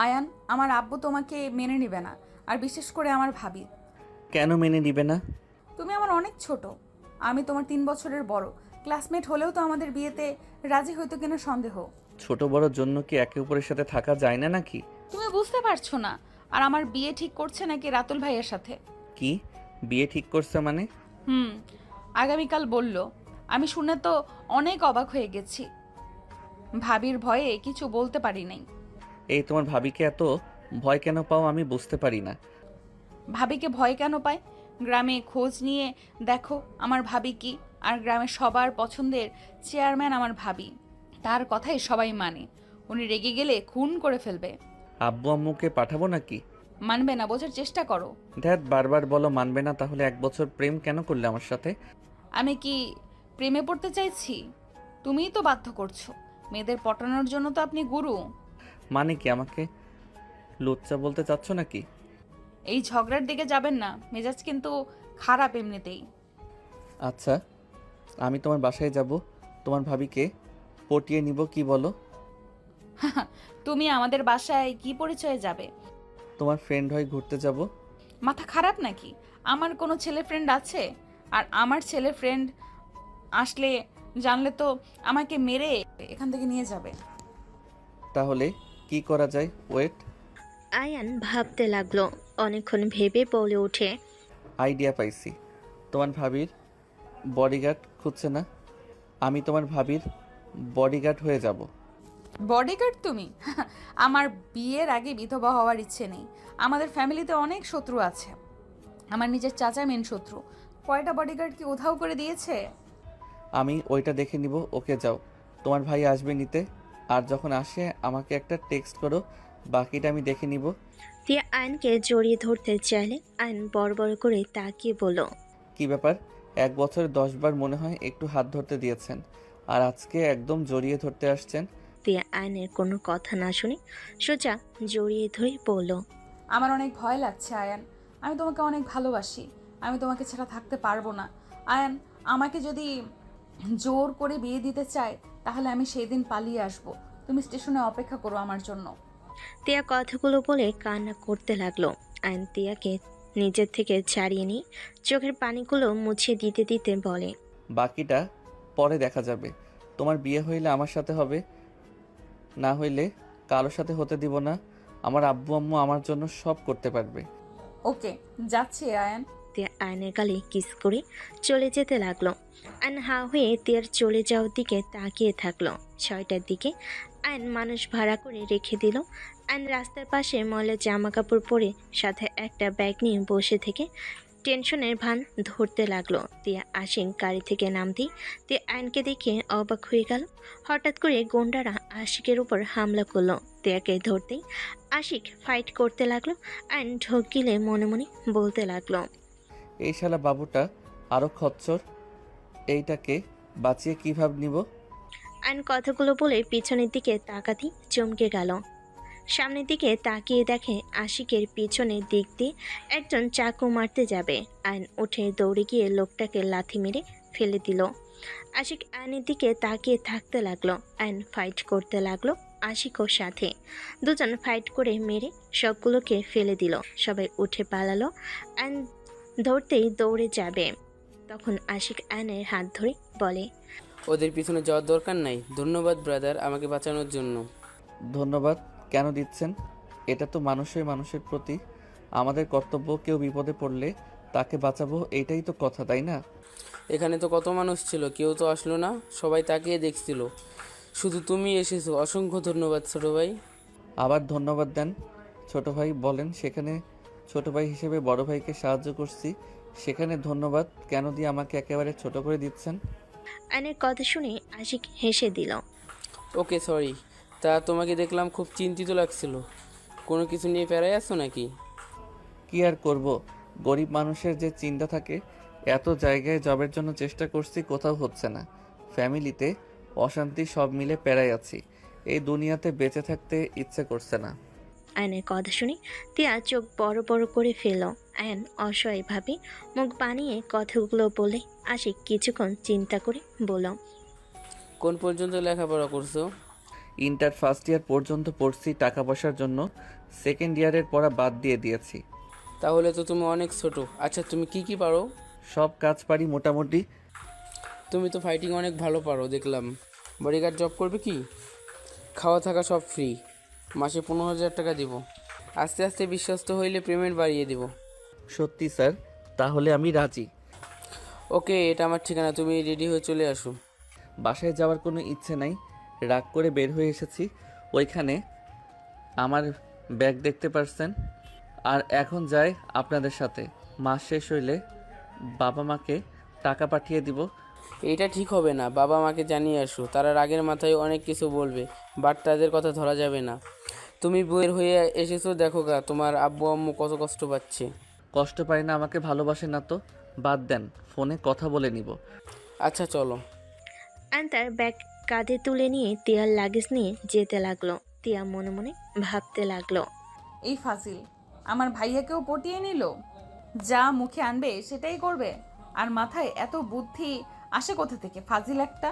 আয়ান, আমার আব্বু তোমাকে মেনে নেবে না, আর বিশেষ করে আমার ভাবি। কেন মেনে নিবে না? তুমি আমার অনেক ছোট, আমি তোমার 3 বছরের বড়। ক্লাসমেট হলেও তো আমাদের বিয়েতে রাজি হইতো কিনা সন্দেহ। ছোট বড়র জন্য কি একে অপরের সাথে থাকা যায় না নাকি? তুমি বুঝতে পারছো না। আর আমার বিয়ে ঠিক করছে নাকি রাতুল ভাইয়ের সাথে। কি? বিয়ে ঠিক করছে মানে? হুম, আগামীকাল বলল। আমি শুনে তো অনেক অবাক হয়ে গেছি। ভাবির ভয়ে কিছু বলতে পারি নাই। এই তোমার ভাবিকে এত ভয় কেন পাও আমি বুঝতে পারি না। ভাবিকে ভয় কেন পায়? গ্রামে খোঁজ নিয়ে দেখো আমার ভাবি কি। আর গ্রামের সবার পছন্দের চেয়ারম্যান আমার ভাবি। তার কথাই সবাই মানে। উনি রেগে গেলে খুন করে ফেলবে। আব্বু আম্মুকে পাঠাবো নাকি? মানবে না, বোঝার চেষ্টা করো। ধ্যাত, বারবার বলো মানবে না, তাহলে 1 বছর প্রেম কেন করলে আমার সাথে? আমি কি প্রেমে পড়তে চাইছি? তুমিই তো বাধ্য করছো। মেয়েদের পটানোর জন্য তো আপনি গুরু। মানে কি, আমাকে লুচ্চা বলতে চাচ্ছ নাকি? এই ঝগড়ার দিকে যাবেন না, মেজাজ কিন্তু খারাপ এমনিতেই। আচ্ছা, আমি তোমার বাসায় যাব, তোমার ভাবিকে পটিয়ে নিব, কি বলো? তুমি আমাদের বাসায় কি পরিচয়ে যাবে? তোমার ফ্রেন্ড হয়ে ঘুরতে যাব। মাথা খারাপ নাকি? আমার কোনো ছেলে ফ্রেন্ড আছে? আর আমার ছেলে ফ্রেন্ড আসলে জানলে তো আমাকে মেরে এখান থেকে নিয়ে যাবে। তাহলে কি করা যায়? ওয়েট, আয়ান ভাবতে লাগলো। অনেকক্ষণ ভেবে বলে ওঠে, আইডিয়া পাইছি। তোমার ভাবির বডিগার্ড খুঁজছে না? আমি তোমার ভাবির বডিগার্ড হয়ে যাব। বডিগার্ড তুমি? আমার বিয়ের আগে বিধবা হওয়ার ইচ্ছে নেই। আমাদের ফ্যামিলিতে অনেক শত্রু আছে। আমার নিজের চাচা মেন শত্রু। কয়টা বডিগার্ড কি উধাও করে দিয়েছে। আমি ওইটা দেখে নিব, ওকে যাও। তোমার ভাই আসবে নিতে, আর যখন আসে আমাকে একটা টেক্সট করো, বাকিটা আমি দেখে নিব। তিয়া আয়নকে জড়িয়ে ধরতে চাইলে আয়ন বড় বড় করে তাকিয়ে বলল, কি ব্যাপার? 1 বছরে 10 বার মনে হয় একটু হাত ধরতে দিয়েছেন, আর আজকে একদম জড়িয়ে ধরতে আসছেন। তিয়া আয়নের কোনো কথা না শুনে সোজা জড়িয়ে ধরে বলল, আমার অনেক ভয় লাগছে আয়ান। আমি তোমাকে অনেক ভালোবাসি। আমি তোমাকে ছাড়া থাকতে পারবো না। আয়ান, আমাকে যদি জোর করে বিয়ে দিতে চায় তাহলে আমি সেই দিন পালিয়ে আসব। তুমি স্টেশনে অপেক্ষা করো আমার জন্য। তিয়া কথাগুলো বলে কান্না করতে লাগলো। আয়ন তিয়াকে নিজের থেকে ছাড়িয়ে নিয়ে চোখের পানিগুলো মুছে দিতে দিতে বলে, বাকিটা পরে দেখা যাবে। তোমার বিয়ে হইলে আমার সাথে হবে, না হইলে কারোর সাথে হতে দিব না। আমার আব্বু আম্মু আমার জন্য সব করতে পারবে। ওকে, যাচ্ছি আয়ান। তিয়া আয়নের গালে কিস করে চলে যেতে লাগলো। আয়ন হা হয়ে তিয়ার চলে যাওয়ার দিকে তাকিয়ে থাকলো। 6টার দিকে আয়ন মানুষ ভাড়া করে রেখে দিল। আয়ন রাস্তার পাশে ময়লা জামা কাপড় পরে সাথে একটা ব্যাগ নিয়ে বসে থেকে টেনশনের ভান ধরতে লাগলো। তিয়া আশিক গাড়ি থেকে নামতেই তিয়া আয়নকে দেখে অবাক হয়ে গেল। হঠাৎ করে গুন্ডারা আশিকের উপর হামলা করলো। তিয়াকে ধরতেই আশিক ফাইট করতে লাগলো। আয়ন ঢোক গিলে মনে মনে বলতে লাগলো, এই শালা বাবুটা আরো খচ্চর, এইটাকে বাঁচিয়ে কিভাবে নিব? আয়ন কথাগুলো বলে পিছনের দিকে তাকাতেই চমকে গেল। সামনের দিকে তাকিয়ে দেখে আশিকের পিছনের দিক দিয়ে একজন চাকু মারতে যাবে। আয়ন উঠে দৌড়ে গিয়ে লোকটাকে লাথি মেরে ফেলে দিল। আশিক আয়নের দিকে তাকিয়ে থাকতে লাগলো। আয়ন ফাইট করতে লাগলো আশিকও সাথে। দুজন ফাইট করে মেরে সবগুলোকে ফেলে দিল। সবাই উঠে পালালো। আয়ন ধরতেই দৌড়ে যাবে, তখন আশিক আয়নের হাত ধরে বলে, ওদের পিছনে যাওয়ার দরকার নাই। ধন্যবাদ ব্রাদার, আমাকে বাঁচানোর জন্য। ধন্যবাদ কেন দিচ্ছেন? এটা তো মানুষের মানুষের প্রতি আমাদের কর্তব্য। কেউ বিপদে পড়লে তাকে বাঁচাবো, এইটাই তো কথা, তাই না? এখানে তো কত মানুষ ছিল, কেউ তো আসলো না, সবাই তাকিয়ে দেখছিল। শুধু তুমি এসেছো, অসংখ্য ধন্যবাদ ছোট ভাই। আবার ধন্যবাদ দেন ছোট ভাই? বলেন, সেখানে ছোট ভাই হিসেবে বড় ভাইকে সাহায্য করছি, সেখানে ধন্যবাদ কেন দিয়ে আমাকে একেবারে ছোট করে দিচ্ছেন? আয়নের কথা শুনে আশিক হেসে দিল। ওকে সরি। তা তোমাকে দেখলাম খুব চিন্তিত লাগছিল, কোনো কিছু নিয়ে প্যারায় আছো নাকি? কি আর করব, গরিব মানুষের যে চিন্তা থাকে। এত জায়গায় জবের জন্য চেষ্টা করছি, কোথাও হচ্ছে না। ফ্যামিলিতে অশান্তি, সব মিলে প্যারায় আছি। এই দুনিয়াতে বেঁচে থাকতে ইচ্ছে করছে না। আয়নের কথা শুনে তিয়া চোখ বড় বড় করে ফেল। আয়ন অসহায়ভাবে মুখ বানিয়ে কথাগুলো বলে আশিক কিছুক্ষণ চিন্তা করে বলল, কোন পর্যন্ত লেখাপড়া করছো? ইন্টার ফার্স্ট ইয়ার পর্যন্ত পড়ছি টাকা পয়সার জন্য, সেকেন্ড ইয়ারের পড়া বাদ দিয়ে দিয়েছি। তাহলে তো তুমি অনেক ছোট। আচ্ছা, তুমি কি কি পারো? সব কাজ পারি মোটামুটি। তুমি তো ফাইটিং অনেক ভালো পারো দেখলাম। বডিগার্ড জব করবে কি? খাওয়া থাকা সব ফ্রি, মাসে 15,000 টাকা দিব। আস্তে আস্তে বিশ্বস্ত হইলে পেমেন্ট বাড়িয়ে দিব। সত্যি স্যার, তাহলে আমি রাজি। ওকে, এটা আমার ঠিকানা, তুমি রেডি হয়ে চলে আসো। বাসায় যাওয়ার কোনো ইচ্ছে নাই, রাগ করে বের হয়ে এসেছি। ওইখানে আমার ব্যাগ দেখতে পারছেন। আর এখন যাই আপনাদের সাথে। মাস শেষ হইলে বাবা মাকে টাকা পাঠিয়ে দিব। এটা ঠিক হবে না, বাবা মাকে জানিয়ে আসো। তারা রাগের মাথায় অনেক কিছু বলবে, বাট তাদের কথা ধরা যাবে না। তুমি বের হয়ে এসেছো, দেখো গা তোমার আব্বু আম্মু কত কষ্ট পাচ্ছে। কষ্ট পাই না, আমাকে ভালোবাসে না তো? বাদ দেন, ফোনে কথা বলে নিব। আচ্ছা চলো। আয়ন তার ব্যাগ কাঁধে তুলে নিয়ে তিয়ার লাগেজ নিয়ে যেতে লাগলো। তিয়া মনে মনে ভাবতে লাগলো, এই ফাজিল আমার ভাইয়াকেও পটিয়ে নিল। যা মুখে আনবে সেটাই করবে। আর মাথায় এত বুদ্ধি আসে কোথা থেকে, ফাজিল একটা।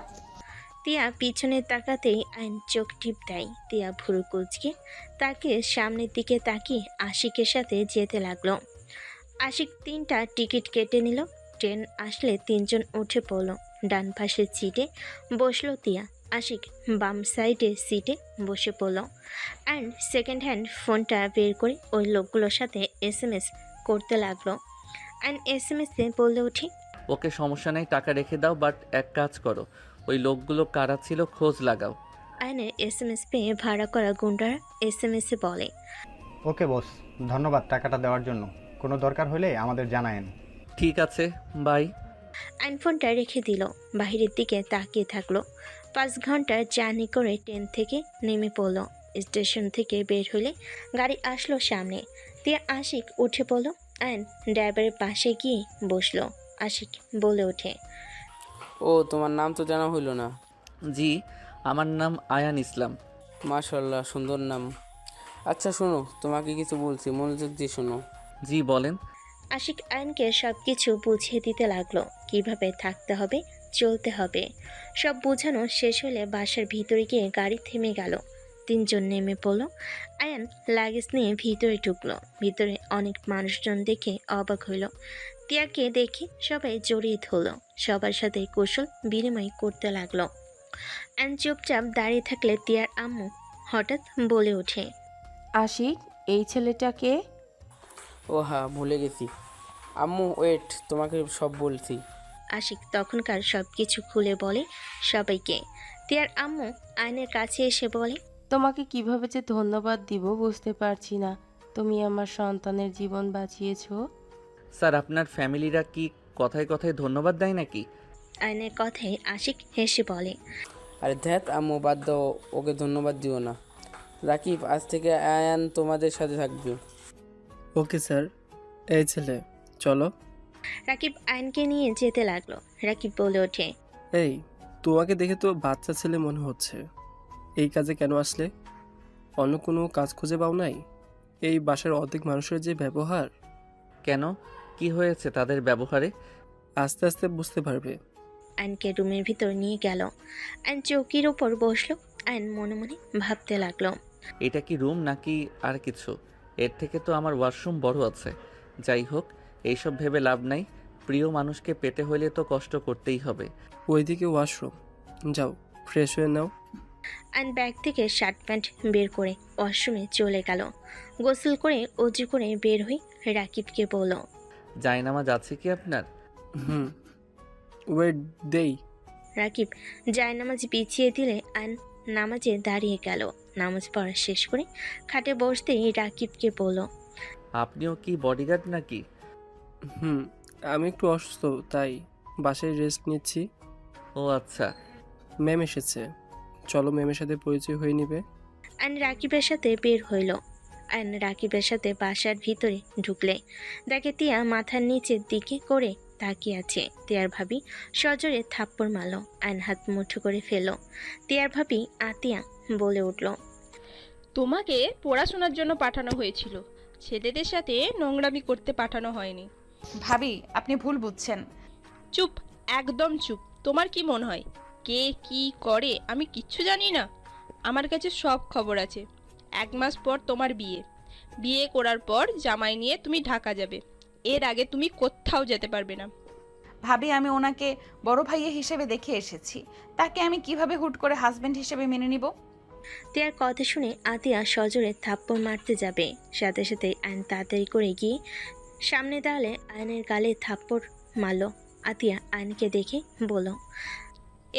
তিয়া পিছনে তাকাতেই আইন চোখ টিপ দেয়। তিয়া ভুরু কুচকে তাকে সামনের দিকে তাকিয়ে আশিকের সাথে যেতে লাগলো। আশিক 3টা টিকিট কেটে নিল। ট্রেন আসলে 3জন উঠে পড়লো। ডান পাশের সিটে বসলো তিয়া। আশিক বাম সাইডের সিটে বসে পড়লো। অ্যান্ড সেকেন্ড হ্যান্ড ফোনটা বের করে ওই লোকগুলোর সাথে SMS করতে লাগলো। অ্যান্ড SMS-এ বলে উঠে, ওকে, সমস্যা নেই, টাকা রেখে দাও, বাট এক কাজ করো, ওই লোকগুলো কারা ছিল খোঁজ লাগাও। আয়নের SMS পেয়ে ভাড়া করা গুন্ডারা SMS-এ বলে, ওকে বস, ধন্যবাদ টাকাটা দেওয়ার জন্য। কোনো দরকার হলে আমাদের জানায়েন। ঠিক আছে, বাই। আইন ফোনটা রেখে দিল। বাহিরের দিকে তাকিয়ে থাকলো। 5 ঘন্টার জার্নি করে ট্রেন থেকে নেমে পড়লো। স্টেশন থেকে বের হলে গাড়ি আসলো সামনে। দিয়ে আশিক উঠে পড়লো। আইন ড্রাইভারের পাশে গিয়ে বসলো। আশিক বলে ওঠে, ও, তোমার নাম তো জানা হইল না। জি, আমার নাম আয়ান ইসলাম। মাশাল্লাহ, সুন্দর নাম। আচ্ছা শোনো, তোমাকে কিছু বলছি, মনোযোগ দিয়ে শোনো। জি বলেন। আশিক আইনকে সব কিছু বুঝিয়ে দিতে লাগলো, কিভাবে থাকতে হবে, চলতে হবে। সব বোঝানো শেষ হলে বাসার ভিতরে গিয়ে গাড়ি থেমে গেল। 3জন নেমে পড়লো। আয়ান লাগেজ নিয়ে ভিতরে ঢুকলো। ভিতরে অনেক মানুষজন দেখে অবাক হইল। তিয়াকে দেখে সবাই জড়িয়ে ধরলো। সবার সাথে কৌশল বিনিময় করতে লাগলো। আয়ান চুপচাপ দাঁড়িয়ে থাকলে তিয়ার আম্মু হঠাৎ বলে ওঠে, আশিক, এই ছেলেটাকে? ও হ্যাঁ, ভুলে গেছি। আম্মু ওয়েট, তোমাকে সব বলছি। আশিক তখনকার সব কিছু খুলে বলে সবাইকে। তিয়ার আম্মু আয়নের কাছে এসে বলে, তোমাকে কিভাবে যে ধন্যবাদ দিব বুঝতে পারছি না। তুমি আমার সন্তানের জীবন বাঁচিয়েছো। স্যার, আপনার ফ্যামিলিরা কি কথায় কথায় ধন্যবাদ দেয় নাকি? আয়নের কথায় আশিক হেসে বলে, আরে ধ্যাত আম্মু, বাদ দাও, ওকে ধন্যবাদ দিও না। রাকিব, আজ থেকে আয়ান তোমাদের সাথে থাকবে। Okay sir. এই ছেলে, চলো। রাকিব আয়নকে নিয়ে যেতে লাগলো। রাকিব বলে ওঠে, এই, তোমাকে দেখে তো বাচ্চা ছেলে মনে হচ্ছে। এই কাজে কেন আসলে? অন্য কোনো কাজ খুঁজে পাও নাই? এই বাসার অর্ধেক মানুষের যে ব্যবহার। কেন, কি হয়েছে তাদের ব্যবহারে? আস্তে আস্তে বুঝতে পারবে। আয়নকে রুমের ভিতর নিয়ে গেল। আয়ন চৌকির ওপর বসলো। আয়ন মনে মনে ভাবতে লাগলো, এটা কি রুম নাকি আর কিছু? এর থেকে তো আমার ওয়াশরুম বড় আছে। যাই হোক, এইসব ভেবে লাভ নাই। প্রিয় মানুষকে পেতে হলে তো কষ্ট করতেই হবে। ওইদিকে ওয়াশরুম, যাও ফ্রেশ হয়ে নাও। আয়ন ব্যাগ থেকে শার্ট প্যান্ট বের করে ওয়াশরুমে চলে গেল। গোসল করে অজু করে বের হয়ে রাকিবকে বলল, জায়নামাজ আছে কি আপনার? হুম, ওয়েট দেই। রাকিব জায়নামাজ বিছিয়ে দিলে আয়ন নামাজে দাঁড়িয়ে গেল। নামাজ পড়া শেষ করে খাটে বসতেই রাকিবকে বলল, আপনিও কি বডিগার্ড নাকি? হুম, আমি একটু অসুস্থ, তাই বাসায় রেস্ট নিচ্ছি। ও আচ্ছা। ম্যাম এসেছে, চলো ম্যামের সাথে পরিচয় হয়ে নিবে। আয়ন রাকিবের সাথে বের হইল। আয়ন রাকিবের সাথে বাসার ভিতরে ঢুকলে দেখে তিয়া মাথার নিচের দিকে করে তাকিয়ে আছে। তিয়ার ভাবি সজোরে থাপ্পড় মারল। আয়ন হাত মুঠো করে ফেলল। তিয়ার ভাবি আতিয়া বলে উঠল, তোমাকে পড়াশোনার জন্য পাঠানো হয়েছিল, ছেলেদের সাথে নোংরামি করতে পাঠানো হয়নি। ভাবি, আপনি ভুল বুঝছেন। চুপ, একদম চুপ। তোমার কি মনে হয় কে কি করে আমি কিচ্ছু জানি না? আমার কাছে সব খবর আছে। 1 মাস পর তোমার বিয়ে। বিয়ে করার পর জামাই নিয়ে তুমি ঢাকা যাবে। এর আগে তুমি কোথাও যেতে পারবে না। ভাবি, আমি ওনাকে বড় ভাইয়া হিসেবে দেখে এসেছি। তাকে আমি কিভাবে হুট করে হাজবেন্ড হিসেবে মেনে নিব? তিয়ার কথা শুনে আতিয়া সজোরে থাপ্পড় মারতে যাবে, সাথে সাথে আয়ন তাড়াতাড়ি করে গিয়ে সামনে দাঁড়ালে আয়নের গালে থাপ্পড় মারল। আতিয়া আয়নকে দেখে বলল,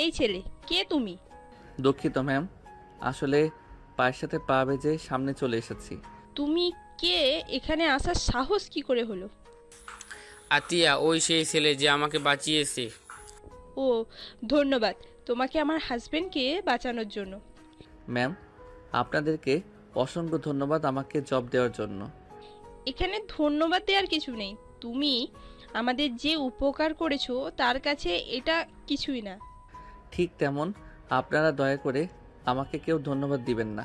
এই ছেলে, কে তুমি? দুঃখিত ম্যাম, আসলে পায়ের সাথে পা বেজে সামনে চলে এসেছি। তুমি কে? এখানে আসার সাহস কি করে হলো? আতিয়া ওই সেই ছেলে যে আমাকে বাঁচিয়েছে। ও, ধন্যবাদ তোমাকে আমার হাজবেন্ডকে বাঁচানোর জন্য। ম্যাম, আপনাদেরকে অসংখ্য ধন্যবাদ আমাকে জব দেওয়ার জন্য। এখানে ধন্যবাদ দেওয়ার কিছু নেই। তুমি আমাদের যে উপকার করেছো তার কাছে এটা কিছুই না। ঠিক তেমন আপনারা দয়া করে আমাকে কেউ ধন্যবাদ দিবেন না।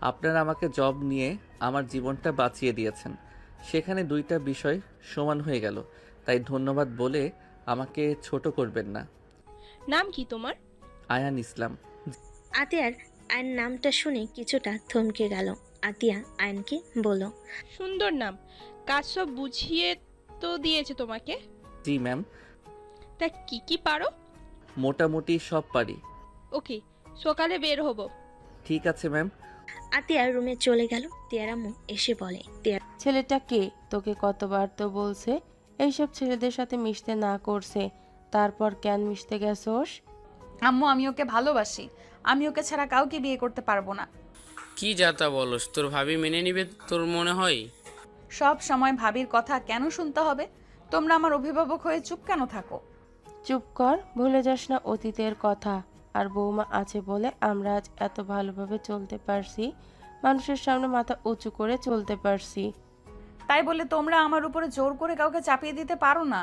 আপনারা আমাকে জব নিয়ে আমার জীবনটা বাঁচিয়ে দিয়েছেন। সেখানে দুইটা বিষয় সমান হয়ে গেল, তাই ধন্যবাদ বলে আমাকে ছোট করবেন না। নাম কি তোমার? আয়ান ইসলাম। আতিয়ার আয়ন নামটা শুনে কিছুটা থমকে গেল। আতিয়া আয়নকে বলল, সুন্দর নাম। কাজ সব বুঝিয়ে তো দিয়েছে তোমাকে। জি ম্যাম, তা কি কি পারো? মোটামুটি সব পারি। ওকে, সকালে বের হব। ঠিক আছে ম্যাম। আতিয়া রুমে চলে গেল। তিয়ার আম্মু এসে বলে, তিয়ার ছেলেটা কে? তোকে কতবার তো বলছে এইসব ছেলেদের সাথে মিশতে না করছে, তারপর কেন মিশতে গেছোস? আম্মু, আমি ওকে ভালোবাসি। আমি ওকে ছাড়া কাউকে বিয়ে করতে পারবো না। কি যাতা বলস? তোর ভাবি মেনে নিবে তোর মনে হয়? সব সময় ভাবির কথা কেন শুনতে হবে? তোমরা আমার অভিভাবক হয়ে চুপ কেন থাকো? চুপ কর, ভুলে যাস না অতীতের কথা। আর বৌমা আছে বলে আমরা আজ এত ভালোভাবে চলতে পারছি, মানুষের সামনে মাথা উঁচু করে চলতে পারছি। তাই বলে তোমরা আমার উপরে জোর করে কাউকে চাপিয়ে দিতে পারো না।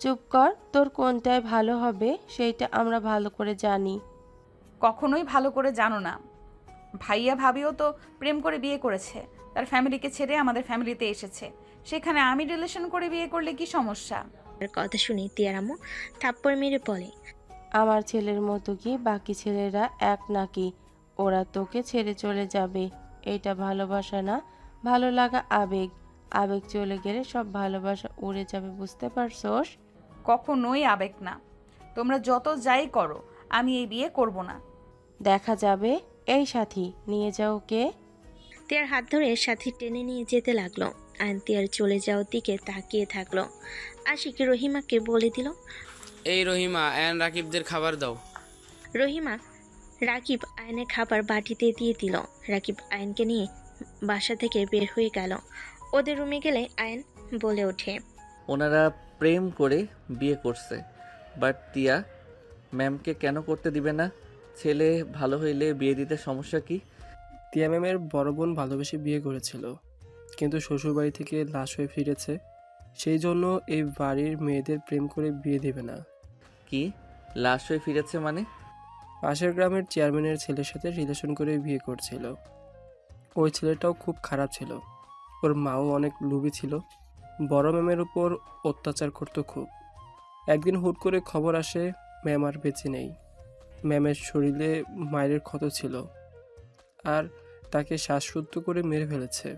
চুপ কর, তোর কোনটায় ভালো হবে সেইটা আমরা ভালো করে জানি। কখনোই ভালো করে জানো না। ভাইয়া ভাবিও তো প্রেম করে বিয়ে করেছে, তার ফ্যামিলিকে ছেড়ে আমাদের ফ্যামিলিতে এসেছে। সেখানে আমি রিলেশন করে বিয়ে করলে কি সমস্যা? কথা শুনে তিয়ার আম্মু থাপ্পড় মেরে বলে, আমার ছেলের মতো কি বাকি ছেলেরা এক নাকি? ওরা তোকে ছেড়ে চলে যাবে, এটা ভালোবাসা না, ভালো লাগা আবেগ। আবেগ চলে গেলে সব ভালোবাসা উড়ে যাবে, বুঝতে পারছোস? কখনোই আবেগ না। তোমরা যত যাই করো, আমি এই বিয়ে করব না। দেখা যাবে। এই সাথী, নিয়ে যাও কে? তিয়ার হাত ধরে সাথী টেনে নিয়ে যেতে লাগলো। আয়ন তিয়ার চলে যাওয়ার দিকে তাকিয়ে থাকলো। আশিক রহিমাকে বলে দিল, এই রহিমা, অ্যান রাকিবদের খাবার দাও। রহিমা রাকিব আয়নের খাবার বাটিতে দিয়ে দিল। রাকিব আয়নকে নিয়ে বাসা থেকে বের হয়ে গেল। ওদের রুমে গেলে আয়ন বলে ওঠে, ওনারা প্রেম করে বিয়ে করছে, বাট তিয়া ম্যামকে কেন করতে দিবে না? ছেলে ভালো হইলে বিয়ে দিতে সমস্যা কি? তিয়া ম্যামের বড় বোন ভালোবেসে বিয়ে করেছিল, কিন্তু শ্বশুরবাড়ি থেকে লাশ হয়ে ফিরেছে। সেই জন্য এই বাড়ির মেয়েদের প্রেম করে বিয়ে দেবে না। কি লাশ হয়ে ফিরেছে মানে? পাশের গ্রামের চেয়ারম্যানের ছেলের সাথে রিলেশন করে বিয়ে করছিল। ওই ছেলেটাও খুব খারাপ ছিল, ওর মাও অনেক লোভী ছিল, বড় ম্যামের উপর অত্যাচার করতো খুব। একদিন হুট করে খবর আসে ম্যাম আর বেঁচে নেই। ম্যামের শরীরে মায়ের ক্ষত ছিল, আর তাকে শ্বাসরুদ্ধ করে মেরে ফেলেছে।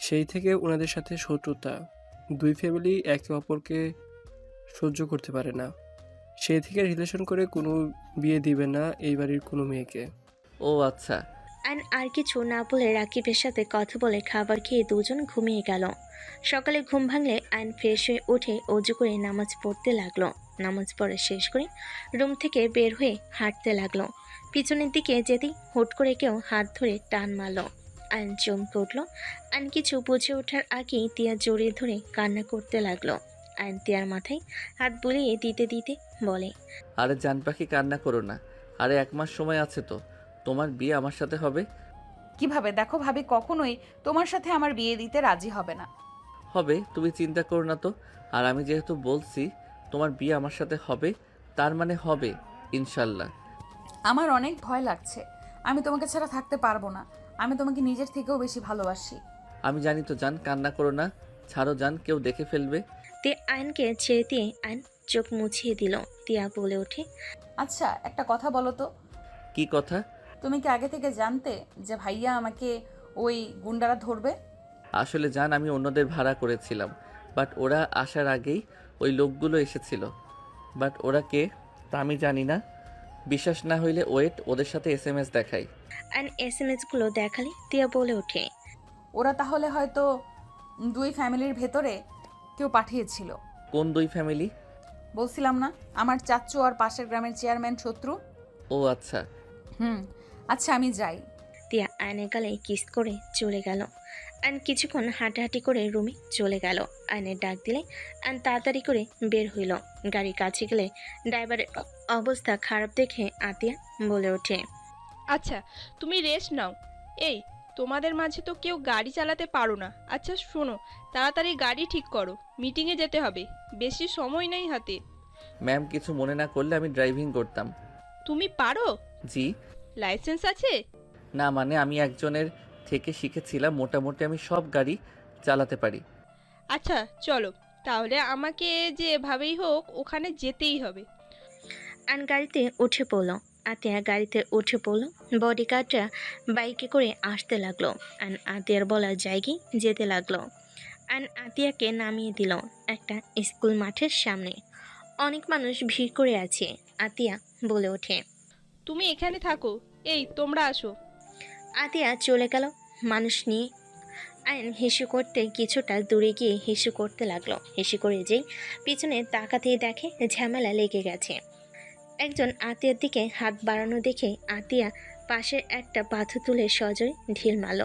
সেই থেকে ওনাদের সাথে শত্রুতা, দুই ফ্যামিলি একে অপরকে সহ্য করতে পারে না। সেই থেকে রিলেশন করে কোনো বিয়ে দিবে না এই বাড়ির কোনো মেয়েকে। ও আচ্ছা। আয়ন আর কিছু না বলে রাকিবের সাথে কথা বলে খাবার খেয়ে দুজন ঘুমিয়ে গেল। সকালে ঘুম ভাঙলে আয়ন ফ্রেশ হয়ে উঠে অজু করে নামাজ পড়তে লাগলো। নামাজ পড়া শেষ করে রুম থেকে বের হয়ে হাঁটতে লাগলো। পিছনের দিকে যেতেই হুট করে কেউ হাত ধরে টান মারলো। আয়ন চমকে উঠলো। আয়ন কিছু বুঝে ওঠার আগেই তিয়া জড়িয়ে ধরে কান্না করতে লাগলো। আয়ন তিয়ার মাথায় হাত বুলিয়ে দিতে দিতে বলে, আরে জান পাখি, কান্না করো না। আরে 1 মাস সময় আছে তো, তোমার বিয়ে আমার সাথে হবে। কিভাবে? দেখো, ভাবি কখনোই তোমার সাথে আমার বিয়ে দিতে রাজি হবে না। হবে, তুমি চিন্তা করো না তো। আর আমি যেহেতু বলছি তোমার বিয়ে আমার সাথে হবে, তার মানে হবে ইনশাল্লাহ। আমার অনেক ভয় লাগছে। আমি তোমাকে ছাড়া থাকতে পারবো না। আমি তোমাকে নিজের থেকেও বেশি ভালোবাসি। আমি জানি তো জান, কান্না করো না, ছাড়ো জান, কেউ দেখে ফেলবে। তে আয়নকে ছেড়ে দিয়ে আয়ন চোখ মুছিয়ে দিল। তিয়া বলে ওঠে, আচ্ছা, একটা কথা বলো তো। কি কথা? তুমি কি আগে থেকে জানতে যে ভাইয়া আমাকে ওই গুন্ডারা ধরবে? আসলে জান, আমি অন্যদের ভাড়া করেছিলাম, বাট ওরা আসার আগেই ওই লোকগুলো এসেছিল। বাট ওরা কে তা আমি জানি না। বিশ্বাস না হইলে ওয়েট, ওদের সাথে এসএমএস দেখাই। অ্যান্ড এসএমএসগুলো দেখালে তিয়া বলে ওঠে। ওরা তাহলে হয়তো দুই ফ্যামিলির ভেতরে কেউ পাঠিয়েছিল। কোন দুই ফ্যামিলি? বলছিলাম না, আমার চাচ্চু আর পাশের গ্রামের চেয়ারম্যান শত্রু। ও আচ্ছা। আচ্ছা আমি যাই। তিয়া আয়নের গালে কিস করে চলে গেল। অ্যান্ড কিছুক্ষণ হাঁটাহাঁটি করে রুমে চলে গেল। আয়নের ডাক দিলে অ্যান্ড তাড়াতাড়ি করে বের হইল। গাড়ির কাছে গেলে ড্রাইভারের অবস্থা খারাপ দেখে আতিয়া বলে ওঠে। আচ্ছা তুমি রেস্ট নাও। এই তোমাদের মাঝে তো কেউ গাড়ি চালাতে পারো না। আচ্ছা শোনো, তাড়াতাড়ি গাড়ি ঠিক করো, মিটিংয়ে যেতে হবে, বেশি সময় নেই হাতে। ম্যাম, কিছু মনে না করলে আমি ড্রাইভিং করতাম। তুমি পারো? জি। লাইসেন্স আছে? না মানে আমি একজনের থেকে শিখেছিলাম, মোটামুটি আমি সব গাড়ি চালাতে পারি। আচ্ছা চলো, তাহলে আমাকে যে এভাবেই হোক ওখানে যেতেই হবে। অ্যান্ড গাড়িতে উঠে পড়লো। আতিয়া গাড়িতে উঠে পড়লো। বডিগার্ডরা বাইকে করে আসতে লাগলো। অ্যান্ড আতিয়ার বলা জায়গায় যেতে লাগলো। অ্যান্ড আতিয়াকে নামিয়ে দিল একটা স্কুল মাঠের সামনে। অনেক মানুষ ভিড় করে আছে। আতিয়া বলে ওঠে। তুমি এখানে থাকো, এই তোমরা আসো। আতিয়া চলে গেল মানুষ নিয়ে। আইন হিসু করতে কিছুটা দূরে গিয়ে হিসু করতে লাগলো। হিসু করে যেই পিছনে তাকাতেই দেখে ঝামেলা লেগে গেছে। একজন আতিয়ার দিকে হাত বাড়ানো দেখে আতিয়া পাশের একটা পাথর তুলে সজোরে ঢিল মারল।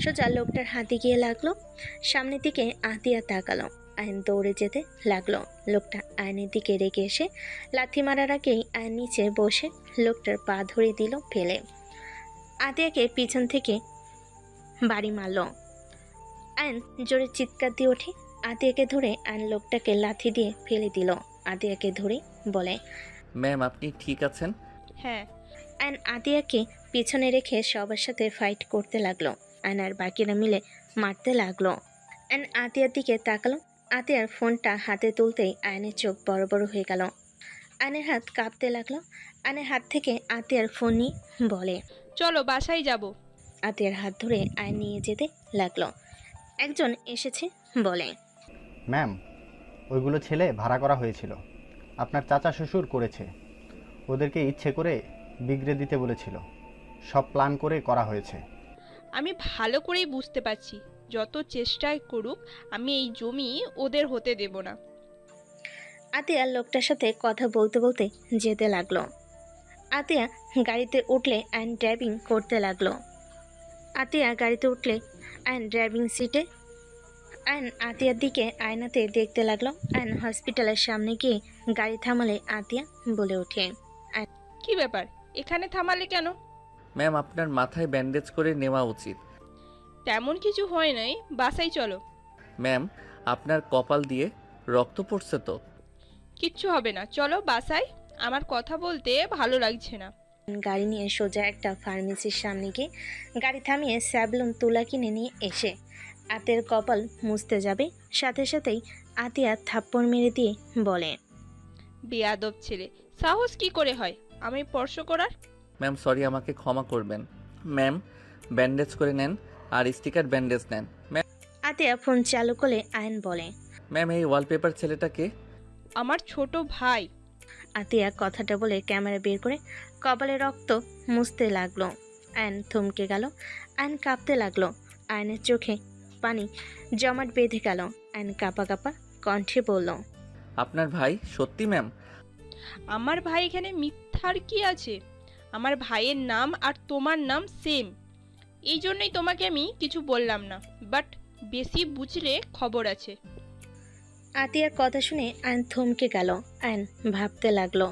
সোজা লোকটার হাতে গিয়ে লাগলো। সামনের দিকে আতিয়া তাকালো। আইন দৌড়ে যেতে লাগলো। লোকটা আইনের দিকে রেগে এসে লাথি মারার আগেই আইন নিচে বসে লোকটার পা ধরে দিল ফেলে। আতিয়াকে পিছন থেকে বাড়ি মারল। আইন জোরে চিৎকার দিয়ে ওঠে। আতিয়াকে ধরে আইন লোকটাকে লাথি দিয়ে ফেলে দিল। আতিয়াকে ধরে বলে, ম্যাম আপনি ঠিক আছেন? হ্যাঁ। আইন আতিয়াকে পিছনে রেখে সবার সাথে ফাইট করতে লাগলো। আইন আর বাকিরা মিলে মারতে লাগলো। আইন আতিয়ার দিকে তাকালো। আতিয়ার ফোনটা হাতে তুলতেই আয়নের চোখ বড় বড় হয়ে গেল। আয়নের হাত কাঁপতে লাগলো। আয়নের হাত থেকে আতিয়ার ফোন নিয়ে বলে, চলো বাসায় যাব। আতিয়ার হাত ধরে আয়ন নিয়ে যেতে লাগলো। একজন এসেছে বলে, ম্যাম, ওইগুলো ছেলে ভাড়া করা হয়েছিল, আপনার চাচা শ্বশুর করেছে। ওদেরকে ইচ্ছে করে বিগড়ে দিতে বলেছিল, সব প্ল্যান করে করা হয়েছে। আমি ভালো করেই বুঝতে পারছি, যত চেষ্টাই করুক আমি এই জমি ওদের হতে দেব না। আতিয়া লোকটার সাথে কথা বলতে বলতে যেতে লাগলো। আতিয়া গাড়িতে উঠলে আইন ড্রাইভিং করতে লাগলো। আতিয়া গাড়িতে উঠলে আইন ড্রাইভিং সিটে। আইন আতিয়ার দিকে আয়নাতে দেখতে লাগলো। আইন হসপিটালের সামনে গিয়ে গাড়ি থামালে আতিয়া বলে ওঠে, কি ব্যাপার, এখানে থামালে কেন? ম্যাম আপনার মাথায় ব্যান্ডেজ করে নেওয়া উচিত। তেমন কিছু হয় নাই, বাসায় চলো। ম্যাম আপনার কপাল দিয়ে রক্ত পড়ছে তো? কিচ্ছু হবে না, চলো বাসায়, আমার কথা বলতে ভালো লাগছে না। গাড়ি নিয়ে সোজা একটা ফার্মেসির সামনে গিয়ে গাড়ি থামিয়ে স্যাবলন তুলা কিনে নিয়ে এসে আতের কপাল মুছতে যাবে। সাথে সাথেই আতিয়া থাপ্পড় মেরে দিয়ে বলে, বেয়াদব ছেলে, সাহস কি করে হয় আমি স্পর্শ করার? ম্যাম সরি, আমাকে ক্ষমা করবেন। ম্যাম ব্যান্ডেজ করে নেন আর স্টিকার ব্যান্ডেজ নেন। ম্যাম আতিয়া ফোন চালু করে আয়ন বলে, ম্যাম এই ওয়ালপেপার ছেলেটাকে? আমার ছোট ভাই। আতিয়া কথাটা বলে ক্যামেরা বের করে কপালে রক্ত মুছতে লাগলো। আয়ন থমকে গেল। আয়ন কাঁপতে লাগলো। আয়নের চোখে পানি জমাট বেঁধে গেল। আয়ন কাঁপা কাঁপা কণ্ঠে বলল, আপনার ভাই? সত্যি ম্যাম? আমার ভাই এখানে মিথ্যার কি আছে? আমার ভাইয়ের নাম আর তোমার নাম সেম, এই জন্যই তোমাকে আমি কিছু বললাম না, বাট বেশি বুঝলে খবর আছে। আতিয়ার কথা শুনে আয়ন থমকে গেল। আয়ন ভাবতে লাগলো,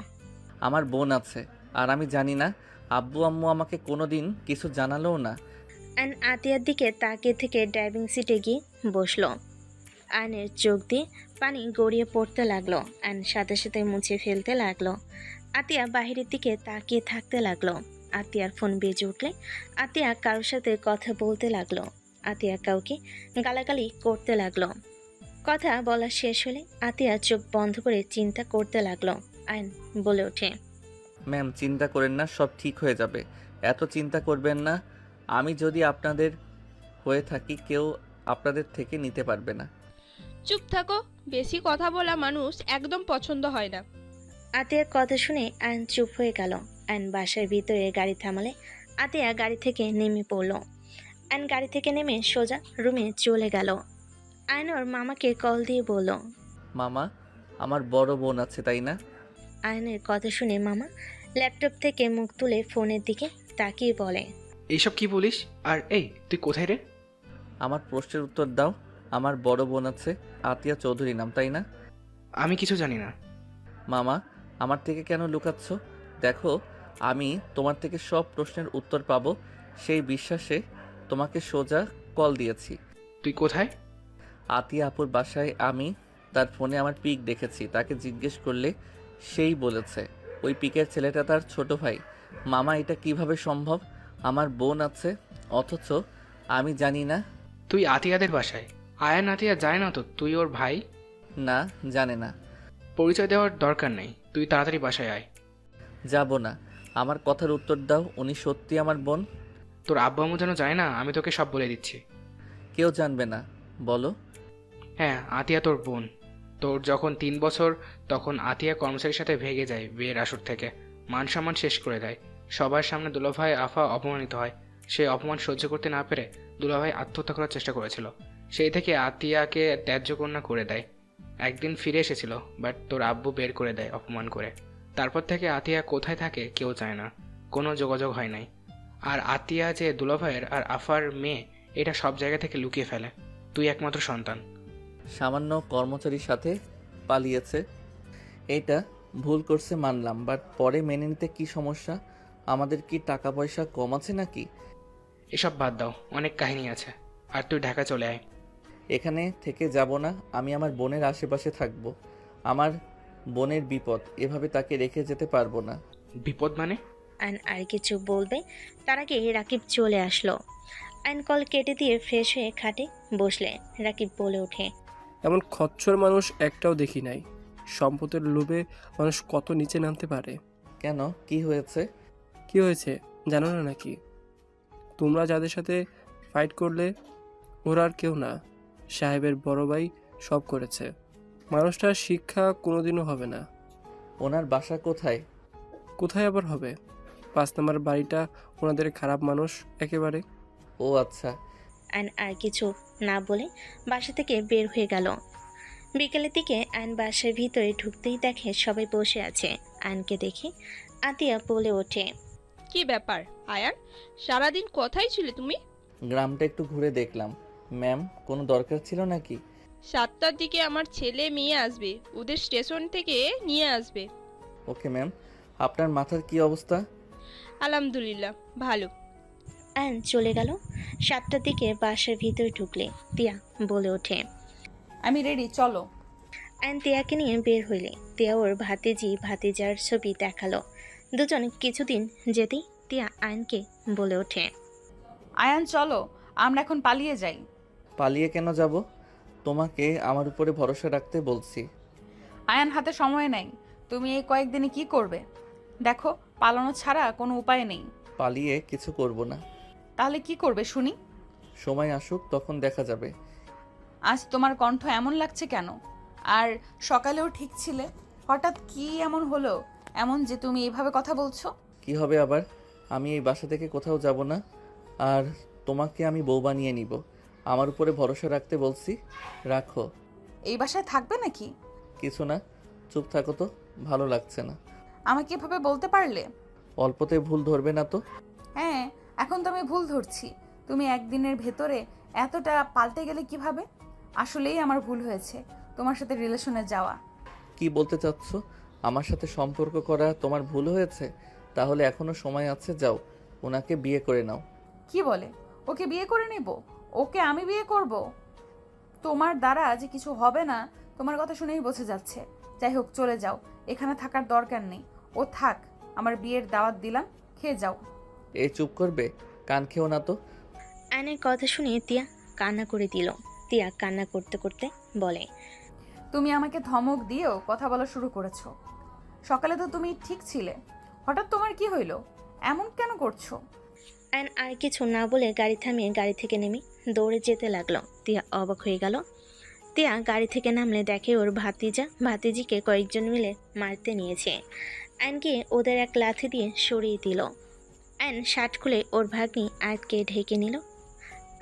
আমার বোন আছে আর আমি জানি না? আব্বু আম্মু আমাকে কোনোদিন কিছু জানালোও না। আয়ন আতিয়ার দিকে তাকিয়ে থেকে ড্রাইভিং সিটে গিয়ে বসলো। আয়নের চোখ দিয়ে পানি গড়িয়ে পড়তে লাগলো। আয়ন সাথে সাথে মুছে ফেলতে লাগলো। আতিয়া বাহিরের দিকে তাকিয়ে থাকতে লাগলো। আতিয়ার ফোন বেজে উঠলে আতিয়া কারোর সাথে কথা বলতে লাগলো। আতিয়া কাউকে গালাগালি করতে লাগলো। কথা বলা শেষ হলে আতিয়া চোখ বন্ধ করে চিন্তা করতে লাগলো। আয়ন বলে ওঠে, ম্যাম চিন্তা করেন না, সব ঠিক হয়ে যাবে। এত চিন্তা করবেন না। আমি যদি আপনাদের হয়ে থাকি, কেউ আপনাদের থেকে নিতে পারবে না। চুপ থাকো, বেশি কথা বলা মানুষ একদম পছন্দ হয় না। আতিয়ার কথা শুনে আয়ন চুপ হয়ে গেল। আয়ন বাসার ভিতরে গাড়ি থামালে আতিয়া গাড়ি থেকে নেমে পড়ল। আয়ন গাড়ি থেকে নেমে সোজা রুমে চলে গেল। আয়ন ওর মামাকে কল দিয়ে বলল, মামা, আমার বড় বোন আছে, তাই না? আয়নের কথা শুনে মামা ল্যাপটপ থেকে মুখ তুলে ফোনের দিকে তাকিয়ে বলে, এইসব কি বলিস? আর এই, তুই কোথায় রে? আমার প্রশ্নের উত্তর দাও। আমার বড় বোন আছে, আতিয়া চৌধুরী নাম, তাই না? আমি কিছু জানি না। মামা, আমার থেকে কেন লুকাচ্ছ? দেখো, আমি তোমার থেকে সব প্রশ্নের উত্তর পাবো, সেই বিশ্বাসে তোমাকে সোজা কল দিয়েছি। তুই কোথায়? আতিয়া আপুর বাসায়। আমি তার ফোনে আমার পিক দেখেছি, তাকে জিজ্ঞেস করলে সেই বলেছে ওই পিকের ছেলেটা তার ছোট ভাই। মামা, এটা কিভাবে সম্ভব? আমার বোন আছে, অথচ আমি জানি না। তুই আতিয়াদের বাসায়? আয়ান আতিয়া যায় না তো, তুই ওর ভাই? না, জানে না। পরিচয় দেওয়ার দরকার নেই, তুই তাড়াতাড়ি বাসায় আয়। যাব না। আমার কথার উত্তর দাও, উনি সত্যি আমার বোন? তোর আব্বু আম্মু যেন যায় না, আমি তোকে সব বলে দিচ্ছি। কেউ জানবে না, বলো। হ্যাঁ, আতিয়া তোর বোন। তোর যখন 3 বছর, তখন আতিয়া কর্মচারীর সাথে ভেগে যায় বিয়ের আসর থেকে, মান সম্মান শেষ করে দেয়। সবার সামনে দুলাভাই আফা অপমানিত হয়। সে অপমান সহ্য করতে না পেরে দুলাভাই আত্মহত্যা করার চেষ্টা করেছিল। সেই থেকে আতিয়াকে ত্যায্য কন্যা করে দেয়। একদিন ফিরে এসেছিল, বাট তোর আব্বু বের করে দেয় অপমান করে। তারপর থেকে আতিয়া কোথায় থাকে কেউ জানে না, কোনো যোগাযোগ হয় নাই। আর আতিয়া যে দুলাভাইয়ের আর আফার মেয়ে, এটা সব জায়গা থেকে লুকিয়ে ফেলে। তুই একমাত্র সন্তান। সামান্য কর্মচারীর সাথে পালিয়েছে, এটা ভুল করছে মানলাম, বাট পরে মেনে নিতে কি সমস্যা? আমাদের কি টাকা পয়সা কম আছে নাকি? এসব বাদ দাও, অনেক কাহিনী আছে। আর তুই ঢাকা চলে আয়। এখানে থেকে যাব না, আমি আমার বোনের আশেপাশে থাকবো। আমার বোনের বিপদ, এভাবে তাকে রেখে যেতে পারবো না। বিপদ মানে? আয়ন আর কিছু বলবে তার আগে রাকিব চলে আসলো। আয়ন কল কেটে দিয়ে ফ্রেশ হয়ে খাটে বসলে রাকিব বলে ওঠে, এমন খচ্চর মানুষ একটাও দেখি নাই। সম্পদের লোভে মানুষ কত নিচে নামতে পারে। কেন, কি হয়েছে? কি হয়েছে জানো না নাকি? তোমরা যাদের সাথে ফাইট করলে ওরা আর কেউ না, সাহেবের বড় ভাই সব করেছে। মানুষটার শিক্ষা কোনোদিনও হবে না। ওনার বাসা কোথায়? কোথায় আবার হবে? 5 নম্বর বাড়িটা ওনাদের খারাপ মানুষ একেবারে। ও আচ্ছা। আয়ন আর কিছু না বলে বাসা থেকে বের হয়ে গেল। বিকেলের দিকে আয়ন বাসার ভিতরে ঢুকতেই দেখে সবাই বসে আছে। আয়নকে দেখে আতিয়া বলে ওঠে, কি ব্যাপার আয়ান, সারাদিন কোথায় ছিলে তুমি? গ্রামটা একটু ঘুরে দেখলাম। ম্যাম, কোনো দরকার ছিল নাকি? 7টার দিকে আমার ছেলে মেয়ে আসবে, ওদের স্টেশন থেকে নিয়ে আসবে। Okay ma'am. আপনার মাথার কি অবস্থা? আলহামদুলিল্লাহ, ভালো। আয়ন চলে গেল। 7টার দিকে বাসার ভিতরে ঢুকলে তিয়া বলে ওঠে, আমি রেডি, চলো। আয়ন তিয়াকে নিয়ে বের হইলে তিয়া ওর ভাতিজি ভাতিজার ছবি দেখালো। দুজন কিছুদিন যেতেই তিয়া আয়নকে বলে ওঠে, আয়ান চলো, আমরা এখন পালিয়ে যাই। পালিয়ে কেন যাব? তোমাকে আমার উপরে ভরসা রাখতে বলছি। আয়ান হাতে সময় নাই, তুমি এই কয়েকদিনে কি করবে? দেখো, পালানো ছাড়া কোনো উপায় নেই। পালিয়ে কিছু করব না। তাহলে কি করবে শুনি? সময় আসুক, তখন দেখা যাবে। আজ তোমার কণ্ঠ এমন লাগছে কেন? আর সকালেও ঠিক ছিলে, হঠাৎ কি এমন হলো এমন যে তুমি এইভাবে কথা বলছো? কি হবে আবার? আমি এই বাসা থেকে কোথাও যাব না, আর তোমাকে আমি বউ বানিয়ে নিব। আমার উপরে ভরসা রাখতে বলছি, রাখো। এই বাসায় থাকবে নাকি? কিছু না, চুপ থাকো তো, ভালো লাগছে না। আমাকে এভাবে বলতে পারলে? অল্পতে ভুল ধরবে না তো? হ্যাঁ, এখন তো আমি ভুল ধরছি। তুমি একদিনের ভেতরে এতটা পাল্টে গেলে কিভাবে? আসলেই আমার ভুল হয়েছে তোমার সাথে রিলেশনে যাওয়া। কি বলতে চাচ্ছ? আমার সাথে সম্পর্ক করা তোমার ভুল হয়েছে? তাহলে এখনো সময় আছে, যাও ওনাকে বিয়ে করে নাও। কি বলে? ওকে বিয়ে করে নেব? ওকে আমি বিয়ে করব? তোমার দ্বারা যে কিছু হবে না তোমার কথা শুনেই বোঝা যাচ্ছে। যাই হোক, চলে যাও, এখানে থাকার দরকার নেই। ও থাক, আমার বিয়ের দাওয়াত দিলাম, খেয়ে যাও। এই চুপ করবে? কান খেও না তো। আয়নের কথা শুনে তিয়া কান্না করে দিল। তিয়া কান্না করতে করতে বলে, তুমি আমাকে ধমক দিয়েও কথা বলা শুরু করেছো। সকালে তো তুমি ঠিক ছিলে, হঠাৎ তোমার কি হইলো? এমন কেন করছো? আয়ন আর কিছু না বলে গাড়ি থামিয়ে গাড়ি থেকে নেমে দৌড়ে যেতে লাগলো। তিয়া অবাক হয়ে গেল। তিয়া গাড়ি থেকে নামলে দেখে ওর ভাতিজিকে কয়েকজন মিলে মারতে নিয়েছে। আয়নকে ওদের এক লাথি দিয়ে সরিয়ে দিল। আয়ন শার্ট খুলে ওর ভাগ্নি আয়াতকে ঢেকে নিল।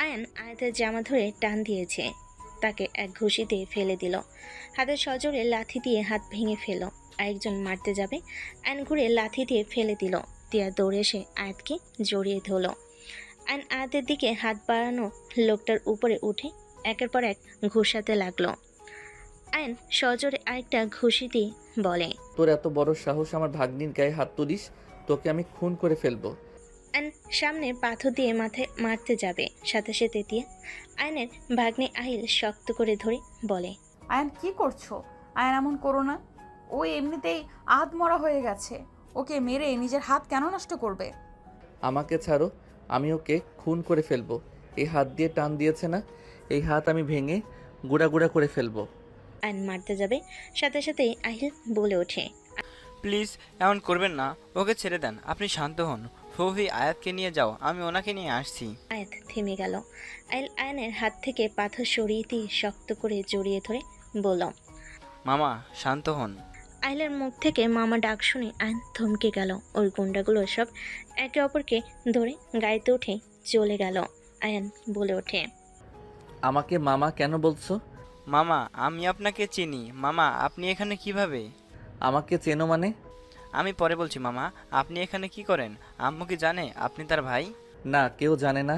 আয়ন আয়াতের জামা ধরে টান দিয়েছে, তাকে এক ঘুষিতে ফেলে দিল। হাতের সজোরে লাথি দিয়ে হাত ভেঙে ফেলল। আরেকজন মারতে যাবে, আয়ন ঘুরে লাথি দিয়ে ফেলে দিল। তিয়া দৌড়ে এসে আয়াতকে জড়িয়ে ধরল। আয়ন আয়াতের দিকে হাত বাড়ানো লোকটার উপরে উঠে একের পর এক ঘুষাতে লাগলো। আয়ন সজোরে আরেকটা ঘুষি দিয়ে বলে, তোর এত বড় সাহস আমার ভাগ্নির গায়ে হাত তুলিস, তোকে আমি খুন করে ফেলবো। আয়ন সামনে পাথর দিয়ে মাথায় মারতে যাবে, সাথে সাথে তিয়া আয়নের ভাগ্নে আহিল শক্ত করে ধরে বলে, আয়ান কি করছো? আয়ান এমন করো না। ও এমনিতেই আধমরা হয়ে গেছে, ওকে মেরে নিজের হাত কেন নষ্ট করবে? আমাকে ছাড়ো, আমি ওকে খুন করে ফেলবো। এই হাত দিয়ে টান দিয়েছে না, এই হাত আমি ভেঙে গুঁড়া গুঁড়া করে ফেলবো। আয়ন মারতে যাবে, সাথে সাথেই আহিল বলে ওঠে, প্লিজ এমন করবেন না, ওকে ছেড়ে দেন, আপনি শান্ত হন। ফুফি আয়াতকে নিয়ে যাও, আমি ওনাকে নিয়ে আসছি। আয়াত থেমে গেল। আহিল আয়নের হাত থেকে পাথর সরিয়ে দিয়ে শক্ত করে জড়িয়ে ধরে বলল, মামা শান্ত হন। আহিলের মুখ থেকে মামা ডাক শুনে আয়ন থমকে গেল। ওই গুন্ডাগুলো সব একে অপরকে ধরে গাড়িতে উঠে চলে গেল। আয়ন বলে ওঠে, আমাকে মামা কেন বলছো? মামা আমি আপনাকে চিনি। মামা আপনি এখানে কিভাবে? আমাকে চেনো মানে? আমি পরে বলছি মামা, আপনি এখানে কি করেন? আম্মু কি জানে আপনি তার ভাই? না, কেউ জানে না।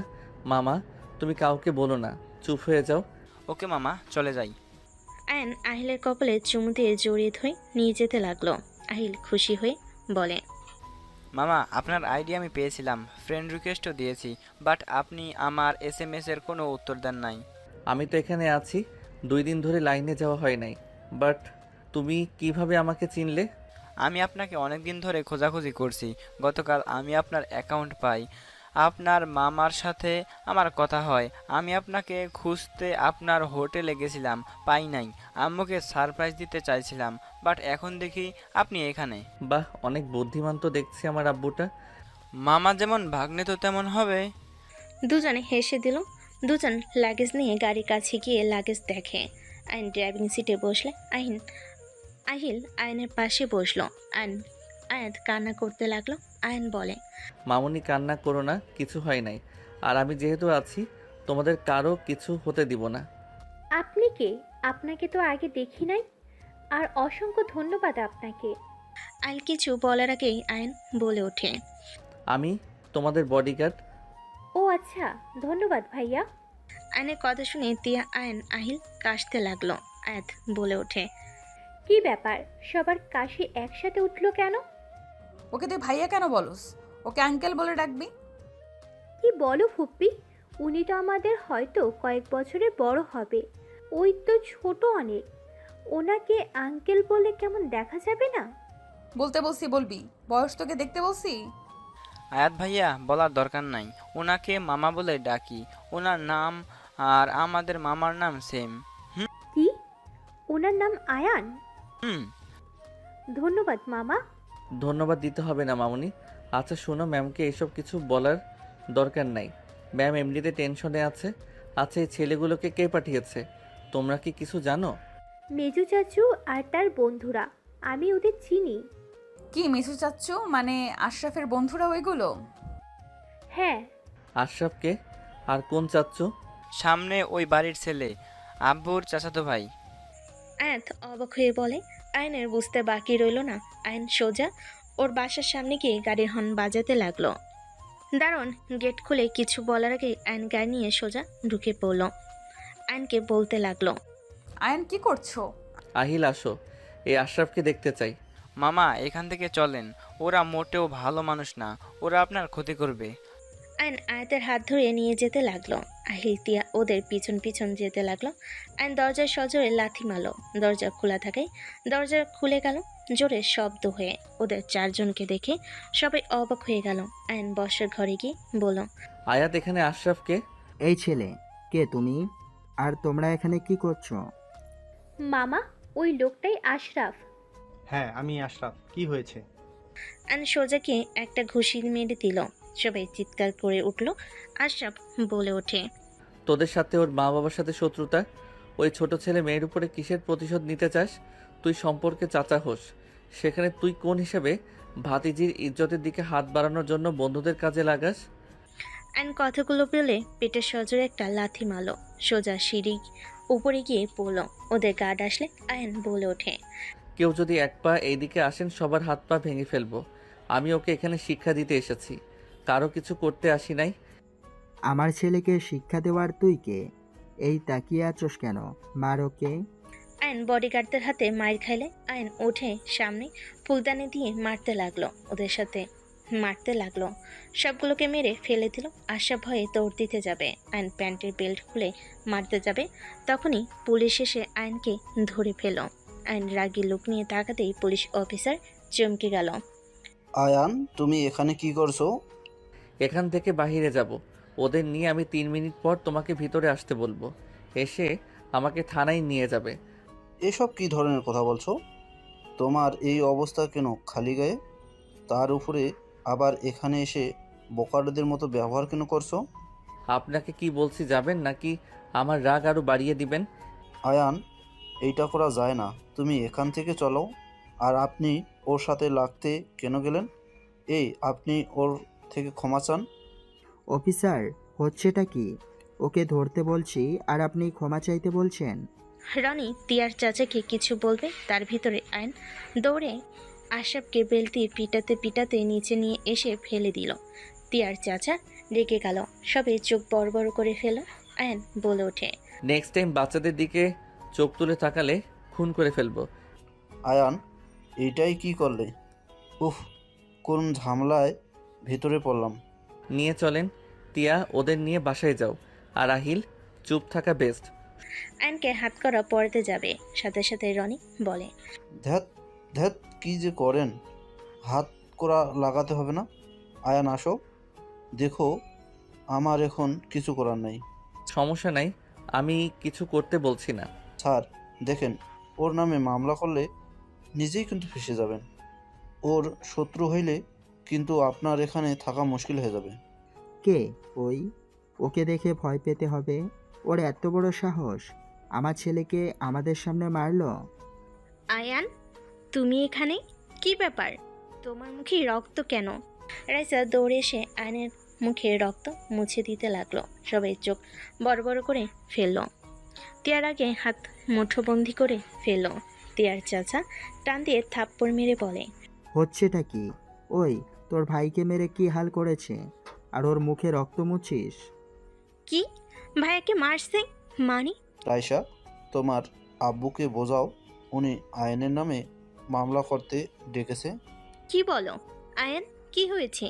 মামা, তুমি কাউকে বলো না, চুপ হয়ে যাও। ওকে মামা, চলে যাই। আয়ন আহিলের কপালে চুমু দিয়ে জড়িয়ে ধরে নিয়ে যেতে লাগলো। আহিল খুশি হয়ে বলে, মামা আপনার আইডি আমি পেয়েছিলাম, ফ্রেন্ড রিকোয়েস্টও দিয়েছি, বাট আপনি আমার SMS এর কোনো উত্তর দেন নাই। আমি তো এখানে আছি, 2 দিন ধরে লাইনে যাওয়া হয় নাই। বাট তুমি কিভাবে আমাকে চিনলে? আমি আপনাকে অনেক দিন ধরে খোঁজাখুঁজি করছি। গতকাল আমি আপনার অ্যাকাউন্ট পাই, আপনার মামার সাথে আমার কথা হয়। আমি আপনাকে খুঁজতে আপনার হোটেলে গেছিলাম, পাই নাই। আম্মুকে সারপ্রাইজ দিতে চাইছিলাম, বাট এখন দেখি আপনি এখানে। বাহ, অনেক বুদ্ধিমান তো দেখছি আমার আব্বুটা। মামা যেমন ভাগ্নে তো তেমন হবে। দুজনে হেসে দিল। দুজন লাগেজ নিয়ে গাড়ির কাছে গিয়ে লাগেজ দেখে। আইন ড্রাইভিং সিটে বসলে আহিল আয়নের পাশে বসলো। আয়াত কান্না করতে লাগলো। আয়ন বলে, মামুনি কান্না করো না, কিছু হয় নাই। আর আমি যেহেতু আছি, তোমাদের কারো কিছু হতে দিব না। আপনি কে? আপনাকে তো আগে দেখি নাই। আর অসংখ্য ধন্যবাদ আপনাকে। আইল কিছু বলার আগেই আয়ন বলে ওঠে, আমি তোমাদের বডিগার্ড। ও আচ্ছা, ধন্যবাদ ভাইয়া। আয়নের কথা শুনে তিয়া আহিল কাশতে লাগলো। আয়াত বলে ওঠে, কি ব্যাপার, সবার কাশি একসাথে উঠলো কেন? ওকে তুই ভাইয়া কেন বলস? ওকে আঙ্কেল বলে ডাকবি। কি বলো ফুপ্পি, উনি তো আমাদের হয়তো কয়েক বছরে বড় হবে। ওই তো ছোট অনেক, ওনাকে আঙ্কেল বলে কেমন দেখা যাবে না? বলতে বলছি বলবি, বয়স তোকে দেখতে বলছি। আয়াত ভাইয়া বলার দরকার নাই, ওনাকে মামা বলে ডাকি। ওনার নাম আর আমাদের মামার নাম সেম। কি, ওনার নাম আয়ান? হুম। ধন্যবাদ মামা। ধন্যবাদ দিতে হবে না মামুনি। আচ্ছা শোনো, ম্যামকে এসব কিছু বলার দরকার নাই। ম্যাম এমনিতে টেনশনে আছে। আচ্ছা, এই ছেলেগুলোকে কে পাঠিয়েছে? তোমরা কি কিছু জানো? মেজু চাচু আর তার বন্ধুরা, আমি ওদের চিনি। কি মিসু চাচ্চু মানে আশরাফের বন্ধুরা ওইগুলো? হ্যাঁ। আশরাফকে? আর কোন চাচ্চু? সামনে ওই বাড়ির ছেলে, আব্বুর চাচাতো ভাই। আয়াত অবাক হয়ে বলে। আয়নের বুঝতে বাকি রইল না। আয়ন সোজা ওর বাসার সামনে গিয়ে গাড়ির হর্ন বাজাতে লাগলো। দারুণ গেট খুলে কিছু বলার আগে আয়ন গাড়ি নিয়ে সোজা ঢুকে পড়ল। আয়নকে বলতে লাগলো, আয়ান কি করছো? আহিল আসো, এই আশরাফকে দেখতে চাই। মামা এখান থেকে চলেন, ওরা মোটেও ভালো মানুষ না, ওরা আপনার ক্ষতি করবে। আয়ন আয়াতের হাত ধরে নিয়ে যেতে লাগলো। আহিল তিয়া ওদের পিছন পিছন যেতে লাগলো। আয়ন দরজার সজোরে লাথি মারল। দরজা খোলা থাকায় দরজা খুলে গেল জোরে শব্দ হয়ে। ওদের চারজনকে দেখে সবাই অবাক হয়ে গেল। আয়ন বসের ঘরে গিয়ে বলল, আয়াত, এখানে আশরাফকে? এই ছেলে, কে তুমি? আর তোমরা এখানে কি করছো? মামা, ওই লোকটাই আশরাফ। হ্যাঁ, আমি আশরাফ। কি হয়েছে? আয়ন সোজাকে একটা ঘুষি মেরে দিল। সবাই চিৎকার করে উঠল। আশরাফ বলে ওঠে, তোদের সাথে ওর মা বাবার সাথে শত্রুতা, ওই ছোট ছেলে মেয়ের উপরে কিসের প্রতিশোধ নিতে চাস? তুই সম্পর্কে চাচা হোস, সেখানে তুই কোন হিসেবে ভাতিজির ইজ্জতের দিকে হাত বাড়ানোর জন্য বন্ধুদের কাজে লাগাস? আয়ন কথাগুলো পেলে পেটের সজোরে একটা লাথি মারল। সোজা সিঁড়ি উপরে গিয়ে পড়ল। ওদের গার্ড আসলে আয়ন বলে ওঠে, কেউ যদি এক পা এইদিকে আসেন সবার হাত পা ভেঙে ফেলবো। আমি ওকে এখানে শিক্ষা দিতে এসেছি, কারো কিছু করতে আসি নাই। আমার ছেলেকে শিক্ষা দেওয়ার তুই কে? এই তাকিয়ে আছোস কেন? মার ওকে। আয়ন বডিগার্ডদের হাতে মার খাইলে আয়ন ওঠে সামনে ফুলদানি দিয়ে মারতে লাগলো। ওদের সাথে মারতে লাগলো, সবগুলোকে মেরে ফেলে দিল। আশা ভয়ে দৌড় দিতে যাবে, আয়ন প্যান্টের বেল্ট খুলে মারতে যাবে, তখনই পুলিশ এসে আয়নকে ধরে ফেল। আয়ন রাগী লোক নিয়ে তাকাতেই পুলিশ অফিসার চমকে গেল। আয়ান, তুমি এখানে কি করছো? এখান থেকে বাইরে যাব, ওদের নিয়ে আমি 3 মিনিট পর তোমাকে ভিতরে আসতে বলবো, এসে আমাকে থানায় নিয়ে যাবে। এসব কি ধরনের কথা বলছো? তোমার এই অবস্থা কেন খালি গায়ে? তার উপরে আবার এখানে এসে বোকারদের মতো ব্যবহার কেন করছো? আপনাকে কি বলছি যাবেন, নাকি আমার রাগ আরও বাড়িয়ে দিবেন? আয়ান, এইটা করা যায় না, তুমি এখান থেকে চলো। আর আপনি ওর সাথে লাগতে কেন গেলেন? এই, আপনি ওর থেকে ক্ষমা চান। অফিসার, হচ্ছেটা কি? ওকে ধরতে বলছি আর আপনি ক্ষমা চাইতে বলছেন? রনি তিয়ার চাচাকে কিছু বলবে, তার ভিতরে আয়ন দৌড়ে আশরাফকে বেল্ট দিয়ে পিটাতে পিটাতে নিচে নিয়ে এসে ফেলে দিল। তিয়ার চাচা রেগে গেল, সবে চোখ বড় বড় করে ফেল। আয়ন বলে ওঠে, নেক্সট টাইম বাচ্চাদের দিকে চোখ তুলে তাকালে খুন করে ফেলবো। আয়ান, এইটাই কি করলে? উফ, কোন ঝামেলায় ভেতরে পড়লাম। নিয়ে চলেন তিয়া, ওদের নিয়ে বাসায় যাও। আর আহিল, চুপ থাকা বেস্ট। আয়নকে হাত করা পড়তে যাবে, সাথে সাথে রনি বলে, ধ্যাত ধ্যাত, কি যে করেন, হাত করা লাগাতে হবে না। আয়ান আসো, দেখো আমার এখন কিছু করার নেই। সমস্যা নাই, আমি কিছু করতে বলছি না। স্যার দেখেন, ওর নামে মামলা করলে নিজেই কিন্তু ফেঁসে যাবেন। ওর শত্রু হইলে কিন্তু আপনার এখানে থাকা মুশকিল হয়ে যাবে। কে ওই? ওকে দেখে ভয় পেতে হবে? ওর এত বড় সাহস, আমার ছেলেকে আমাদের সামনে মারলো। আয়ান তুমি এখানে? কি ব্যাপার, তোমার মুখে রক্ত কেন? রাইসা দৌড়ে এসে আয়নের মুখে রক্ত মুছে দিতে লাগলো। সবাই চোখ বড় বড় করে ফেলল। তিয়ার আগে হাত মুঠোবন্দি করে ফেলল। তিয়ার চাচা টান দিয়ে থাপ্পড় মেরে বলে, হচ্ছেটা কি? ওই, তোর ভাইকে মেরে কি হাল করেছে আর ওর মুখে রক্ত মুছিস? কি ভাইয়াকে মারছে মানে? রাইসা, তোমার আব্বুকে বোঝাও, উনি আয়নের নামে মামলা করতে ডেকেছে। কি বলো আয়ান, কি হয়েছে?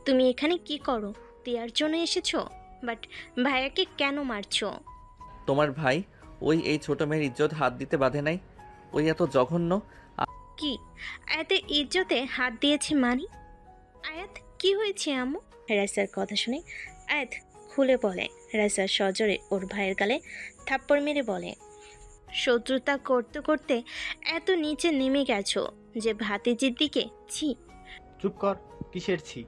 তুমি এখানে কি করো? তিয়ার জন্য এসেছো, বাট ভাইয়াকে কেন মারছো? তোমার ভাই ওই এই ছোট মেয়ের ইজ্জত হাত দিতে বাধে নাই, ওই এত জঘন্য। কি আয়াতের ইজ্জতে হাত দিয়েছে মানে? আয়াত কি হয়েছে আম্মু? রাইসার কথা শুনে আয়াত খুলে বলে। রাইসার সজোরে ওর ভাইয়ের গালে থাপ্পড় মেরে বলে, শত্রুতা করতে করতে এত নিচে নেমে গেছো যে ভাতিজির দিকে ছি। চুপ কর, কিসের ছি?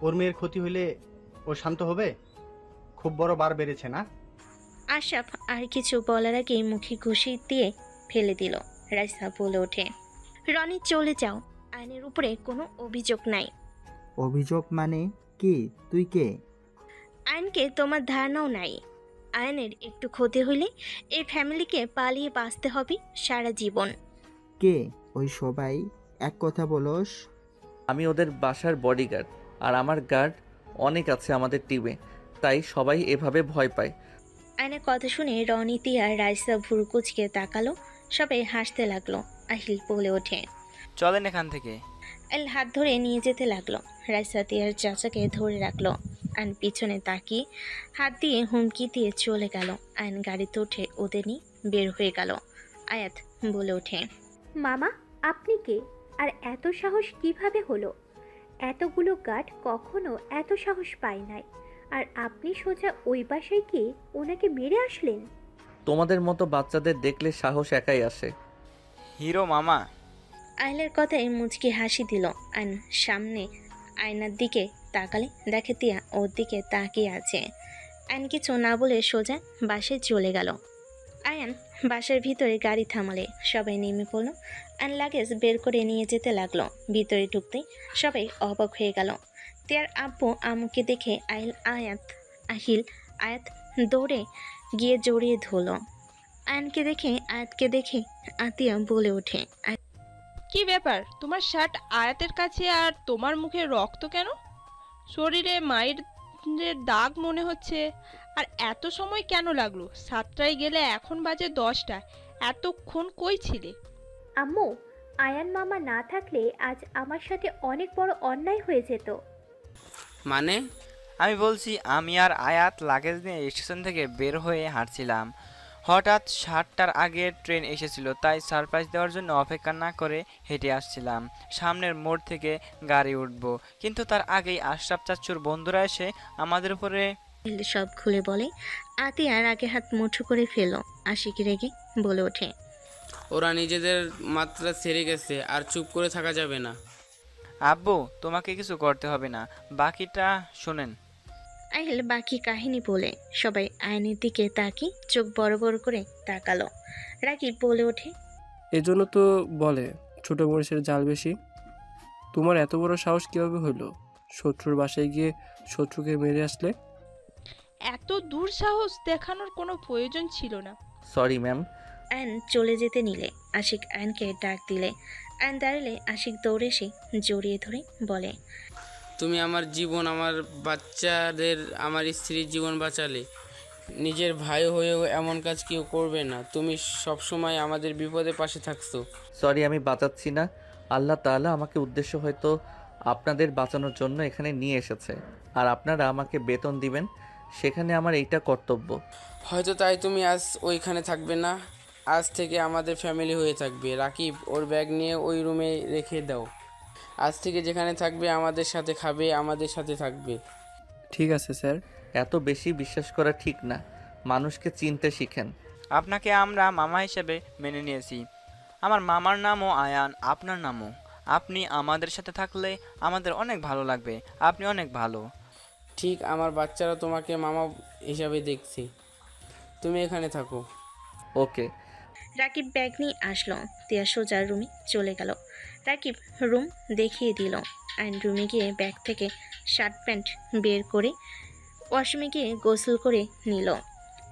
ওর মেয়ের ক্ষতি হইলে ও শান্ত হবে? খুব বড় বার বেড়েছে না? আশরাফ আর কিছু বলার আগেই মুখে ঘুষি দিয়ে ফেলে দিল। রাইসা বলে ওঠে, রনি চলে যাও, আইনের উপরে কোনো অভিযোগ নাই। অভিযোগ মানে কি? তুই কে? আইনকে তোমার ধারণাও নাই। আইনের একটু ক্ষতি হইলে এই ফ্যামিলিকে পালিয়ে বাঁচতে হবে সারা জীবন। কে ওই সবাই? এক কথা বলোস। আমি ওদের বাসার বডিগার্ড, আর আমার গার্ড অনেক আছে আমাদের টিমে, তাই সবাই এভাবে ভয় পায়। আয়নের কথা শুনে রনিতি আর রাইসা ভুরকুচকে তাকালো। সবাই হাসতে লাগলো। আহিল বলে ওঠে, চলেন এখান থেকে। এল হাত ধরে নিয়ে যেতে লাগলো। রাইসা তিয়ার চাচাকে ধরে রাখলো। আইন পিছনে তাকিয়ে হাত দিয়ে হুমকি দিয়ে চলে গেল। আইন গাড়িতে উঠে ওদের নিয়ে বের হয়ে গেল। আয়াত বলে ওঠে, মামা, আপনি কে? আর এত সাহস কিভাবে হলো? এতগুলো গার্ড কখনো এত সাহস পায় নাই। আর আপনি সোজা ওই বাসায় কি ওনাকে মেরে আসলেন? তোমাদের মতো বাচ্চাদের দেখলে সাহস একাই আসে। হিরো মামা। আহিলের কথায় মুচকি হাসি দিল। আয়ন সামনে আয়নার দিকে তাকালে দেখে তিয়া ওর দিকে তাকিয়ে আছে। আয়ন কিছু না বলে সোজা বাসায় চলে গেল। আয়ান বাসার ভিতরে গাড়ি থামালে সবাই নেমে পড়লো। আয়ন লাগেজ বের করে নিয়ে যেতে লাগলো। ভিতরে ঢুকতেই সবাই অবাক হয়ে গেল। তিয়ার আব্বু আম্মুকে দেখে আহিল আয়াত দৌড়ে গিয়ে জড়িয়ে ধরল। আয়নকে দেখে আয়াতকে দেখে আতিয়া বলে ওঠে, কি ব্যাপার, তোমার শার্ট আয়াতের কাছে আর তোমার মুখে রক্ত কেন? শরীরে মায়ের দাগ মনে হচ্ছে। আর এত সময় কেন লাগলো? 7টায় গেলে এখন বাজে 10টা। এতক্ষণ কই ছিলে? আম্মু, আয়ান মামা না থাকলে আজ আমার সাথে অনেক বড় অন্যায় হয়ে যেত। মানে? আমি বলছি, আমি আর আয়াত লাগেজ নিয়ে স্টেশন থেকে বের হয়ে হাঁটছিলাম। হঠাৎ 7টার আগে ট্রেন এসেছিল, তাই সারপ্রাইজ দেওয়ার জন্য অপেক্ষা না করে হেঁটে আসছিলাম। সামনের মোড় থেকে গাড়ি উঠব, কিন্তু তার আগেই আশরাফ চাচ্চুর বন্ধুরা এসে আমাদের উপরে সব খুলে বলে। আতিয়ার আগে হাত মুঠো করে ফেলল। আশিক রেগে বলে ওঠে, ওরা নিজেদের মাত্রা ছেড়ে গেছে, আর চুপ করে থাকা যাবে না। আব্বু, তোমাকে কিছু করতে হবে না, বাকিটা শোনেন। আহিল বাকি কাহিনী বলে সবাই আয়নের দিকে তাকিয়ে চোখ বড় বড় করে তাকালো। রাকিব বলে ওঠে, এজন্য তো বলে ছোট মরিচের জাল বেশি। তোমার এত বড় সাহস কিভাবে হইল? শত্রুর বাসায় গিয়ে শত্রুকে মেরে আসলে? এত দুঃসাহস দেখানোর কোনো প্রয়োজন ছিল না। Sorry ma'am. আয়ন চলে যেতে নিলে আশিক আয়নকে ডাক দিলে। আয়ন দাঁড়ালে আশিক দৌড়ে এসে জড়িয়ে ধরে বলে, তুমি আমার জীবন, আমার বাচ্চাদের, আমার স্ত্রীর জীবন বাঁচালে। নিজের ভাই হয়েও এমন কাজ কেউ করবে না। তুমি সবসময় আমাদের বিপদে পাশে থাকছো। সরি, আমি বাঁচাচ্ছি না। আল্লাহ তাআলা আমাকে উদ্দেশ্য হয়তো আপনাদের বাঁচানোর জন্য এখানে নিয়ে এসেছে, আর আপনারা আমাকে বেতন দিবেন, সেখানে আমার এইটা কর্তব্য। হয়তো তাই তুমি আজ ওইখানে থাকবে না। আজ থেকে আমাদের ফ্যামিলি হয়ে থাকবে। রাকিব, ওর ব্যাগ নিয়ে ওই রুমে রেখে দাও। আজ থেকে যেখানে থাকবে আমাদের সাথে খাবে, আমাদের সাথে থাকবে। ঠিক আছে স্যার। এত বেশি বিশ্বাস করা ঠিক না, মানুষকে চিনতে শিখেন। আপনাকে আমরা মামা হিসেবে মেনে নিয়েছি। আমার মামার নামও আয়ান, আপনার নামও। আপনি আমাদের সাথে থাকলে আমাদের অনেক ভালো লাগবে। আপনি অনেক ভালো। ঠিক, আমার বাচ্চারা তোমাকে মামা হিসাবে দেখছি। তুমি এখানে থাকো। ওকে। রাকিব ব্যাগ নিয়ে আসলো। তিয়া সোজা রুমে চলে গেল। রাকিব রুম দেখিয়ে দিল। আইন রুমে গিয়ে ব্যাগ থেকে শার্ট প্যান্ট বের করে ওয়াশরুমে গিয়ে গোসল করে নিল।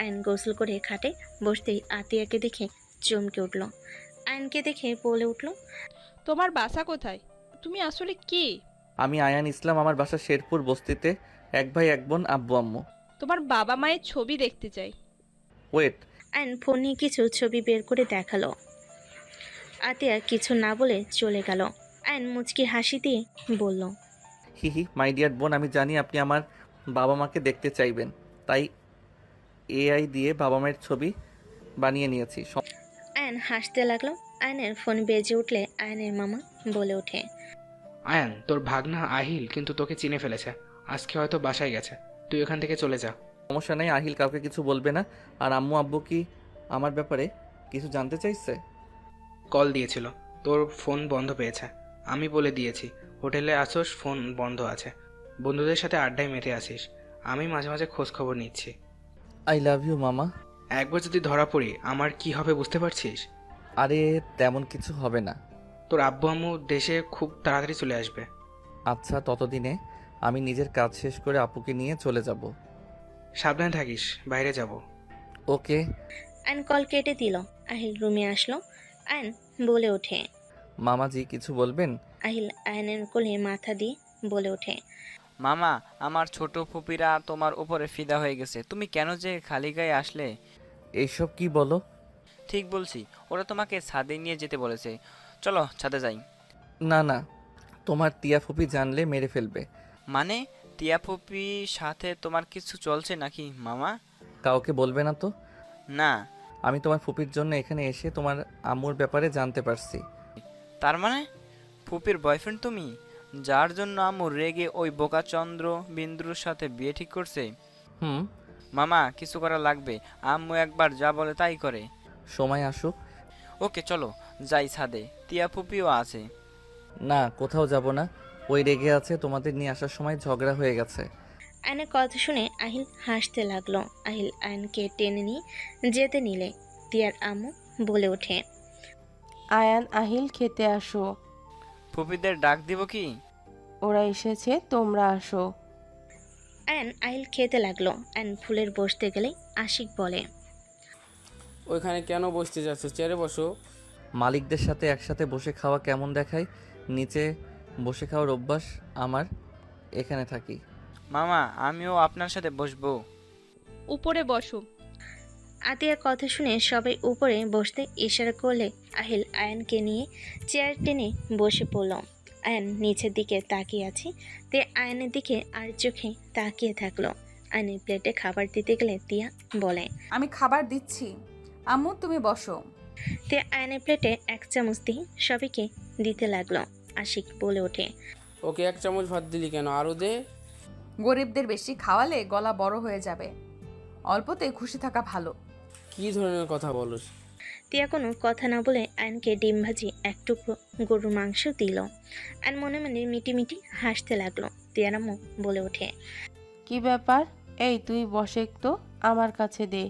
আইন গোসল করে খাটে বসতেই আতিয়াকে দেখে চমকে উঠল। আইনকে দেখে বলে উঠল, তোমার বাসা কোথায়? তুমি আসলে কে? আমি আয়ান ইসলাম, আমার বাসা শেরপুর বস্তিতে। এক ভাই এক বোন, আব্বু আম্মু। তোমার বাবা মায়ের ছবি দেখতে চাই। ওয়েট। আইন ফোন নিয়ে কিছু ছবি বের করে দেখালো। আতিয়া কিছু না বলে চলে গেল। আইন মুচকি হাসি দিয়ে বলল, হি হি, মাই ডিয়ার বোন, আমি জানি আপনি আমার বাবা মাকে দেখতে চাইবেন, তাই এআই দিয়ে বাবা মায়ের ছবি বানিয়ে নিয়েছি। আয়ন হাসতে লাগলো। আয়নের ফোন বেজে উঠলে আয়নের মামা বলে ওঠে, আয়ান, তোর ভাগনা আহিল কিন্তু তোকে চিনে ফেলেছে। আজকে হয়তো বাসায় গেছে, তুই এখান থেকে চলে যা। সমস্যা নেই, আহিল কাউকে কিছু বলবে না। আর আম্মু আব্বু কি আমার ব্যাপারে কিছু জানতে চাইছে? কল দিয়েছিল, তোর ফোন বন্ধ পেয়েছে। আমি বলে দিয়েছি হোটেলে আসোস, ফোন বন্ধ আছে। বন্ধুদের সাথে আড্ডায় মেতে আসিস। আমি মাঝে মাঝে খোঁজ খবর নিচ্ছি। আই লাভ ইউ মামা। একবার যদি ধরা পড়ি আমার কি হবে বুঝতে পারছিস? আরে তেমন কিছু হবে না। তোর আব্বু আম্মু দেশে খুব তাড়াতাড়ি চলে আসবে। আচ্ছা, ততদিনে আমি নিজের কাজ শেষ করে আপুকে নিয়ে চলে যাব। সাবধানে থাকিস, বাইরে যাব। ওকে। আয়ন কল কেটে দিল। আহিল রুমে আসলো। আয়ন বলে ওঠে, মামাজি কিছু বলবেন? আহিল আয়নের কোলে মাথা দিয়ে বলে ওঠে, মামা, আমার ছোট ফুপিরা তোমার উপরে ফিদা হয়ে গেছে। তুমি কেন যে খালি গায়ে আসলে? এইসব কি বলো? ঠিক বলছি, ওরা তোমাকে ছাদে নিয়ে যেতে বলেছে। চলো ছাদে যাই। না না, তোমার টিয়া ফুপি জানলে মেরে ফেলবে। মানে টিয়া ফুপির সাথে তোমার কিছু চলছে নাকি মামা? কাউকে বলবে না তো? না। আমি তোমার ফুপির জন্য এখানে এসে তোমার আম্মুর ব্যাপারে জানতে পারছি। তার মানে ফুপির বয়ফ্রেন্ড তুমি, যার জন্য আম্মু রেগে ওই বোকাচন্দ্র বিন্দুর সাথে বিয়ে ঠিক করছে? হুম। মামা, কিছু করা লাগবে। আম্মু একবার যা বলে তাই করে। সময় আসুক। ওকে চলো, যাই ছাদে, তিয়া ফুপিও আছে। না, কোথাও যাব না। ওই রেগে আছে, তোমাদের নিয়ে আসার সময় ঝগড়া হয়ে গেছে। আয়নের কথা শুনে আহিল হাসতে লাগলো। আহিল আয়নকে টেনে নিয়ে যেতে নিলে তিয়ার আম্মু বলে ওঠে, আয়ান আহিল খেতে আসো। ফুপিদের ডাক দিব কি? ওরা এসেছে, তোমরা আসো। আয়ন আহিল খেতে লাগলো। আয়ন ফুলের বসতে গেলে আশিক বলে, ওইখানে কেন বসতে যাচ্ছ? চেয়ারে বসো। মালিকদের সাথে একসাথে বসে খাওয়া কেমন দেখায়? নিচে বসে খাওয়ার অভ্যাস আমার, এখানে থাকি। মামা, আমিও আপনার সাথে বসবো। উপরে বসো। আতিয়ার কথা শুনে সবাই উপরে বসতে ইশারা করলে আহিল আয়নকে নিয়ে চেয়ার টেনে বসে পড়ল। আয়ন নিচের দিকে তাকিয়ে আছে, তে আয়নের দিকে আর চোখে তাকিয়ে থাকলো। আয়নের প্লেটে খাবার দিতে গেলে তিয়া বলে, আমি খাবার দিচ্ছি, আম্মু তুমি বসো। তে আয়নের প্লেটে 1 চামচ দিয়ে সবাইকে দিতে লাগলো। আশিক বলে ওঠে, ওকে 1 চামচ ভাত দিলি কেন? আরও দে। গরিবদের বেশি খাওয়ালে গলা বড় হয়ে যাবে, অল্পতে খুশি থাকা ভালো। কি ধরনের কথা বলো? তিয়া কোনো কথা না বলে আয়নকে ডিম ভাজি 1 টুকরো গরুর মাংস দিল। আয়ন মনে মনে মিটি মিটি হাসতে লাগলো। তিয়ার আম্মু বলে ওঠে, কি ব্যাপার? এই তুই বসে তো, আমার কাছে দে।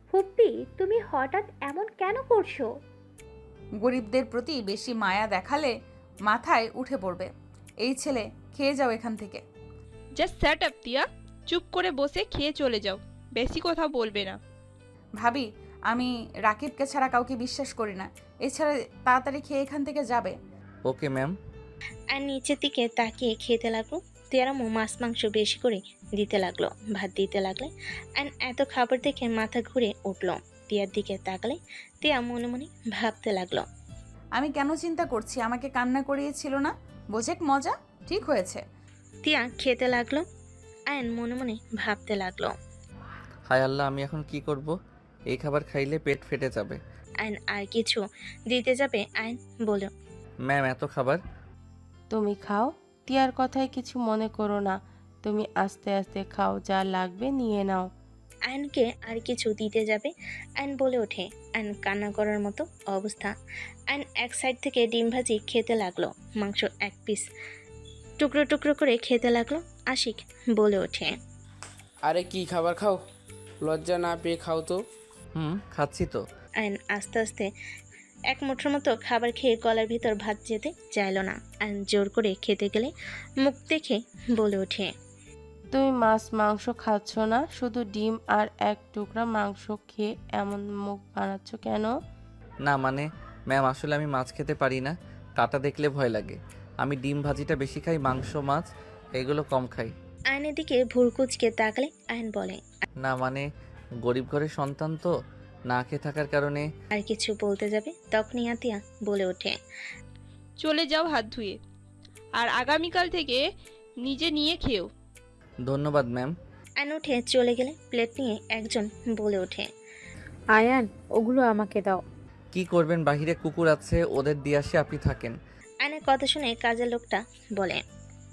হুপ্পি, তুমি হঠাৎ এমন কেন করছো? গরিবদের প্রতি বেশি মায়া দেখালে মাথায় উঠে পড়বে। এই ছেলে, খেয়ে যাও এখান থেকে। জাস্ট স্যাট আপ তিয়া, চুপ করে বসে খেয়ে চলে যাও, বেশি কথা বলবে না। ভাবি, আমি রাকিবকে ছাড়া কাউকে বিশ্বাস করি না। এছাড়া তাড়াতাড়ি খেয়ে এখান থেকে যাবে। Okay ma'am. আর নিচের দিকে তাকিয়ে খেতে লাগলো। তিয়ার আম্মু মাছ মাংস বেশি করে দিতে লাগলো, ভাত দিতে লাগলে। অ্যান্ড এত খাবার দেখে মাথা ঘুরে উঠলো। তিয়ার দিকে তাকালে তিয়া মনে মনে ভাবতে লাগলো, আমি কেন চিন্তা করছি? আমাকে কান্না করিয়েছিল না? বোঝেক মজা, ঠিক হয়েছে। তিয়া খেতে লাগলো। আয়ন মনে মনে ভাবতে লাগলো, হায় আল্লাহ, আমি এখন কি করব? এই খাবার খাইলে পেট ফেটে যাবে। আয়ন আর কিছু দিতে যাবে, আয়ন বলল, ম্যাম, এত খাবার? তুমি খাও, তিয়ার কথায় কিছু মনে করো না। তুমি আস্তে আস্তে খাও, যা লাগবে নিয়ে নাও। আয়নকে আর কিছু দিতে যাবে, আয়ন বলে ওঠে। আয়ন কান্না করার মতো অবস্থা। আয়ন এক সাইড থেকে ডিম ভাজি খেতে লাগলো, মাংস 1 পিস টুকরো টুকরো করে খেতে লাগলো। আশিক বলে ওঠে, আরে কি খাবার খাও? লজ্জা না পেয়ে খাও তো। খাচ্ছি তো। আয়ন আস্তে আস্তে 1 মুঠোর মতো খাবার খেয়ে গলার ভিতর ভাত যেতে চাইল না। আয়ন জোর করে খেতে গেলে মুখ দেখে বলে ওঠে, তুমি মাছ মাংস খাচ্ছ না, শুধু ডিম আর 1 টুকরা মাংস খেয়ে এমন মুখ বানাচ্ছ কেন? না মানে ম্যাম, আসলে আমি মাছ খেতে পারি না, কাটা দেখলে ভয় লাগে। আমি ডিম ভাজিটা বেশি খাই, মাংস মাছ এগুলো কম খাই। আয়নের দিকে ভুরকুচকে তাকালে আয়ন বলে, না মানে গরিব ঘরের সন্তান তো, না খেয়ে থাকার কারণে। আর কিছু বলতে যাবে তখনই আতিয়া বলে ওঠে, চলে যাও হাত ধুয়ে, আর আগামীকাল থেকে নিজে নিয়ে খেও। ধন্যবাদ ম্যাম। আয়ন উঠে চলে গেলে প্লেট নিয়ে একজন বলে ওঠে, আয়ান, ওগুলো আমাকে দাও। কি করবেন? বাহিরে কুকুর আছে, ওদের দিয়ে আসে, আপনি থাকেন। আয়নের কথা শুনে কাজের লোকটা বলে,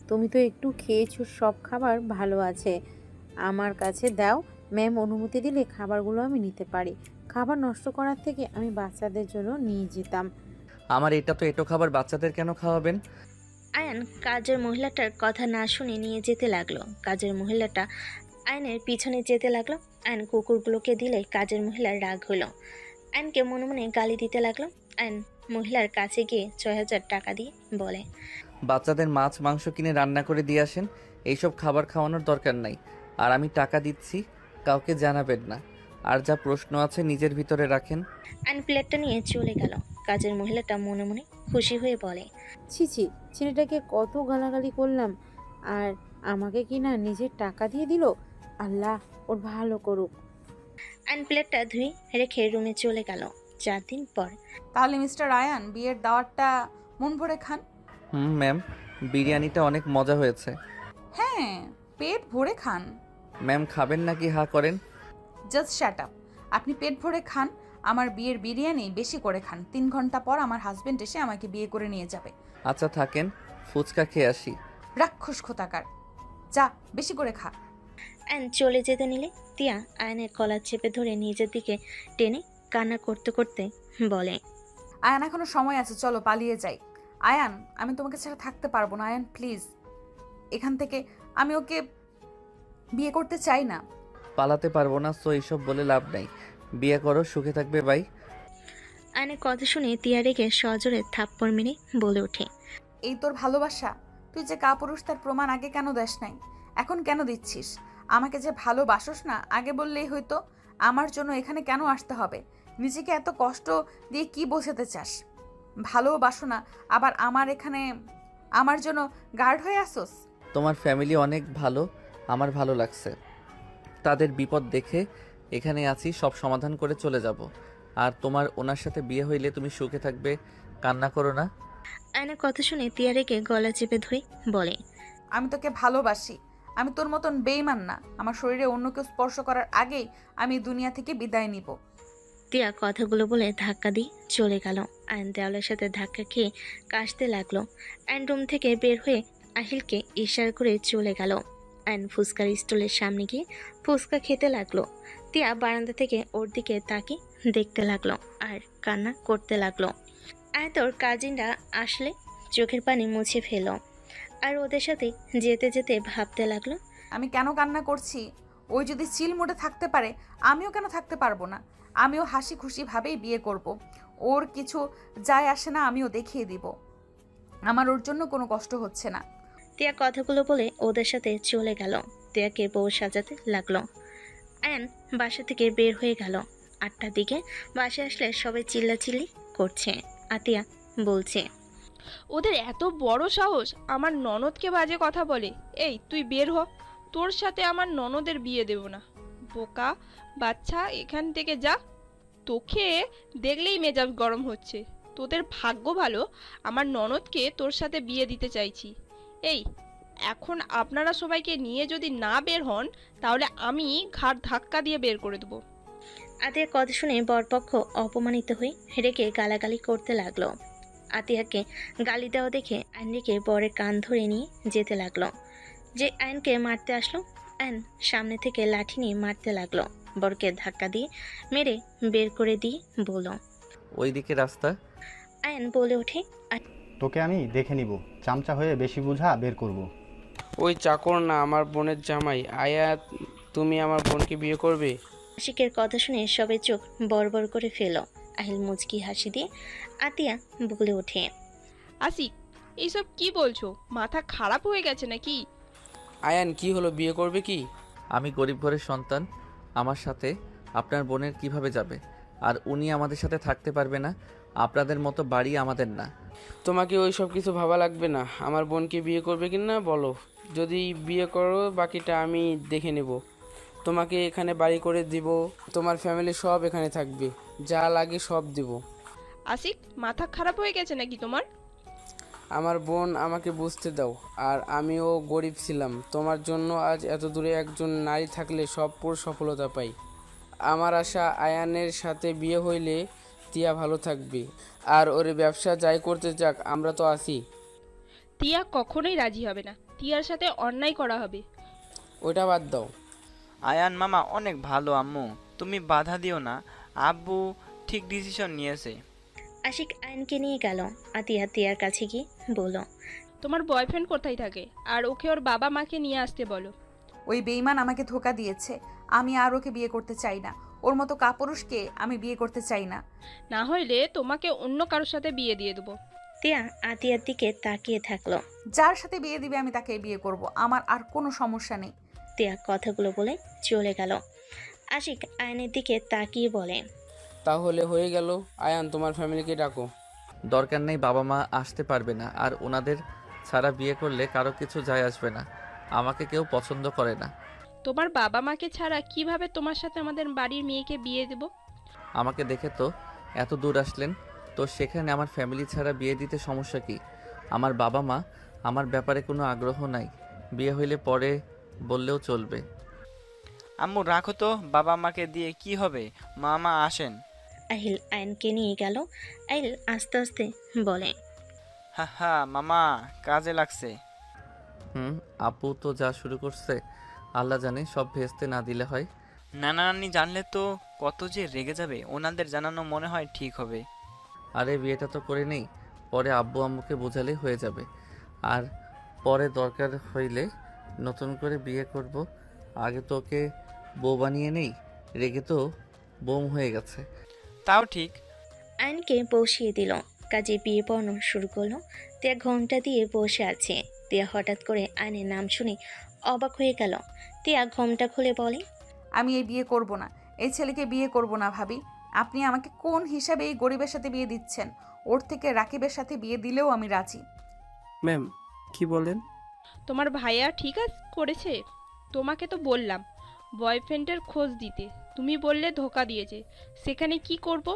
তুমি তো একটু খেয়েছো, সব খাবার ভালো আছে, আমার কাছে দাও। ম্যাম অনুমতি দিলে খাবারগুলো আমি নিতে পারি। খাবার নষ্ট করার থেকে আমি বাচ্চাদের জন্য নিয়ে যেতাম। আমার এটা তো এটো খাবার, বাচ্চাদের কেন খাওয়াবেন? আয়ন কাজের মহিলাটার কথা না শুনে নিয়ে যেতে লাগলো। কাজের মহিলাটা আয়নের পিছনে যেতে লাগলো। আয়ন কুকুরগুলোকে দিলে কাজের মহিলার রাগ হলো। আয়নকে মনে মনে গালি দিতে লাগলো। আয়ন মহিলার কাছে গিয়ে 6000 টাকা দিয়ে বলে, বাচ্চাদের মাছ মাংস কিনে রান্না করে দিয়ে আসেন, এইসব খাবার খাওয়ানোর দরকার নাই। আর আমি টাকা দিচ্ছি, কাউকে জানাবেন না। আর যা প্রশ্ন আছে নিজের ভিতরে রাখেন। আয়ন প্লেটটা নিয়ে চলে গেল। কাজের মহিলাটা মনে মনে খুশি হয়ে বলে, ছি ছি, ছেলেটাকে কত গালাগালি করলাম, আর আমাকে কি না নিজের টাকা দিয়ে দিল। আল্লাহ ওর ভালো করুক। আয়ন প্লেটটা ধুয়ে রেখে রুমে চলে গেল। 4 দিন পর। তাহলে মিস্টার আয়ান, বিয়ের দাওয়াতটা মন ভরে খান। ম্যাম, বিরিয়ানিটা অনেক মজা হয়েছে। হ্যাঁ, পেট ভরে খান। ম্যাম, খাবেন নাকি হা করেন? Just shut up. আপনি পেট ভরে খান, আমার বিয়ের বিরিয়ানি বেশি করে খান। 3 ঘন্টা পর আমার হাজবেন্ড এসে আমাকে বিয়ে করে নিয়ে যাবে। আচ্ছা থাকেন, ফুচকা খেয়ে আসি। রাক্ষস খোতাকার, যা বেশি করে খা। আয়ন চলে যেতে নিলে তিয়া আয়নের কলার চেপে ধরে নিজের দিকে টেনে কান্না করতে করতে বলে, আয়ান এখনো সময় আছে, চলো পালিয়ে যাই। আয়ান, আমি তোমাকে ছাড়া থাকতে পারবো না। আয়ান প্লিজ, এখান থেকে আমি ওকে বিয়ে করতে চাই না। পালাতে পারবো না, সো এইসব বলে লাভ নাই। বিয়ে করো, সুখে থাকবে, বাই। আয়নের কথা শুনে তিয়া রেগে সজোরে থাপ্পড় মেরে বলে ওঠে, এই তোর ভালোবাসা? তুই যে কাপুরুষ তার প্রমাণ আগে কেন দেস নাই? এখন কেন দিচ্ছিস? আমাকে যে ভালোবাসোস না আগে বললেই হয়তো। আমার জন্য এখানে কেন আসতে হবে? নিজেকে এত কষ্ট দিয়ে কি বোঝাতে চাস? ভালোবাসো না আবার আমার এখানে আমার জন্য গার্ড হয়ে আসোস? তোমার ফ্যামিলি অনেক ভালো, আমার ভালো লাগছে। তাদের বিপদ দেখে এখানে আছি, সব সমাধান করে চলে যাব। আর তোমার ওনার সাথে বিয়ে হইলে তুমি সুখে থাকবে, কান্না করো না। আয়নের কথা শুনে তিয়া রেগে গলা চেপে ধরে বলে, আমি তোকে ভালোবাসি। আমি তোর মতন বেইমান না। আমার শরীরে অন্য কেউ স্পর্শ করার আগেই আমি দুনিয়া থেকে বিদায় নিব। তিয়া কথাগুলো বলে ধাক্কা দিয়ে চলে গেল। আয়ন দেওয়ালের সাথে ধাক্কা খেয়ে কাশতে লাগলো। আয়ন রুম থেকে বের হয়ে আহিলকে ইশারা করে চলে গেল। আয়ন ফুচকার স্টলের সামনে গিয়ে ফুচকা খেতে লাগলো। তিয়া বারান্দা থেকে ওর দিকে তাকিয়ে দেখতে লাগলো আর কান্না করতে লাগলো। আয় তোর কাজিনরা আসলে চোখের পানি মুছে ফেল আর ওদের সাথে যেতে যেতে ভাবতে লাগলো, আমি কেন কান্না করছি? ওই যদি চিল মোডে থাকতে পারে, আমিও কেন থাকতে পারবো না? আমিও হাসি খুশিভাবেই বিয়ে করব। ওর কিছু যায় আসে না, আমিও দেখিয়ে দিব আমার ওর জন্য কোনো কষ্ট হচ্ছে না। তিয়া কথাগুলো বলে ওদের সাথে চলে গেল। তিয়াকে বউ সাজাতে লাগলো। আয়ন বাসা থেকে বের হয়ে গেল। 8টার দিকে বাসায় আসলে সবাই চিল্লাচিল্লি করছে। আতিয়া বলছে, ওদের এত বড় সাহস আমার ননদকে বাজে কথা বলে। এই তুই বের হ, তোর সাথে আমার ননদের বিয়ে দেব না। বোকা বাচ্চা, এখান থেকে যা। তোকে দেখলেই মেজাজ গরম হচ্ছে। তোদের ভাগ্য ভালো, আমার ননদকে তোর সাথে বিয়ে দিতে চাইছি। এই এখন আপনারা সবাইকে নিয়ে যদি না বের হন, তাহলে আমি ঘাড় ধাক্কা দিয়ে বের করে দেবো। আতিয়ার কথা শুনে বরপক্ষ অপমানিত হয়ে রেগে গালাগালি করতে লাগলো। আতিয়াকে গালি দেওয়া দেখে আইনকে বরের কান ধরে নিয়ে যেতে লাগলো। যে আইনকে মারতে আসলো, আইন সামনে থেকে লাঠি নিয়ে মারতে লাগলো। বরকে ধাক্কা দিয়ে মেরে বের করে দিয়ে বলল, ওইদিকে রাস্তা। আইন বলে ওঠে, তোকে আমি দেখে নিব, চামচা হয়ে বেশি বুঝা বের করব। ওই চাকর না আমার বোনের জামাই। আয়া, তুমি আমার বোনকে বিয়ে করবে? আশিকের কথা শুনে সবাই চোখ বড় বড় করে ফেল। আহিল মুচকি হাসি দিয়ে আতিয়া বলে ওঠে, আসিক, এইসব কি বলছো? মাথা খারাপ হয়ে গেছে নাকি? আয়ান, কি হলো, বিয়ে করবে কি? আমি গরিব ঘরের সন্তান, আমার সাথে আপনার বোনের কিভাবে যাবে? আর উনি আমাদের সাথে থাকতে পারবে না। আপনাদের মতো বাড়ি আমাদের না। তোমাকে ওই সব কিছু ভাবা লাগবে না। আমার বোনকে বিয়ে করবে কি না বলো। যদি বিয়ে করো, বাকিটা আমি দেখে নেব। তোমাকে এখানে বাড়ি করে দিব, তোমার ফ্যামিলি সব এখানে থাকবে, যা লাগে সব দিব। আসিক, মাথা খারাপ হয়ে গেছে নাকি তোমার? আমার বোন, আমাকে বুঝতে দাও। আর আমিও গরিব ছিলাম। তোমার জন্য আজ এত দূরে একজন নারী থাকলে সব পুরো সফলতা পাই। আমার আশা আয়ানের সাথে বিয়ে হইলে তিয়া ভালো থাকবে, আর ওর ব্যবসা যাই করতে যাক, আমরা তো আছি। তিয়া কখনোই রাজি হবে না। তিয়ার সাথে অন্যায় করা হবে। ওটা বাদ দাও। আয়ান মামা অনেক ভালো আম্মু, তুমি বাধা দিও না। আব্বু ঠিক ডিসিশন নিয়েছে। আশিক আইনকে নিয়ে গেল। আতিয়া তিয়ার কাছে গিয়ে বলল, তোমার বয়ফ্রেন্ড কোথায় থাকে? আর ওকে ওর বাবা মাকে নিয়ে আসতে বলো। ওই বেইমান আমাকে ধোকা দিয়েছে। আমি আর ওকে বিয়ে করতে চাই না। ওর মতো কাপুরুষকে আমি বিয়ে করতে চাই না। না হইলে তোমাকে অন্য কারোর সাথে বিয়ে দিয়ে দেবো। তিয়া আতিয়ার দিকে তাকিয়ে থাকলো। যার সাথে বিয়ে দিবে আমি তাকে বিয়ে করব, আমার আর কোনো সমস্যা নেই। তিয়া কথাগুলো বলে চলে গেল। আশিক আয়নের দিকে তাকিয়ে বলে, তাহলে হয়ে গেল। আয়ান, তোমার ফ্যামিলিকে ডাকো। দরকার নেই, বাবা মা আসতে পারবে না। আর ওনাদের ছাড়া বিয়ে করলে কারো কিছু যায় আসবে না। আমাকে কেউ পছন্দ করে না। তোমার বাবা মাকে ছাড়া কিভাবে তোমার সাথে আমাদের বাড়ির মেয়েকে বিয়ে দেব? আমাকে দেখে তো এত দূর আসলেন, তো সেখানে আমার ফ্যামিলি ছাড়া বিয়ে দিতে সমস্যা কি? আমার বাবা মা আমার ব্যাপারে কোনো আগ্রহ নাই। বিয়ে হইলে পরে বললেও চলবে। আম্মু রাখো তো, বাবা মাকে দিয়ে কি হবে? মামা আসেন। আহিল আয়নকে নিয়ে গেল। আহিল আস্তে আস্তে বলে, হা হা মামা, কাজে লাগছে। আপু তো যা শুরু করছে, আল্লাহ জানে, সব ভেস্তে না দিলে হয়। নানা নানি জানলে তো কত যে রেগে যাবে। ওনাদের জানানো মনে হয় ঠিক হবে। আরে বিয়েটা তো করে নেই, পরে আব্বু আম্মুকে বোঝালেই হয়ে যাবে। আর পরে দরকার হইলে নতুন করে বিয়ে করব। আগে তোকে বউ বানিয়ে নেই, রেগে তো বোম হয়ে গেছে। তাও ঠিক। আয়নকে বসিয়ে দিল, কাজে বিয়ে পড়ানো শুরু করলো। তিয়া ঘোমটা দিয়ে বসে আছে। তিয়া হঠাৎ করে আয়নের নাম শুনে অবাক হয়ে গেল। তিয়া ঘোমটা খুলে বলে, আমি এই বিয়ে করব না, এই ছেলেকে বিয়ে করব না ভাবি। আপনি আমাকে কোন হিসাবে এই গরিবের সাথে বিয়ে দিচ্ছেন? ওর থেকে রাকিবের সাথে বিয়ে দিলেও আমি রাজি। ম্যাম, কি বলেন? তোমার ভাইয়া ঠিক করেছে। তোমাকে তো বললাম বয়ফ্রেন্ডের খোঁজ দিতে, তুমি বললে ধোকা দিয়েছে। সেখানে কি করব?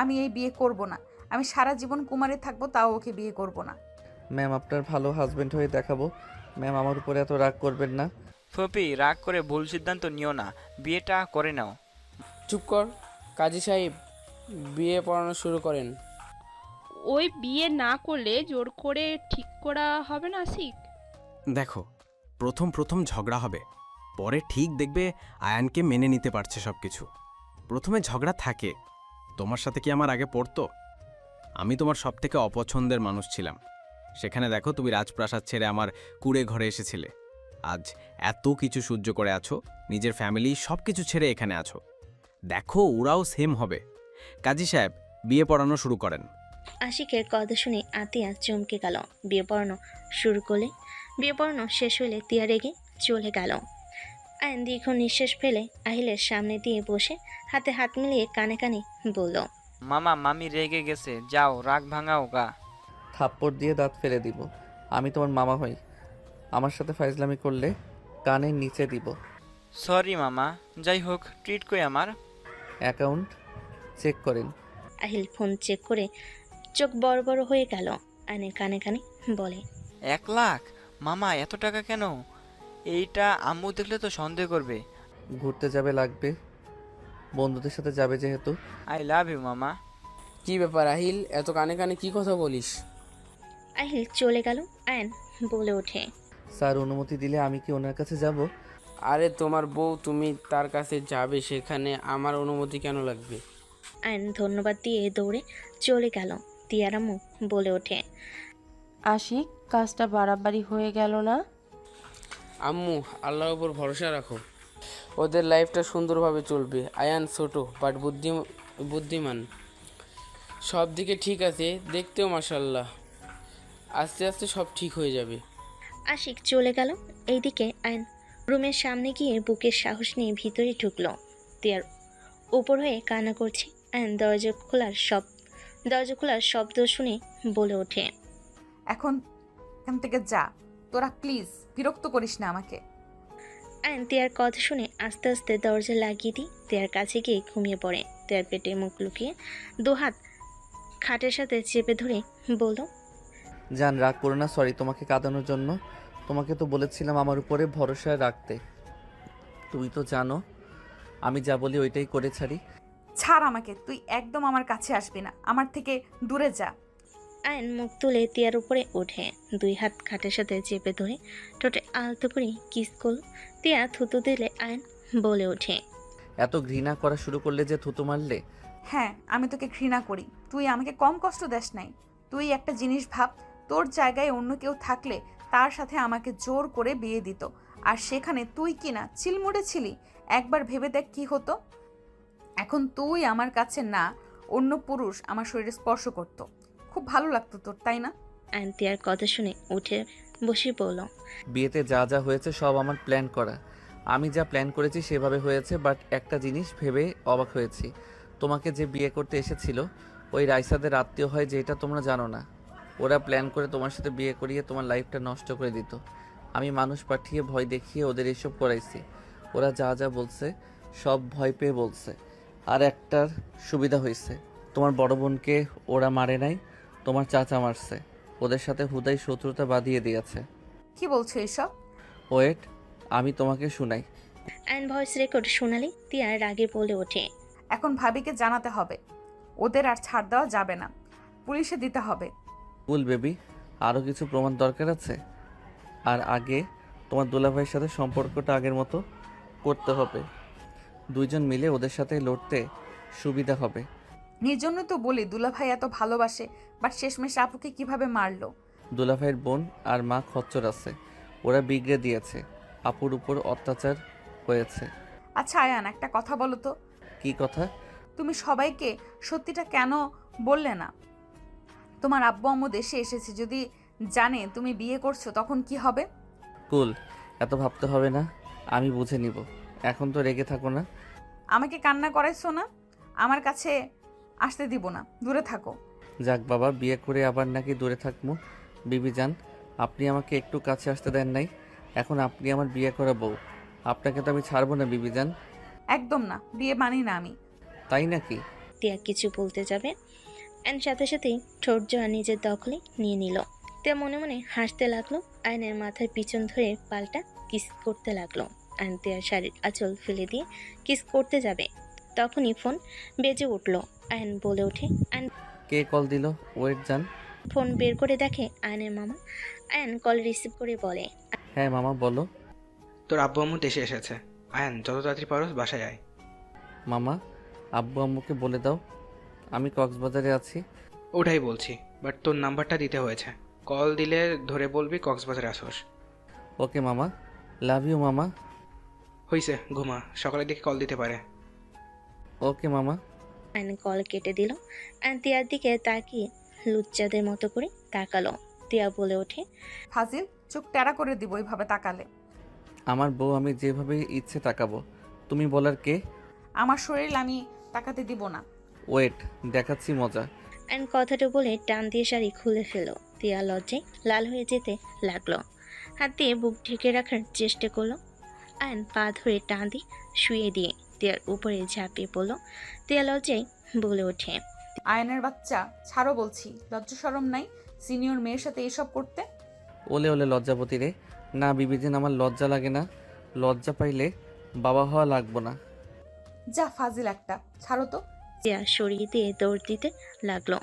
আমি এই বিয়ে করব না। আমি সারা জীবন কুমারী থাকবো, তাও ওকে বিয়ে করব না। ম্যাম, আপনার ভালো হাজবেন্ড হয়ে দেখাবো। ম্যাম, আমার উপরে এত রাগ করবেন না। ফুপি, রাগ করে ভুল সিদ্ধান্ত নিও না, বিয়েটা করে নাও। চুপ কর। কাজী সাহেব, বিয়ে পড়ানো শুরু করেন। ওই বিয়ে না করলে জোর করে ঠিক করা হবে না আশিক। দেখো, প্রথম প্রথম ঝগড়া হবে, পরে ঠিক দেখবে আয়ানকে মেনে নিতে পারছে সব কিছু। প্রথমে ঝগড়া থাকে। তোমার সাথে কি আমার আগে পড়তো? আমি তোমার সবথেকে অপছন্দের মানুষ ছিলাম। সেখানে দেখো, তুমি রাজপ্রাসাদ ছেড়ে আমার কুঁড়ে ঘরে এসেছিলে। আজ এত কিছু সহ্য করে আছো, নিজের ফ্যামিলি সব কিছু ছেড়ে এখানে আছো। দেখো, ওরাও সেম হবে। কাজী সাহেব, বিয়ে পড়ানো শুরু করেন। আশিকের কথা শুনে আতিয়া চমকে গেল। বিয়ে পড়ানো শুরু করলে, বিয়ে পড়ানো শেষ হলে তিয়া রেগে চলে গেল। আয়ন দীর্ঘ নিঃশ্বাস ফেলে আহিলের সামনে দিয়ে বসে হাতে হাত মিলিয়ে কানে কানে বলল, মামা, মামি রেগে গেছে, যাও রাগ ভাঙাও গা। থাপ্পড় দিয়ে দাঁত ফেলে দিব। আমি তোমার মামা হই, আমার সাথে ফাইজলামি করলে কানের নিচে দিব। সরি মামা, যাই হোক, ট্রিট কই আমার? অ্যাকাউন্ট চেক করেন। আহিল ফোন চেক করে চোখ বড় বড় হয়ে গেল। আয়নের কানে কানে বলে, 1 লাখ? মামা, এত টাকা কেন? এইটা আম্মু দেখলে তো সন্দেহ করবে। ঘুরতে যাবে লাগবে, বন্ধুদের সাথে যাবে যেহেতু। আই লাভ ইউ মামা। কি ব্যাপার আহিল, এত কানে কানে কি কথা বলিস? আহিল চলে গেল। আয়ন বলে ওঠে, স্যার অনুমতি দিলে আমি কি ওনার কাছে যাব? আরে তোমার বউ, তুমি তার কাছে যাবে, সেখানে আমার অনুমতি কেন লাগবে? আয়ন ধন্যবাদ দিয়ে দৌড়ে চলে গেল। তিয়ার আম্মু বলে ওঠে, আশিক, কাজটা বাড়াবাড়ি হয়ে গেল না? আম্মু, আল্লাহর উপর ভরসা রাখো, ওদের লাইফটা সুন্দরভাবে চলবে। আয়ান ছোট বাট বুদ্ধিমান, সব দিকে ঠিক আছে, দেখতেও মাশাল্লাহ। আস্তে আস্তে সব ঠিক হয়ে যাবে। আশিক চলে গেল। এইদিকে আয়ন রুমের সামনে গিয়ে বুকের সাহস নিয়ে ভিতরে ঢুকলো। তিয়ার উপর হয়ে কান্না করছে। আয়ন দরজা খোলার শব্দ শুনে বলে ওঠে, এখন এখান থেকে যা, তোরা প্লিজ বিরক্ত করিস না আমাকে। আয়ন তিয়ার কথা শুনে আস্তে আস্তে দরজা লাগিয়ে দিই তিয়ার কাছে গিয়ে ঘুমিয়ে পড়ে। তিয়ার পেটে মুখ লুকিয়ে দুহাত খাটের সাথে চেপে ধরে বলল, জান, রাগ করো না, সরি তোমাকে কাঁদানোর জন্য। তোমাকে তো বলেছিলাম আমার উপরে ভরসা রাখতে। তুমি তো জানো আমি যা বলি ওইটাই করে ছাড়ি। ছাড় আমাকে, তুই একদম আমার কাছে আসবি না, আমার থেকে দূরে যা। আয়ন মুখ তুলে তিয়ার উপরে ওঠে, 2 হাত খাটের সাথে চেপে ধরে ঠোঁটে আলতো করে কিস করল। তিয়া থুতু দিলে আয়ন বলে ওঠে, এত ঘৃণা করা শুরু করলে যে থুতু মারলে। হ্যাঁ, আমি তোকে ঘৃণা করি। তুই আমাকে কম কষ্ট দেস নাই। তুই একটা জিনিস ভাব, তোর জায়গায় অন্য কেউ থাকলে তার সাথে আমাকে জোর করে বিয়ে দিত, আর সেখানে তুই কিনা চিলমুড়ে ছিলি। একবার ভেবে দেখ কি হতো। এখন তুই আমার কাছে না, অন্য পুরুষ আমার শরীরে স্পর্শ করত, খুব ভালো লাগতো তোর, তাই না? আয়ন তিয়ার কথা শুনে উঠে বসে বলল, বিয়েতে যা যা হয়েছে সব আমার প্ল্যান করা। আমি যা প্ল্যান করেছি সেভাবে হয়েছে, বাট একটা জিনিস ভেবে অবাক হয়েছি। তোমাকে যে বিয়ে করতে এসেছিল ওই রাইসাদের আত্মীয় হয়, যেটা তোমরা জানো না। ওরা প্ল্যান করে তোমার সাথে বিয়ে করিয়ে তোমার লাইফটা নষ্ট করে দিত। আমি মানুষ পাঠিয়ে ভয় দেখিয়ে ওদের এসব করাইছি। ওরা যা যা বলছে সব ভয় পেয়ে বলছে। আর একটার সুবিধা হয়েছে, তোমার বড় বোনকে ওরা মারে নাই, তোমার চাচা মারছে। ওদের সাথে হুদাই শত্রুতা বাঁধিয়ে দিয়েছে। কি বলছো এসব? ওয়েট, আমি তোমাকে শুনাই। আয়ন ভয়েস রেকর্ড শোনালে তিয়া রাগে বলে ওঠে, এখন ভাবিকে জানাতে হবে, ওদের আর ছাড় দেওয়া যাবে না, পুলিশে দিতে হবে। কুল বেবি, আরও কিছু প্রমাণ দরকার আছে। আর আগে তোমার দুলাভাইয়ের সাথে সম্পর্কটা আগের মতো করতে হবে। 2জন মিলে ওদের সাথে লড়তে সুবিধা হবে। জন্য তো বলি দুলাভাই এত ভালোবাসে, বাট শেষমেশ আপুকে কিভাবে মারলো। দুলাভাইয়ের বোন আর মা খচ্চর আছে, ওরা বিগড়ে দিয়েছে, আপুর উপর অত্যাচার হয়েছে। আচ্ছা আয়ান, একটা কথা বলো তো, কি কথা? তুমি সবাইকে সত্যিটা কেন বললে না? তোমার আব্বু আম্মু দেশে এসেছে, যদি জানে তুমি বিয়ে করছো তখন কি হবে? কুল, এত ভাবতে হবে না, আমি বুঝে নিব। এখন তো রেগে থাকো না। আমাকে কান্না করাইছো না, আমার কাছে আসতে দিব না, দূরে থাকো। যাক বাবা, বিয়ে করে আবার নাকি দূরে থাকবো। বিবি যান, আপনি আমাকে একটু কাছে আসতে দেন নাই, এখন আপনি আমার বিয়ে করা বউ, আপনাকে তো আমি ছাড়বো না বিবি যান। একদম না, বিয়ে মানি না আমি। তাই নাকি? তিয়া কিছু বলতে যাবে অ্যান্ড সাথে সাথেই ঠোঁট জোড়া নিজের দখলে নিয়ে নিল। তিয়া মনে মনে হাসতে লাগলো। আয়নের মাথার পিছন ধরে পাল্টা কিস করতে লাগলো। আয়ন তিয়ার শাড়ির আঁচল ফেলে দিয়ে কিস করতে যাবে, তখনই ফোন বেজে উঠল। আয়ন বলে ওঠে, আয়ন কে কল দিল? ওয়েট যান। ফোন বের করে দেখে আয়নের মামা। আয়ন কল রিসিভ করে বলে, হ্যাঁ মামা বলো। তোর আব্বু আম্মু দেশে এসেছে, আয়ান যত তাড়াতাড়ি পারো বাসায় আয়। মামা, আব্বু আম্মুকে বলে দাও আমি কক্সবাজারে আছি। ওটাই বলছি, বাট তোর নাম্বারটা দিতে হয়েছে, কল দিলে ধরে বলবি কক্সবাজারে আসোস। ওকে মামা, লাভ ইউ মামা। হইছে, ঘুমা, সকালের দিকে কল দিতে পারে। ওকে মামা। আয়ন কল কেটে দিল। আয়ন তিয়ার দিকে তাকিয়ে লুচ্চাদের মতো করে তাকালো। তিয়া বলে ওঠে, ফাজিল, চোখ টেরা করে দিব এইভাবে তাকালে। আমার বউ, আমি যেভাবে ইচ্ছে তাকাবো। তুমি বলার কে? আমার শরীর আমি তাকাতে দিব না। ওয়েট, দেখাচ্ছি মজা। আয়ন কথাটা বলে টান দিয়ে শাড়ি খুলে ফেল। তিয়া লজ্জায় লাল হয়ে যেতে লাগলো। হাত দিয়ে বুক ঢেকে রাখার চেষ্টা করলো। আয়ন পা ধরে টান দিয়ে শুয়ে দিয়ে তিয়ার উপরে ঝাঁপিয়ে পড়লো। তিয়া লজ্জায় বলে ওঠে, আয়নের বাচ্চা, ছাড়ো বলছি, লজ্জা শরম নাই সিনিয়র মেয়ের সাথে এসব করতে? ওলে ওলে লজ্জাপতি রে। না বিবিদিন, আমার লজ্জা লাগে না, লজ্জা পাইলে বাবা হওয়া লাগবো না। যা ফাজিল একটা, ছাড়ো তো। তিয়া সরিয়ে দিয়ে দৌড় দিতে লাগলো।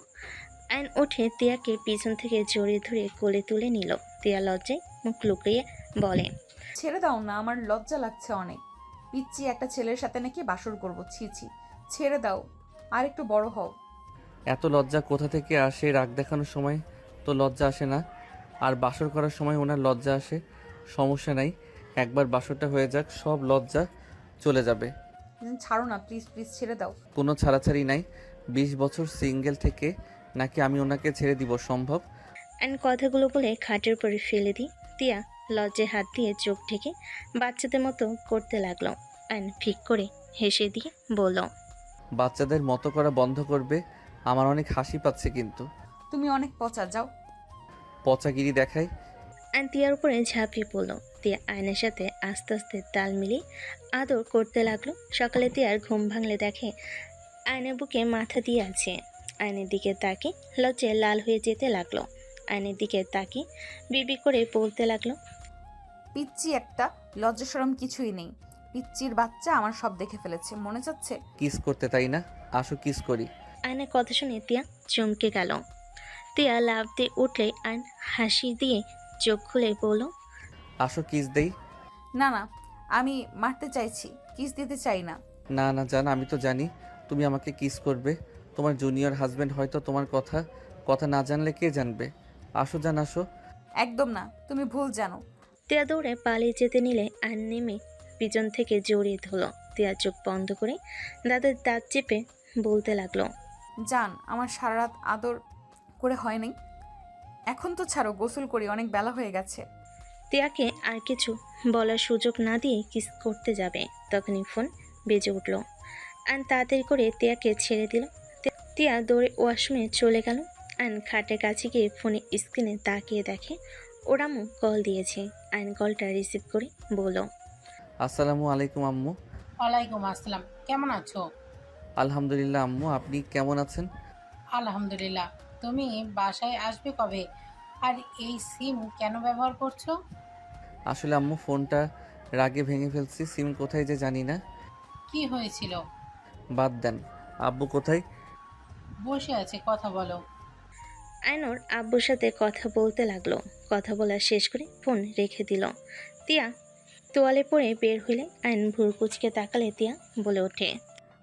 আয়ন উঠে তিয়াকে পিছন থেকে জড়িয়ে ধরে কোলে তুলে নিল। তিয়া লজ্জায় মুখ লুকিয়ে বলে, ছেড়ে দাও না, আমার লজ্জা লাগছে অনেক। পিচ্ছি একটা ছেলের সাথে নাকি বাসর করবো, ছি ছি, ছেড়ে দাও, আর একটু বড় হও। এত লজ্জা কোথা থেকে আসে? রাগ দেখানোর সময় তো লজ্জা আসে না, আর বাসর করার সময় ওনার লজ্জা আসে। সমস্যা নাই, একবার বাসরটা হয়ে যাক, সব লজ্জা চলে যাবে। ছাড়ো না প্লিজ, প্লিজ ছেড়ে দাও। কোনো ছাড়াছাড়ি নাই। 20 বছর সিঙ্গেল থেকে নাকি আমি ওনাকে ছেড়ে দিব সম্ভব? আয়ন কথাগুলো বলে খাটের উপরে ফেলে দিই। তিয়া লজ্জায় হাত দিয়ে চোখ ঢেকে বাচ্চাদের মতো করতে লাগলো। আয়ন ফিক করে হেসে দিয়ে বলল, বাচ্চাদের মতো করা বন্ধ করবে, আমার অনেক হাসি পাচ্ছে কিন্তু। তুমি অনেক পচা, যাও। পচাগিরি দেখায়। আয়ন তিয়ার উপরে ঝাঁপিয়ে পড়লো। তিয়া আয়নের সাথে আস্তে আস্তে তাল মিলিয়ে আদর করতে লাগলো। সকালে তিয়ার ঘুম ভাঙলে দেখে আয়নের বুকে মাথা দিয়ে আছে। আয়নের দিকে তাকিয়ে লজ্জায় লাল হয়ে যেতে লাগলো। আয়নের দিকে তাকিয়ে বিড়বি করে বলতে লাগলো, পিচ্ছি একটা, লজ্জা শরম কিছুই নেই। পিচ্চির বাচ্চা আমার সব দেখে ফেলেছে, মনে যাচ্ছে। কিস করতে, তাই না? আসো কিস করি। আয়নের কথা শুনে তিয়া চমকে গেল। তিয়া লাফ দিয়ে উঠলে আয়ন হাসি দিয়ে চোখ খুলে বলল, আসো কিস দেই। না না, আমি মারতে চাইছি, কিস দিতে চাই না। না না জান, আমি তো জানি তুমি আমাকে কিস করবে। তোমার জুনিয়র হাজবেন্ড হয়তো তোমার কথা না জানলে কে জানবে। আসো জান, আসো। একদম না, তুমি ভুল জানো। তিয়া দৌড়ে পালিয়ে যেতে নিলে আয়ন নেমে পিছন থেকে জড়িয়ে ধরল। তিয়া চোখ বন্ধ করে দাঁতের দাঁত চেপে বলতে লাগলো, জান, আমার সারা রাত আদর করে হয় নাই, এখন তো ছাড়ো, গোসল করি, অনেক বেলা হয়ে গেছে। তিয়াকে আর কিছু বলার সুযোগ না দিয়ে কিস করতে যাবে, তখনই ফোন বেজে উঠল। আয়ন তাড়াতাড়ি করে তিয়াকে ছেড়ে দিল। তিয়া দৌড়ে ওয়াশরুমে চলে গেল। আয়ন খাটের কাছে গিয়ে ফোনে স্ক্রিনে তাকিয়ে দেখে ওর আম্মু কল দিয়েছে। আয়ন কলটা রিসিভ করে বলল, আসসালামু আলাইকুম আম্মু। ওয়ালাইকুম আসসালাম, কেমন আছো? আলহামদুলিল্লাহ আম্মু, আপনি কেমন আছেন? আলহামদুলিল্লাহ। তুমি বাসায় আসবে কবে? আর এই সিম কেন ব্যবহার করছো? আসলে আম্মু, ফোনটা রাগে ভেঙে ফেলছি, সিম কোথায় যে জানি না। কি হয়েছিল? বাদ দেন, আব্বু কোথায়? বসে আছে, কথা বলো। আয়নর আব্বুর সাথে কথা বলতে লাগলো। কথা বলা শেষ করে ফোন রেখে দিল। তিয়া তোয়ালে পরে বের হইলে আয়ন ভুর কুচকে তাকালে তিয়া বলে ওঠে,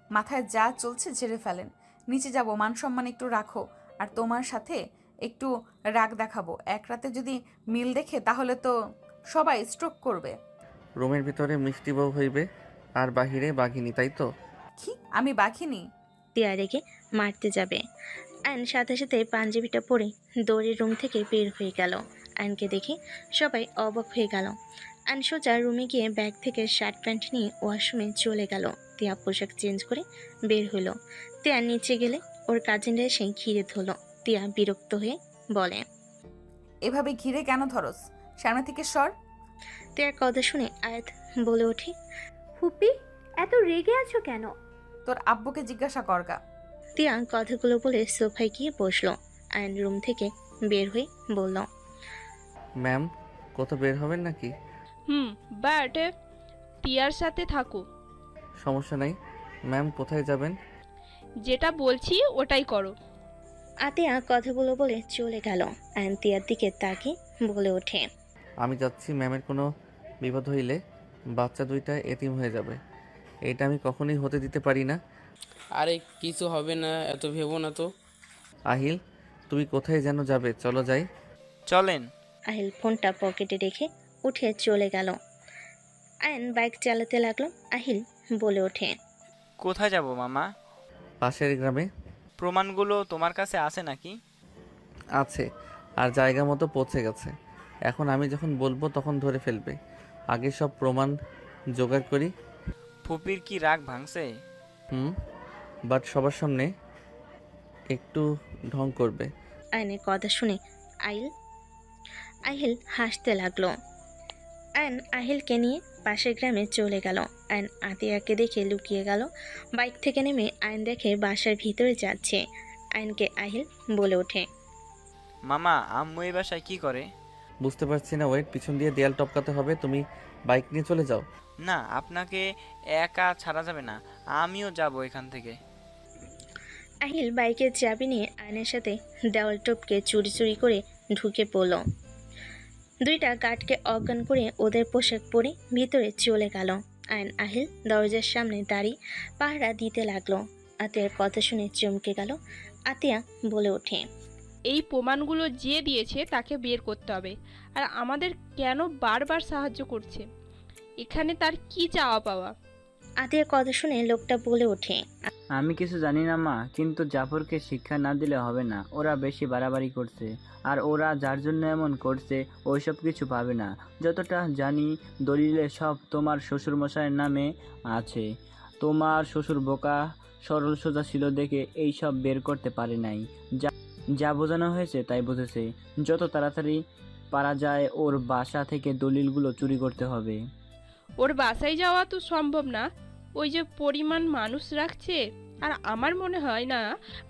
মাথায় যা চলছে ঝেড়ে ফেলেন, নিচে যাব, মান সম্মান একটু রাখো। আর তোমার সাথে একটু রাগ দেখাবো। এক রাতে যদি মিল দেখে তাহলে তো সবাই স্ট্রোক করবে। রুমের ভিতরে মিষ্টি বউ হইবে আর বাহিরে বাঘিনী, তাই তো? কি আমি বাখিনি? তিয়া রেগে মারতে যাবে। আয়ন সাথে সাথে পাঞ্জাবিটা পরে দৌড়ে রুম থেকে বের হয়ে গেল। আয়নকে দেখে সবাই অবাক হয়ে গেল। আয়ন সোজা রুমে গিয়ে ব্যাগ থেকে শার্ট প্যান্ট নিয়ে ওয়াশরুমে চলে গেল। তিয়া পোশাক চেঞ্জ করে বের হলো। তিয়া নিচে গেলে ওর কাজিনরা এসে ঘিরে ধরল। তিয়া বিরক্ত হয়ে বলে, এভাবে ঘিরে কেন ধরস? সামনে থেকে সর। তিয়ার কথা শুনে আয়াত বলে ওঠে, ফুপি এত রেগে আছো কেন? তোর আব্বুকে জিজ্ঞাসা করগা। তিয়া কথাগুলো বলে সোফায় গিয়ে বসলো। আয়ন রুম থেকে বের হয়ে বলল, ম্যাম, কোথাও বের হবেন নাকি? বাট তিয়ার সাথে থাকো। সমস্যা নাই ম্যাম, কোথায় যাবেন? যেটা বলছি ওটাই করো। আতিয়া কথাগুলো বলে চলে গেল। আয়ন তিয়ার দিকে তাকিয়ে বলে ওঠে, আমি যাচ্ছি, ম্যামের কোনো বিপদ হইলে বাচ্চা দুইটা এতিম হয়ে যাবে। এটা আমি কখনোই হতে দিতে পারি না। আরে কিছু হবে না, এত ভেবো না তো। আহিল, তুমি কোথায় যেন যাবে, চলো যাই। চলেন। আহিল ফোনটা পকেটে রেখে উঠে চলে গেল। আয়ন বাইক চালাতে লাগলো। আহিল বলে ওঠে, কোথায় যাব মামা? পাশের গ্রামে। প্রমাণগুলো তোমার কাছে আছে নাকি? আছে, আর জায়গা মতো পৌঁছে গেছে। এখন আমি যখন বলবো তখন ধরে ফেলবে। আগে সব প্রমাণ জোগাড় করি। ফুপির কি রাগ ভাঙছে? বাট সবার সামনে একটু ঢং করবে। আয়নের কথা শুনে আহিল হাসতে লাগলো। আয়ন আহিলকে নিয়ে পাশের গ্রামে চলে গেল। আয়ন আতিয়াকে দেখে লুকিয়ে গেল। বাইক থেকে নেমে আয়ন দেখে বাসার ভিতরে যাচ্ছে। আয়নকে আহিল বলে ওঠে, মামা, আম্মু এই বাসায় কি করে? বুঝতে পারছি না, ওয়েট, পিছন দিয়ে দেয়াল টপকাতে হবে। তুমি বাইক নিয়ে চলে যাও। না, আপনাকে একা ছাড়া যাবে না, আমিও যাব এখান থেকে। আহিল বাইকের চাবি নিয়ে আয়নের সাথে দেওয়াল টপকে চুরি চুরি করে ঢুকে পড়ল। দুইটা গার্ডকে অজ্ঞান করে ওদের পোশাক পরে ভিতরে চলে গেল। আয়ন আহিল দরজার সামনে দাঁড়িয়ে পাহারা দিতে লাগলো। আতিয়ার কথা শুনে চমকে গেল। আতিয়া বলে ওঠে, এই প্রমাণগুলো যে দিয়েছে তাকে বের করতে হবে। আর আমাদের কেন বারবার সাহায্য করছে? এখানে তার কি চাওয়া পাওয়া? আতিয়ার কথা শুনে লোকটা বলে ওঠে, আমি কিছু জানি না মা, কিন্তু জাফরকে শিক্ষা না দিলে হবে না। ওরা বেশি বাড়াবাড়ি করছে, আর ওরা যার জন্য এমন করছে ওইসব কিছু পাবে না। যতটা জানি দলিলে সব তোমার শ্বশুরমশাইয়ের নামে আছে। তোমার শ্বশুর বোকা সরল সোজা ছিল দেখে এই সব বের করতে পারে নাই। যা বোঝানো হয়েছে তাই বুঝেছে। যত তাড়াতাড়ি পারা যায় ওর বাসা থেকে দলিলগুলো চুরি করতে হবে। ওর বাসায় যাওয়া তো সম্ভব না, ওই যে পরিমাণ মানুষ রাখছে। আর আমার মনে হয় না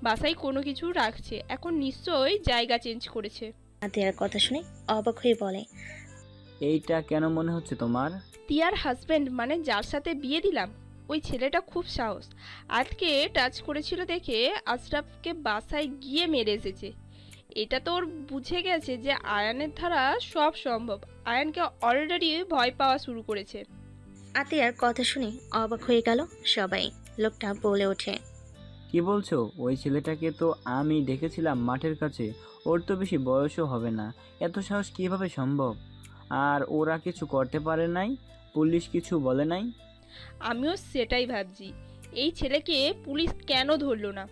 বাসায় কোনো কিছু রাখছে, এখন নিশ্চয়ই জায়গা চেঞ্জ করেছে। আতিয়ার কথা শুনে অবাক হয়ে বলে, এইটা কেন মনে হচ্ছে তোমার? তিয়ার হাজবেন্ড, মানে যার সাথে বিয়ে দিলাম, ওই ছেলেটা খুব সাহস। আজকে টাচ করেছিল দেখে আশরাফকে বাসায় গিয়ে মেরে এসেছে। এটা তো ওর বুঝে গেছে যে আয়ানের দ্বারা সব সম্ভব। আয়ানকে অলরেডি ভয় পাওয়া শুরু করেছে। আতিয়ার কথা শুনে অবাক হয়ে গেল সবাই। লোকটা বলে ওঠে, কি বলছো? ওই ছেলেটাকে তো আমি দেখেছিলাম মাঠের কাছে। ওর তো বেশি বয়সও হবে না, এত সাহস কিভাবে সম্ভব? আর ওরা কিছু করতে পারে নাই? পুলিশ কিছু বলে নাই? আমিও সেটাই ভাবছি, এই ছেলেকে পুলিশ কেন ধরলো না?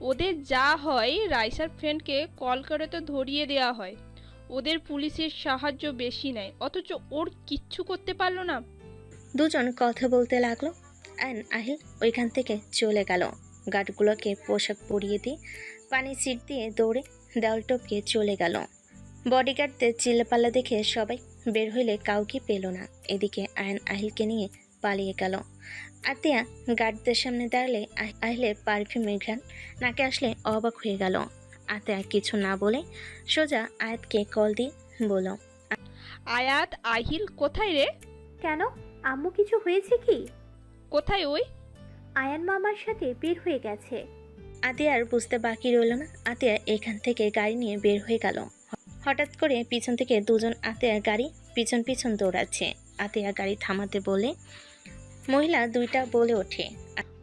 ওদের যা হয় রাইসার ফ্রেন্ডকে কল করে তো ধরিয়ে দেওয়া হয়। ওদের পুলিশের সাহায্য বেশি নেয়, অথচ ওর কিচ্ছু করতে পারলো না। দুজন কথা বলতে লাগলো। আহিল ওইখান থেকে চলে গেল। গার্ডগুলোকে পোশাক পরিয়ে দিয়ে পানির সিট দিয়ে দৌড়ে দেওয়াল টপকে চলে গেল। বডিগার্ডদের চিল্লাপাল্লা দেখে সবাই বের হইলে কাউকে পেল না। এদিকে আয়ন আহিলকে নিয়ে পালিয়ে গেল। আতিয়া গার্ডদের সামনে দাঁড়ালে আহিলের পারফিউমের ঘ্রাণ নাকে আসলে অবাক হয়ে গেল। আতিয়া কিছু না বলে সোজা আয়াতকে কল দিয়ে বলল, আয়াত, আহিল কোথায় রে? কেন, আম্মু কিছু হয়েছে কি? কোথায় ওই? আয়ান মামার সাথে বের হয়ে গেছে। আতিয়ার বুঝতে বাকি রইল না। আতিয়া এখান থেকে গাড়ি নিয়ে বের হয়ে গেল। হঠাৎ করে পিছন থেকে দুজন আতিয়ার গাড়ি পিছন পিছন দৌড়াচ্ছে। আতিয়া গাড়ি থামাতে বলে মহিলা দুইটা বলে ওঠে,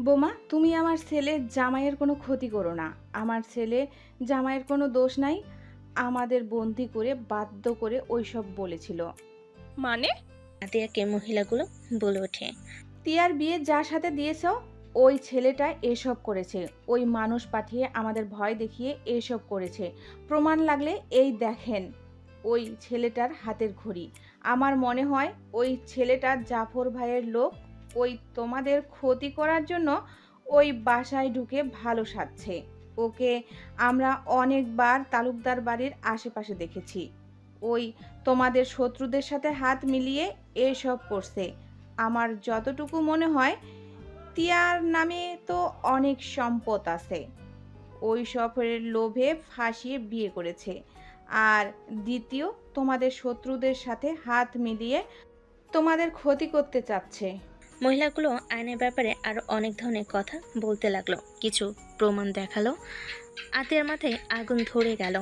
বোমা, তুমি আমার ছেলে জামাইয়ের কোনো ক্ষতি করো না। আমার ছেলে জামাইয়ের কোনো দোষ নাই। আমাদের বন্দি করে বাধ্য করে ওইসব বলেছিল। মানে? আতিয়াকে মহিলাগুলো বলে ওঠে। তিয়ার বিয়ে যার সাথে দিয়েছ ওই ছেলেটা এসব করেছে। ওই মানুষ পাঠিয়ে আমাদের ভয় দেখিয়ে এসব করেছে। প্রমাণ লাগলে এই দেখেন ওই ছেলেটার হাতের ঘড়ি। আমার মনে হয় ওই ছেলেটা জাফর ভাইয়ের লোক। ওই তোমাদের ক্ষতি করার জন্য ওই বাসায় ঢুকে ভালো সাজছে। ওকে আমরা অনেকবার তালুকদার বাড়ির আশেপাশে দেখেছি। ওই তোমাদের শত্রুদের সাথে হাত মিলিয়ে এসব করছে। আমার যতটুকু মনে হয় তিয়ার নামে তো অনেক সম্পদ আছে। ওই সফরের লোভে ফাঁসিয়ে বিয়ে করেছে। আর দ্বিতীয়, তোমাদের শত্রুদের সাথে হাত মিলিয়ে তোমাদের ক্ষতি করতে চাচ্ছে। মহিলাগুলো আইনের ব্যাপারে আরো অনেক ধরনের কথা বলতে লাগলো। কিছু প্রমাণ দেখালো। আতিয়ার মাথায় আগুন ধরে গেল।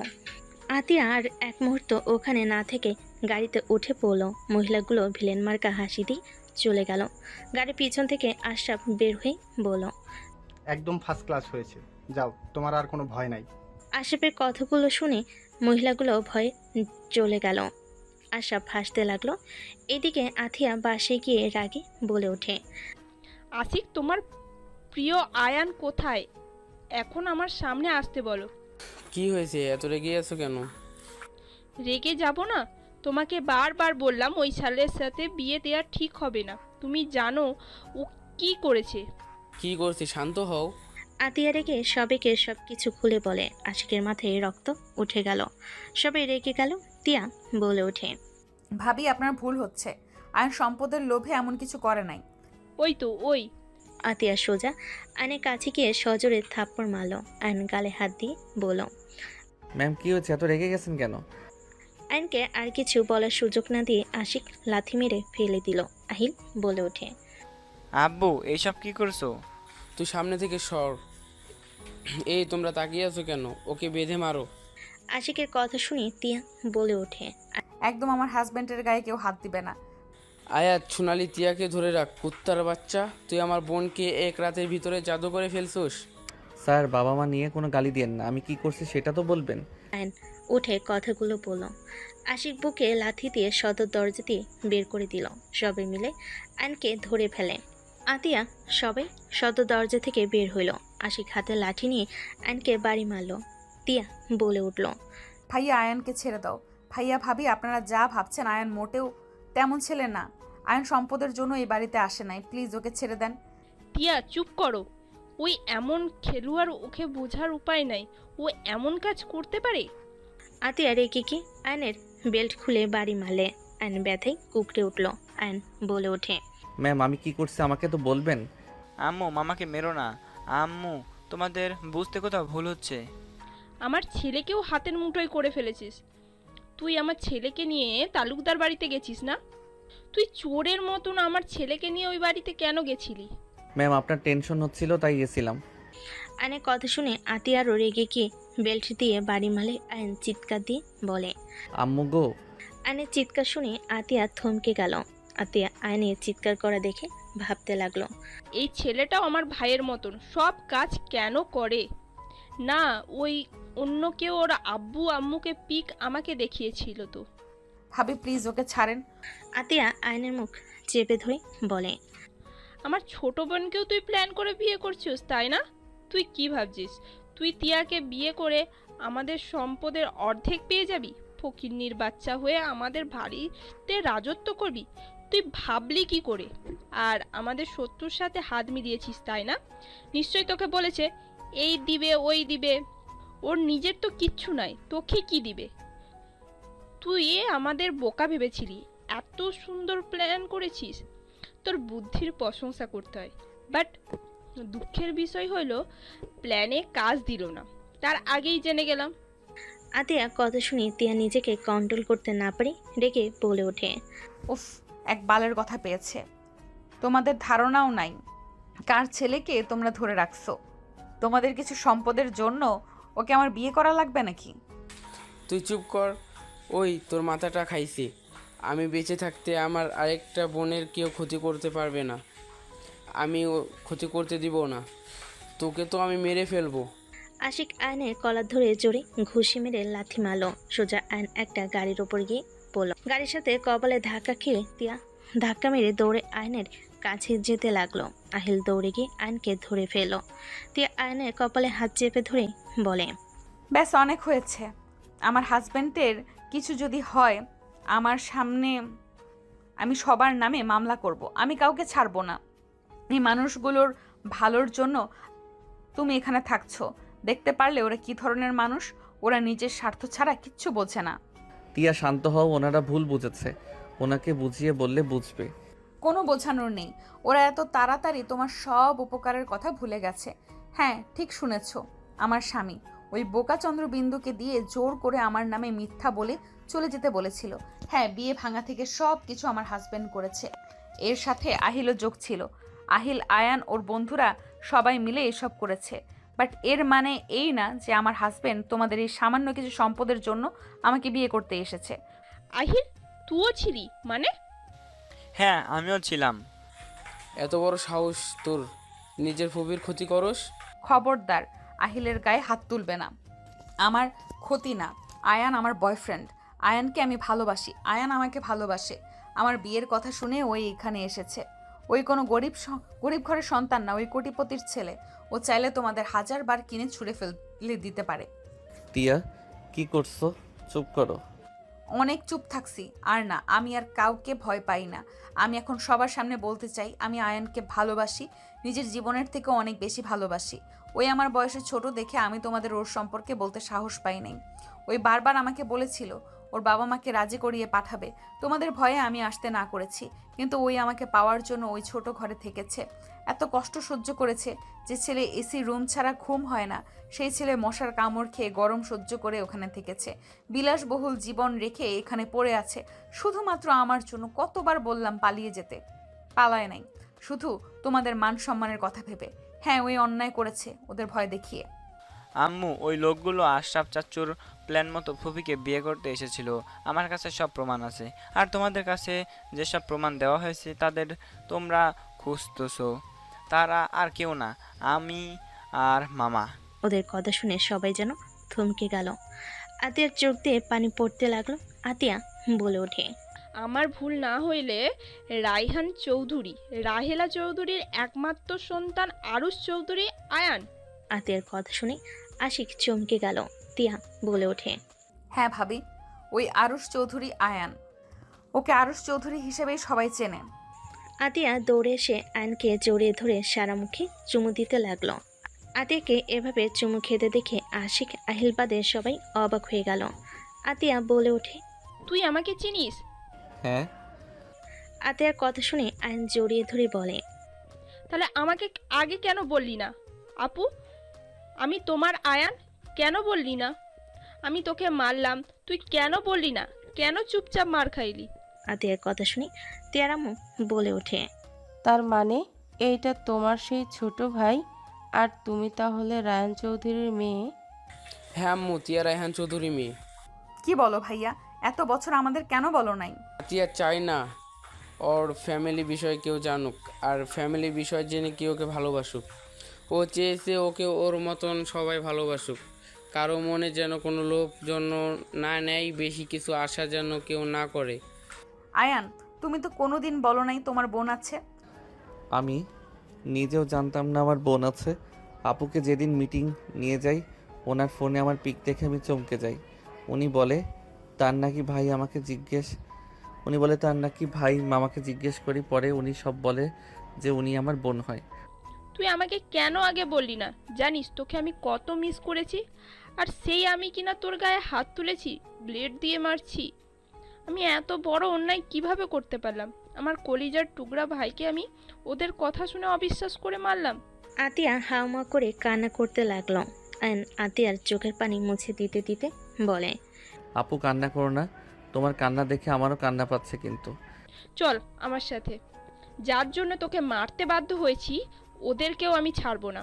আতিয়া আর এক মুহূর্ত ওখানে না থেকে গাড়িতে উঠে পড়লো। মহিলাগুলো ভিলেন মার্কা হাসি দিয়ে চলে গেল। গাড়ির পিছন থেকে আশরাফ বের হয়ে বলল, একদম ফার্স্ট ক্লাস হয়েছে, যাও, তোমার আর কোনো ভয় নাই। আশরাফের কথাগুলো শুনে মহিলাগুলো ভয়ে চলে গেল। আশরাফ হাসতে লাগলো। এদিকে আথিয়া বাসে গিয়ে রাগে বলে ওঠে, আশিক, তোমার প্রিয় আয়ান কোথায়? এখন আমার সামনে আসতে বলো। কি হয়েছে, এত রেগে আছো কেন? রেগে যাব না? তোমাকে বারবার বললাম ওই ছেলের সাথে বিয়ে দেওয়া ঠিক হবে না। তুমি জানো ও কি করেছে? কি করছি, শান্ত হও। আতিয়া রেগে সবাইকে সবকিছু খুলে বলে। আশিকের মাথায় রক্ত উঠে গেল। সবাই রেগে গেল। তিয়া বলে ওঠে, ভাবি, আপনার ভুল হচ্ছে। আয়ন সম্পদের লোভে এমন কিছু করে নাই। ওই তো ওই। আতিয়া সোজা আয়নের কাছে গিয়ে সজোরে থাপ্পড় মারল। আয়ন গালে হাত দিয়ে বলল, ম্যাম কি হচ্ছে, এত রেগে গেছেন কেন? আয়নকে আর কিছু বলার সুযোগ না দিয়ে আশিক লাথি মেরে ফেলে দিল। আহিল বলে ওঠে, আব্বু এইসব কি করছো? তুই সামনে থেকে সর। এই তোমরা তাকিয়ে আছো কেন? ওকে বেঁধে মারো। আশিকের কথা শুনে তিয়া বলে ওঠে, একদম আমার হাজবেন্ডের গায়ে কেউ হাত দিবে না। আয়াত, সোনালি, তিয়াকে ধরে রাখ। কুত্তার বাচ্চা, তুই আমার বোনকে এক রাতের ভিতরে জাদু করে ফেলছোস। স্যার, বাবা মা নিয়ে কোনো গালি দিয়েন না। আমি কি করছি সেটা তো বলবেন। আয়ন উঠে কথাগুলো বলল। আশিক বুকে লাথি দিয়ে সদর দরজা দিয়ে বের করে দিল। সবাই মিলে আয়নকে ধরে ফেলে। আতিয়া সবাই সদর দরজা থেকে বের হইল। আশিক হাতে লাঠি নিয়ে আয়নকে বাড়ি মারল। তিয়া বলে উঠল, ভাইয়া, আয়নকে ছেড়ে দাও। ভাইয়া ভাবি, আপনারা যা ভাবছেন আয়ন মোটেও তেমন ছেলে না। আয়ন সম্পদের জন্য এই বাড়িতে আসে নাই। প্লিজ ওকে ছেড়ে দেন। টিয়া, চুপ করো। ওই এমন খেলোয়াড়, ওকে বোঝার উপায় নাই। ও এমন কাজ করতে পারে? আতিয়া রেগে কি আয়নের বেল্ট খুলে বাড়ি মারলে। আয়ন ব্যথায় কুকড়ে উঠল। আয়ন বলে ওঠে, ম্যাম আমি কি করছি আমাকে তো বলবেন। আম্মু, মামাকে মেরো না। আম্মু, তোমাদের বুঝতে কোথাও ভুল হচ্ছে। আমার ছেলেকেও হাতের মুঠোয় করে ফেলেছিস। তুই আমার ছেলেকে নিয়ে তালুকদার বাড়িতে গেছিস না? তুই চোরের মতন আমার ছেলেকে নিয়ে ওই বাড়িতে কেন গেছিলি? ম্যাম আপনার টেনশন হচ্ছিল তাই গেছিলাম। আয়নের কথা শুনে আতিয়ারও রেগে গিয়ে বেল্ট দিয়ে বাড়ি মারলে। আয়ন চিৎকার দিয়ে বলে, আম্মু গো। আয়নের চিৎকার শুনে আতিয়া থমকে গেল। আতিয়া আয়নের চিৎকার করা দেখে ভাবতে লাগলো, এই ছেলেটাও আমার ভাইয়ের মতন সব কাজ কেন করে না? ওই অন্য কেউ ওর আব্বু আম্মুকে পিক আমাকে দেখিয়েছিল তো। ভাবি প্লিজ ওকে ছাড়েন। আতিয়া আয়নের মুখ চেপে ধরে বলে, আমার ছোট বোনকেও তুই প্ল্যান করে বিয়ে করছিস, তাই না? তুই কি ভাবছিস তুই তিয়াকে বিয়ে করে আমাদের সম্পদের অর্ধেক পেয়ে যাবি? ফকিন্নির বাচ্চা হয়ে আমাদের বাড়িতে রাজত্ব করবি? তুই ভাবলি কি করে? আর আমাদের শত্রুর সাথে হাত মিলিয়েছিস, তাই না? নিশ্চয়ই তোকে বলেছে এই দিবে ওই দিবে। ওর নিজের তো কিচ্ছু নাই, তোকে কি দিবে? তুই আমাদের বোকা ভেবেছিলি, এত সুন্দর প্ল্যান করেছিস। তোর বুদ্ধির প্রশংসা করতে হয়, বাট দুঃখের বিষয় হলো প্ল্যানে কাজ দিল না, তার আগেই জেনে গেলাম। আতিয়া কথা শুনে তিয়া নিজেকে কন্ট্রোল করতে না পারে রেগে বলে ওঠে, উফ, এক বালের কথা পেয়েছে। তোমাদের ধারণাও নাই কার ছেলেকে তোমরা ধরে রাখছো। তোমাদের কিছু সম্পদের জন্য ওকে আমার বিয়ে করা লাগবে নাকি? তুই চুপ কর। ওই তোর মাথাটা খাইছে। আমি বেঁচে থাকতে আমার আরেকটা বোনের কেউ ক্ষতি করতে পারবে না। আমি ক্ষতি করতে দিব না। তোকে তো আমি মেরে ফেলবো। আশিক আয়নের কলার ধরে জোরে ঘুষি মেরে লাথি মারলো। সোজা আয়ন একটা গাড়ির ওপর গিয়ে পড়ল। গাড়ির সাথে কপালে ধাক্কা খেয়ে তিয়া ধাক্কা মেরে দৌড়ে আয়নের কাছে যেতে লাগলো। আহিল দৌড়ে গিয়ে আয়নকে ধরে ফেলল। তিয়া আয়নের কপালে হাত চেপে ধরে বলে, ব্যাস অনেক হয়েছে। আমার হাজব্যান্ডের কিছু যদি হয় আমার সামনে, আমি সবার নামে মামলা করব। আমি কাউকে ছাড়বো না। এই মানুষগুলোর ভালোর জন্য তুমি এখানে থাকছো। দেখতে পারলে ওরা কি ধরনের মানুষ। ওরা নিজের স্বার্থ ছাড়া কিচ্ছু বোঝে না। টিয়া শান্ত হও, ওনারা ভুল বুঝেছে। ওনাকে বুঝিয়ে বললে বুঝবে। কোনো বোঝানোর নেই। ওরা এত তাড়াতাড়ি তোমার সব উপকারের কথা ভুলে গেছে। হ্যাঁ, ঠিক শুনেছ। আমার স্বামী ওই বোকা চন্দ্রবিন্দুকে দিয়ে জোর করে আমার নামে মিথ্যা বলে চলে যেতে বলেছিল। হ্যাঁ, বিয়ে ভাঙা থেকে সব কিছু আমার হাজবেন্ড করেছে। এর সাথে আহিলও যোগ ছিল। আহিল, আয়ান, ওর বন্ধুরা সবাই মিলে এসব করেছে। বাট এর মানে এই না যে আমার হাজবেন্ড তোমাদের এই সামান্য কিছু সম্পদের জন্য আমাকে বিয়ে করতে এসেছে। আহিল, তুইও ছিলি মানে? হ্যাঁ, আমিও ছিলাম। এত বড় সাহস তোর, নিজের ফুপির ক্ষতি করস? খবরদার, আহিলের গায়ে হাত তুলবে না। আমার ক্ষতি না। আয়ান আমার বয়ফ্রেন্ড। আয়ানকে আমি ভালোবাসি। আয়ান আমাকে ভালোবাসে। আমার বিয়ের কথা শুনে ওই এখানে এসেছে। ওই কোনো গরিব ঘরের সন্তান না, ওই কোটিপতির ছেলে। ও চাইলে তোমাদের 1000 বার কিনে ছুঁড়ে ফেলে দিতে পারে। টিয়া কি করছো? চুপ করো। অনেক চুপ থাকছি। আর না, আমি আর কাউকে ভয় পাই না। আমি এখন সবার সামনে বলতে চাই, আমি আয়ানকে ভালোবাসি। নিজের জীবনের থেকে অনেক বেশি ভালোবাসি। ওই আমার বয়সে ছোট দেখে আমি তোমাদের ওর সম্পর্কে বলতে সাহস পাই নাই। ওই বারবার আমাকে বলেছিল ওর বাবা মাকে রাজি করিয়ে পাঠাবে। তোমাদের ভয়ে আমি আসতে না করেছি। কিন্তু ওই আমাকে পাওয়ার জন্য ওই ছোট ঘরে থেকেছে। এত কষ্ট সহ্য করেছে। যে ছেলে এসি রুম ছাড়া ঘুম হয় না, সেই ছেলে মশার কামড় খেয়ে গরম সহ্য করে ওখানে থেকেছে। বিলাসবহুল জীবন রেখে এখানে পড়ে আছে শুধুমাত্র আমার জন্য। কতবার বললাম পালিয়ে যেতে, পালায় নাই। শুধু তোমাদের মান সম্মানের কথা ভেবে। হ্যাঁ, ওই অন্যায় করেছে ওদের ভয় দেখিয়ে। আম্মু, ওই লোকগুলো আশরাফ চাচ্চুর প্ল্যান মতো ফুফিকে বিয়ে করতে এসেছিল। আমার কাছে সব প্রমাণ আছে। আর তোমাদের কাছে যেসব প্রমাণ দেওয়া হয়েছে তাদের তোমরা খুঁজতেছো। তারা আর কেউ না, আমি আর মামা। ওদের কথা শুনে সবাই যেন থমকে গেল। আতিয়ার চোখ দিয়ে পানি পড়তে লাগলো। আতিয়া বলে ওঠে, আমার ভুল না হইলে রায়হান চৌধুরী, রাহেলা চৌধুরীর একমাত্র সন্তান আরুষ চৌধুরী আয়ান। আতিয়ার কথা শুনে আশিক চমকে গেল। তিয়া বলে ওঠে, হ্যাঁ ভাবি, ওই আরুষ চৌধুরী আয়ান। ওকে আরুষ চৌধুরী হিসেবেই সবাই চেনে। আতিয়া দৌড়ে এসে আয়নকে জড়িয়ে ধরে সারা মুখে চুমু দিতে লাগলো। আতিয়াকে এভাবে চুমু খেতে দেখে আশিক, আহিল বাদে সবাই অবাক হয়ে গেল। আতিয়া বলে ওঠে, তুই আমাকে চিনিস? হ্যাঁ। আতিয়ার কথা শুনে আয়ন জড়িয়ে ধরে বলে, তাহলে আমাকে আগে কেন বললি না? আপু, আমি তোমার আয়ান, কেন বললি না? আমি তোকে মারলাম, তুই কেন বললি না? কেন চুপচাপ মার খাইলি? আতিয়ার কথা শুনে তিয়ার আম্মু বলে ওঠে, তার মানে এইটা তোমার সেই ছোট ভাই, আর তুমি তাহলে রায়ান চৌধুরীর মেয়ে? হ্যাঁ আম্মু, তিয়া রায়হান চৌধুরী মেয়ে। কি বলো ভাইয়া? এত বছর আমাদের কেন বলো নাই? তিয়া চাই না ওর ফ্যামিলি বিষয়ে কেউ জানুক, আর ফ্যামিলি বিষয় জেনে কেউ ওকে ভালোবাসুক। ও চেয়েছে ওকে ওর মতন সবাই ভালোবাসুক। কারো মনে যেন কোনো লোভ জন্য না নেয়, বেশি কিছু আশা যেন কেউ না করে। আয়ান, তুমি তো কোনোদিন বলো নাই তোমার বোন আছে। আমি নিজেও জানতাম না আমার বোন আছে। আপুকে যেদিন মিটিং নিয়ে যাই, ওনার ফোনে আমার পিক দেখে আমি চমকে যাই। উনি বলে তার নাকি ভাই মামাকে জিজ্ঞেস করি। পরে উনি সব বলে যে উনি আমার বোন হয়। তুই আমাকে কেন আগে বললি না? জানিস তোকে আমি কত মিস করেছি। আর সেই আমি কিনা তোর গায়ে হাত তুলেছি, ব্লেড দিয়ে মারছি। আমি এত বড় অন্যায় কিভাবে করতে পারলাম? আমার কলিজার টুকরা ভাইকে আমি ওদের কথা শুনে অবিশ্বাস করে মারলাম। আতিয়া হাউমা করে কান্না করতে লাগলো। আয়ন আতিয়ার চোখের পানি মুছে দিতে দিতে বলে, আপু কান্না করো না, তোমার কান্না দেখে আমারও কান্না পাচ্ছে। কিন্তু চল আমার সাথে। যার জন্য তোকে মারতে বাধ্য হয়েছি ওদেরকেও আমি ছাড়বো না।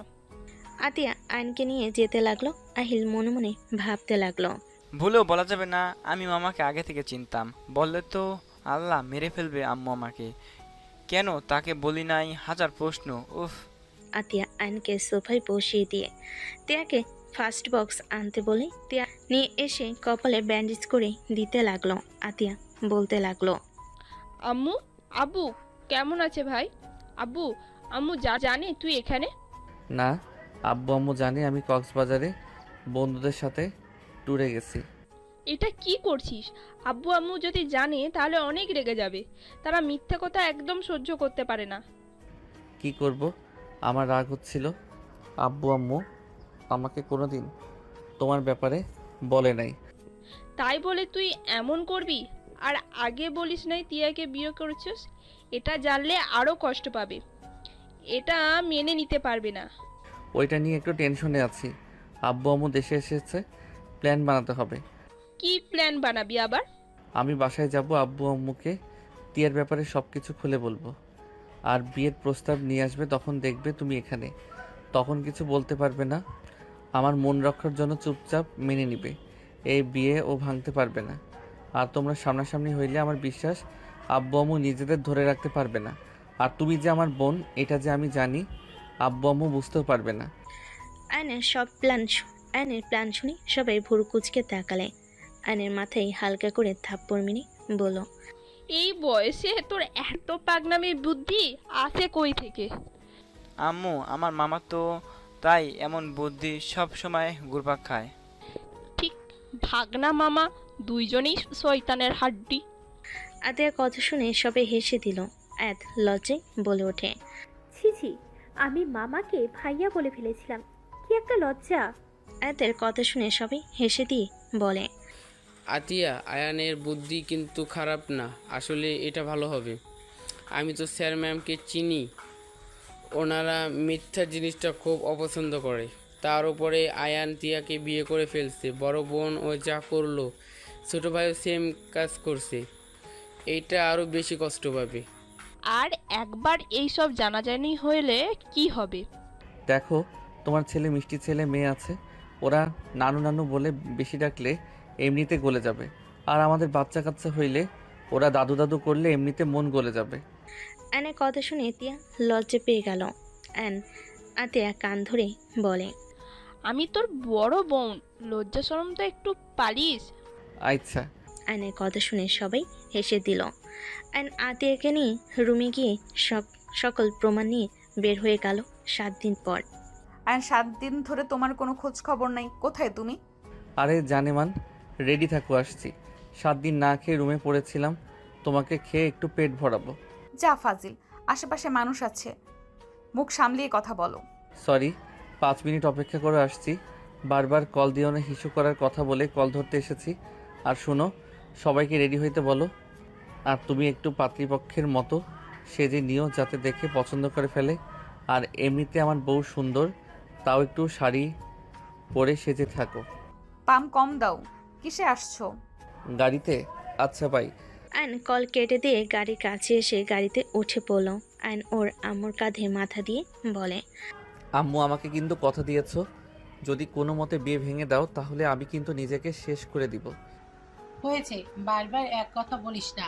আতিয়া আয়নকে নিয়ে যেতে লাগলো। আহিল মনে মনে ভাবতে লাগলো, ভুলেও বলা যাবে না আমি মামাকে আগে থেকে চিনতাম। বললে তো আল্লাহ মেরে ফেলবে আম্মু আমাকে। কেন তাকে বলি নাই, হাজার প্রশ্ন। উফ। আতিয়া আয়নকে সোফায় বসিয়ে দিয়ে তিয়াকে ফার্স্ট বক্স আনতে বলে তিয়া নিয়ে এসে কপালে ব্যান্ডেজ করে দিতে লাগলো। আতিয়া বলতে লাগলো, আম্মু, আব্বু কেমন আছে ভাই? আব্বু, আম্মু জানে তুই এখানে? না, আব্বু আম্মু জানে আমি কক্সবাজারে বন্ধুদের সাথে ট্যুরে গেছি। এটা কি করছিস? আব্বু আম্মু যদি জানে তাহলে অনেক রেগে যাবে। তারা মিথ্যা কথা একদম সহ্য করতে পারে না। কি করব, আমার রাগ হচ্ছিল। আব্বু আম্মু আমাকে কোনোদিন তোমার ব্যাপারে বলে নাই। তাই বলে তুই এমন করবি? আর আগে বলিস নাই তিয়াকে বিয়ে করেছিস? এটা জানলে আরও কষ্ট পাবে। এটা মেনে নিতে পারবে না। ওইটা নিয়ে একটু টেনশনে আছি। আব্বু আম্মু দেশে এসেছে, প্ল্যান বানাতে হবে। কি প্ল্যান বানাবি আবার? আমি বাসায় যাব, আব্বু আম্মুকে টিয়ার ব্যাপারে সব কিছু খুলে বলবো। আর বিয়ের প্রস্তাব নিয়ে আসবে, তখন দেখবে তুমি এখানে। তখন কিছু বলতে পারবে না, আমার মন রক্ষার জন্য চুপচাপ মেনে নিবে। এই বিয়ে ও ভাঙতে পারবে না। আর তোমরা সামনাসামনি হইলে আমার বিশ্বাস আব্বু আম্মু নিজেদের ধরে রাখতে পারবে না। আর তুমি যে আমার বোন, এটা যে আমি জানি, আব্বু আম্মু বুঝতেও পারবে না। আয়নের প্ল্যান শুনে সবাই ভুরু কুচকে তাকালে। আয়নের মাথায় হালকা করে থাপ্পড় মেরে বলল, এই বয়সে তোর এত পাগনামি বুদ্ধি আসে কই থেকে? আম্মু, আমার মামা তো তাই এমন বুদ্ধি সব সময় ঘুরপাক খায়। ঠিক, ভাগনা মামা দুইজনেই শয়তানের হাড্ডি। আতিয়ার কথা শুনে সবাই হেসে দিল। আয়াত লজ্জায় বলে ওঠে, ছি ছি, আমি মামাকে ভাইয়া বলে ফেলেছিলাম, কি একটা লজ্জা। আয়াতের কথা শুনে সবাই হেসে দিয়ে বলে, আতিয়া, আয়ানের বুদ্ধি কিন্তু খারাপ না, আসলে এটা ভালো হবে। আমি তো স্যার ম্যামকে চিনি, ওনারা মিথ্যা জিনিসটা খুব অপছন্দ করে। তার উপরে আয়ান তিয়াকে বিয়ে করে ফেলছে, বড় বোন ও যা করলো, ছোটো ভাইও সেম কাজ করছে। এইটা আরও বেশি কষ্ট পাবে। আর একবার এইসব জানাজানি হলে কি হবে? দেখো, তোমার ছেলে মিষ্টি ছেলে মেয়ে আছে, ওরা নানু নানু বলে বেশি ডাকলে এমনিতে গলে যাবে। আর আমাদের বাচ্চা কাচ্চা হইলে ওরা দাদু দাদু করলে এমনিতে মন গলে যাবে। আয়নের কথা শুনে তিয়া লজ্জা পেয়ে গেল। আতিয়া কান ধরে বলে, আমি তোর বড় বোন, লজ্জা শরম তো একটু পালিস। আচ্ছা। আয়নের কথা শুনে সবাই হেসে দিল। আয়ন আতিয়াকে নিয়ে রুমে গিয়ে সকল প্রমাণ নিয়ে বের হয়ে গেল 7 দিন পর। আর 7 দিন ধরে তোমার কোনো খোঁজ খবর নাই, কোথায় তুমি? আরে জানেমান, রেডি থাকো, আসছি। 7 দিন না খেয়ে রুমে পড়েছিলাম, তোমাকে খেয়ে একটু পেট ভরাবো। যা ফাজিল, আশেপাশে মানুষ আছে, মুখ সামলিয়ে কথা বলো। সরি, 5 মিনিট অপেক্ষা করে আসছি। বারবার কল দিও না, হিসু করার কথা বলে কল ধরতে এসেছি। আর শোনো, সবাইকে রেডি হইতে বলো। আর তুমি একটু পাতৃপক্ষের মতো সেজে নিও, যাতে দেখে পছন্দ করে ফেলে। আর এমনিতে আমার বউ সুন্দর, তাও একটু শাড়ি পরে সেজে থাকো। পাম কম দাও, কিসে আসছো? গাড়িতে? আচ্ছা বাই। আয়ন কল কেটে দিয়ে গাড়ির কাছে এসে গাড়িতে উঠে পড়ল। আয়ন ওর আম্মুর কাঁধে মাথা দিয়ে বলে, আম্মু, আমাকে কিন্তু কথা দিয়েছো, যদি কোনো মতে বিয়ে ভেঙে দাও তাহলে আমি কিন্তু নিজেকে শেষ করে দিব। হয়েছে, বারবার এক কথা বলিস না।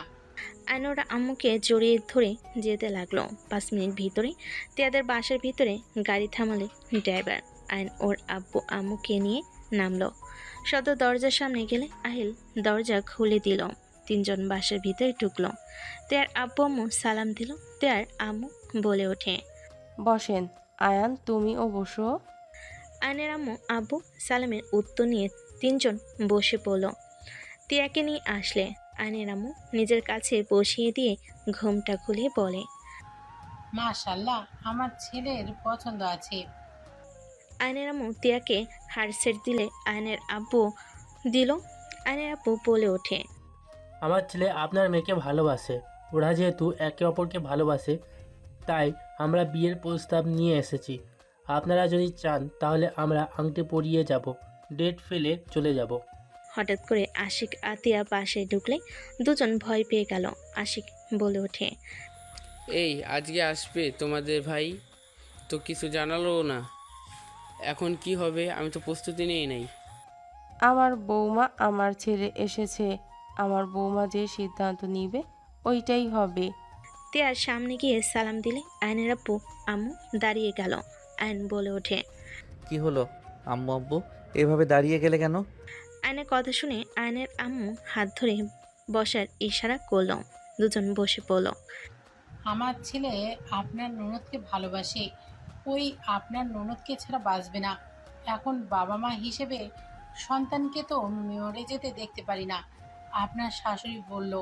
আয়ন ওর আম্মুকে জড়িয়ে ধরে যেতে লাগলো। 5 মিনিট ভিতরে তিয়াদের বাসার ভিতরে গাড়ি থামালে ড্রাইভার। আয়ন ওর আব্বু আম্মুকে নিয়ে নামলো। সদর দরজার সামনে গেলে আহিল দরজা খুলে দিল। 3 জন বাসার ভিতরে ঢুকলো। তেয়ার আব্বু আম্মু সালাম দিল। তেয়ার আম্মু বলে ওঠে, বসেন আয়ান, তুমিও বসো। আয়নের আম্মু আব্বু সালামের উত্তর নিয়ে 3 জন বসে পড়ল। তিয়াকে নিয়ে আসলে আয়নের আম্মু নিজের কাছে বসিয়ে দিয়ে ঘুমটা খুলে বলে, মাশাআল্লাহ, আমার ছেলের পছন্দ আছে। আয়নের আম্মু তিয়াকে হারসেট দিলে আয়নের আব্বু দিল। আয়নের আব্বু বলে ওঠে, আমার ছেলে আপনার মেয়েকে ভালোবাসে। ওরা যেহেতু একে অপরকে ভালোবাসে, তাই আমরা বিয়ের প্রস্তাব নিয়ে এসেছি। আপনারা যদি চান তাহলে আমরা আংটি পরিয়ে যাব, ডেট ফেলে চলে যাব। হঠাৎ করে আশিক আতিয়া পাশে ঢুকলে 2 জন ভয় পেয়ে গেল। আশিক বলে ওঠে, এই আজকে আসবে তোমাদের ভাই, তো কিছু জানালো না। এখন কি হবে? আমি তো প্রস্তুতি নিয়ে নাই। আমার বৌমা, আমার ছেলে এসেছে, আমার বৌমা যে সিদ্ধান্ত নিবে ওইটাই হবে। তিয়ার সামনে গিয়ে সালাম দিলে আয়নের আব্বু আম্মু দাঁড়িয়ে গেল। আয়ন বলে ওঠে, কি হলো আম্মু আব্বু এভাবে দাঁড়িয়ে গেলে কেন? আয়নের কথা শুনে আয়নের আম্মু হাত ধরে বসার ইশারা করলো। দুজন বসে পড়ল। আমার ছেলে আপনার ননদকে ভালোবাসে, ওই আপনার ননদকে ছাড়া বাঁচবে না। এখন বাবা মা হিসেবে সন্তানকে তো মরে যেতে দেখতে পারি না। আপনার শাশুড়ি বলল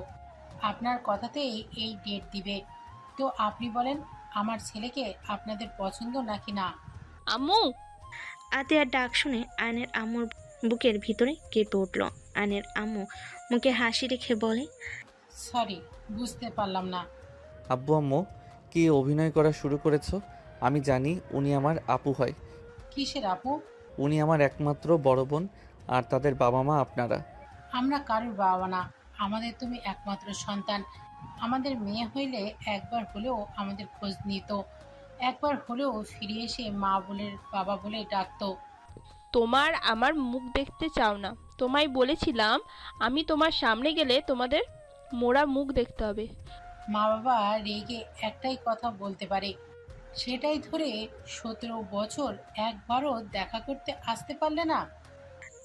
আপনার কথাতেই এই ডেট দিবে। তো আপনি বলেন আমার ছেলেকে আপনাদের পছন্দ নাকি না? আম্মু! আতিয়ার ডাক শুনে আয়নের আম্মুর বুকের ভিতরে কেঁপে উঠল। আয়নের আম্মু মুখে হাসি রেখে বলে, সরি, বুঝতে পারলাম না। আব্বু আম্মু কি অভিনয় করা শুরু করেছো? আমি জানি উনি আমার আপু হয়। কিসের আপু? উনি আমার একমাত্র বড় বোন আর তাদের বাবা মা আপনারা। আমরা কারোর বাবা না, আমাদের তুমি একমাত্র সন্তান। আমাদের মেয়ে হইলে একবার হলেও আমাদের খোঁজ নিত, একবার হলেও ফিরে এসে মা বলে বাবা বলে ডাকতো। তোমার আমার মুখ দেখতে চাও না। তোমায় বলেছিলাম আমি তোমার সামনে গেলে তোমাদের মোড়া মুখ দেখতে হবে। মা বাবা রেগে একটাই কথা বলতে পারে, সেটাই ধরে 17 বছর একবারও দেখা করতে আসতে পারলে না।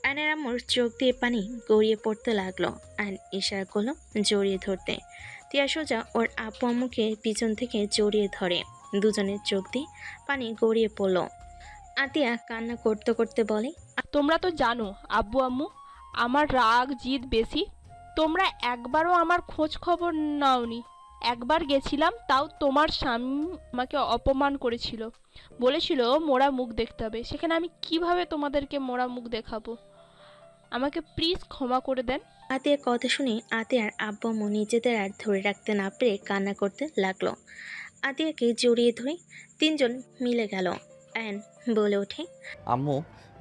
আয়নের আম্মুর চোখ দিয়ে পানি গড়িয়ে পড়তে লাগলো। আয়ন ইশারা করলো জড়িয়ে ধরতে। তিয়া সোজা ওর আপু আম্মুকে পিছন থেকে জড়িয়ে ধরে। দুজনের চোখ দিয়ে পানি গড়িয়ে পড়ল। আতিয়া কান্না করতে করতে বলে, তোমরা তো জানো আব্বু আম্মু আমার রাগ জিদ বেশি। তোমরা একবারও আমার খোঁজ খবর নাওনি। একবার গেছিলাম, তাও তোমার স্বামী আমাকে অপমান করেছিল, বলেছিল মোড়া মুখ দেখতে হবে। সেখানে আমি কিভাবে তোমাদেরকে মোড়া মুখ দেখাবো? আমাকে প্লিজ ক্ষমা করে দেন। আতিয়ার কথা শুনে আতিয়ার আব্বু আম্মু নিজেদের আর ধরে রাখতে না পেরে কান্না করতে লাগলো। আতিয়াকে জড়িয়ে ধরে তিনজন মিলে গেল। আয়ন বলে ওঠে, আম্মু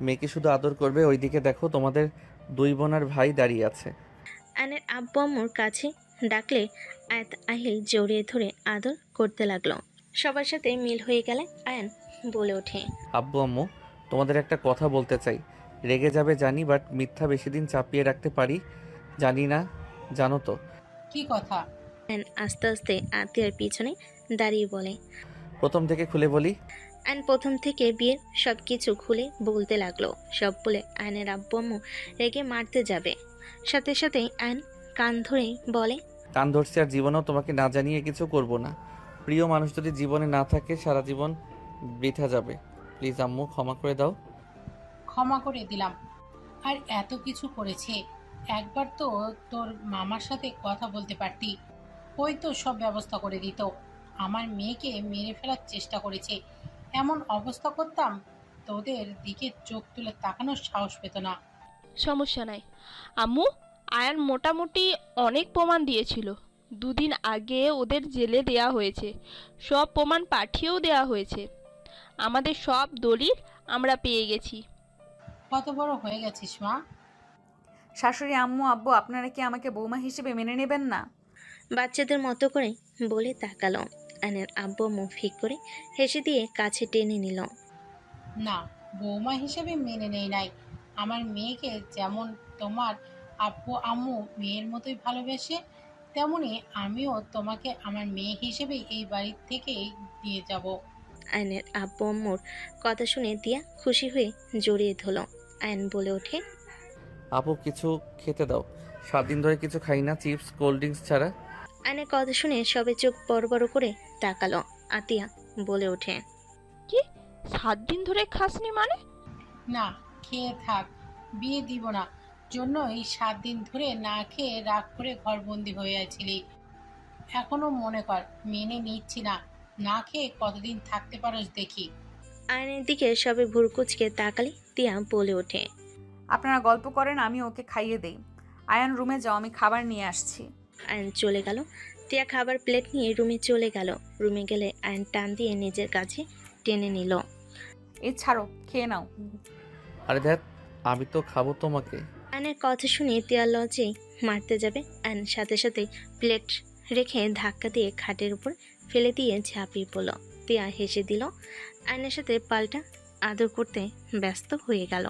মেয়েকে শুধু আদর করবে, ওইদিকে দেখো তোমাদের দুই বোন আর ভাই দাঁড়িয়ে আছে। আয়নের আব্বু আম্মুর কাছে ডাকলে আয়াত আহিল জড়িয়ে ধরে আদর করতে লাগলো। সবার সাথে মিল হয়ে গেলে আয়ন বলে ওঠে, আব্বু আম্মু তোমাদের একটা কথা বলতে চাই। রেগে যাবে জানি, বাট মিথ্যা বেশি দিন চাপিয়ে রাখতে পারি জানি না, জানো তো? কি কথা? আয়ন আস্তে আস্তে আতিয়ার পিছনে দাঁড়িয়ে বলে, প্রথম থেকে খুলে বলি। আয়ন প্রথম থেকে বিয়ের সব কিছু খুলে বলতে লাগলো। সব বলে আয়নের আব্বু আম্মু রেগে মারতে যাবে, সাথে সাথে আয়ন কান ধরে বলে, কান ধরছি আর জীবনেও তোমাকে না জানিয়ে কিছু করব না। প্রিয় মানুষ যদি জীবনে না থাকে সারা জীবন বৃথা যাবে। প্লিজ আম্মু ক্ষমা করে দাও। ক্ষমা করে দিলাম। আর এত কিছু করেছে, একবার তো তোর মামার সাথে কথা বলতে পারতি, ওই তো সব ব্যবস্থা করে দিত। আমার মেয়েকে মেরে ফেলার চেষ্টা করেছে, এমন অবস্থা করতাম তোদের দিকে চোখ তুলে তাকানোর সাহস পেত না। সমস্যা নাই আম্মু, আয়ান মোটামুটি অনেক প্রমাণ দিয়েছিল। 2 দিন আগে ওদের জেলে দেয়া হয়েছে, সব প্রমাণ পাঠিয়েও দেয়া হয়েছে। আমাদের সব দলিল আমরা পেয়ে গেছি। কত বড় হয়ে গেছিস মা! শাশুড়ি আম্মু আব্বু আপনারা কি আমাকে বৌমা হিসেবে মেনে নেবেন না? বাচ্চাদের মতো করে বলে তাকালো। আয়নের আব্বু মুখ ফিক করে হেসে দিয়ে কাছে টেনে নিল। না, বৌমা হিসেবে মেনে নেই নাই। আমার মেয়েকে যেমন তোমার আব্বু আম্মু মেয়ের মতোই ভালোবেসে, তেমনি আমিও তোমাকে আমার মেয়ে হিসেবে এই বাড়ি থেকেই দিয়ে যাব। আয়নের আব্বু আম্মুর কথা শুনে দিয়া খুশি হয়ে জড়িয়ে ধরল। আয়ন বলে ওঠে, আপু কিছু খেতে দাও, 7 দিন ধরে কিছু খাই না, চিপস কোল্ড ড্রিঙ্কস ছাড়া। আয়নের কথা শুনে সবে চোখ বড় বড় করে তাকালো। আতিয়া বলে ওঠে, কি 7 দিন ধরে খাসনি মানে? না, খেয়ে থাক, বিয়ে দিব না জন্য এই 7 দিন ধরে না খেয়ে রাগ করে ঘরবন্দি হয়ে আছিলি। এখনো মনে কর মেনে নিচ্ছি না, না খেয়ে কতদিন থাকতে পারোস দেখি। আয়নের দিকে সবে ভুরকুচকে তাকালে তিয়া বলে ওঠে, আপনারা গল্প করেন, আমি ওকে খাইয়ে দেই। আয়ান রুমে যাও, আমি খাবার নিয়ে আসছি। আয়ন চলে গেল। তিয়া খাবার প্লেট নিয়ে রুমে চলে গেল। রুমে গেলে আয়ন টান দিয়ে নিজের কাছে টেনে নিল। এই ছাড়ো, খেয়ে নাও। আরে দেখ আমি তো খাবো তোমাকে। আয়নের কথা শুনে তিয়ার লজ্জায় মারতে যাবে। আয়ন সাথে সাথে প্লেট রেখে ধাক্কা দিয়ে খাটের উপর ফেলে দিয়ে ঝাঁপিয়ে পড়ল। তিয়া হেসে দিল। আয়নের সাথে পাল্টা আদর করতে ব্যস্ত হয়ে গেল।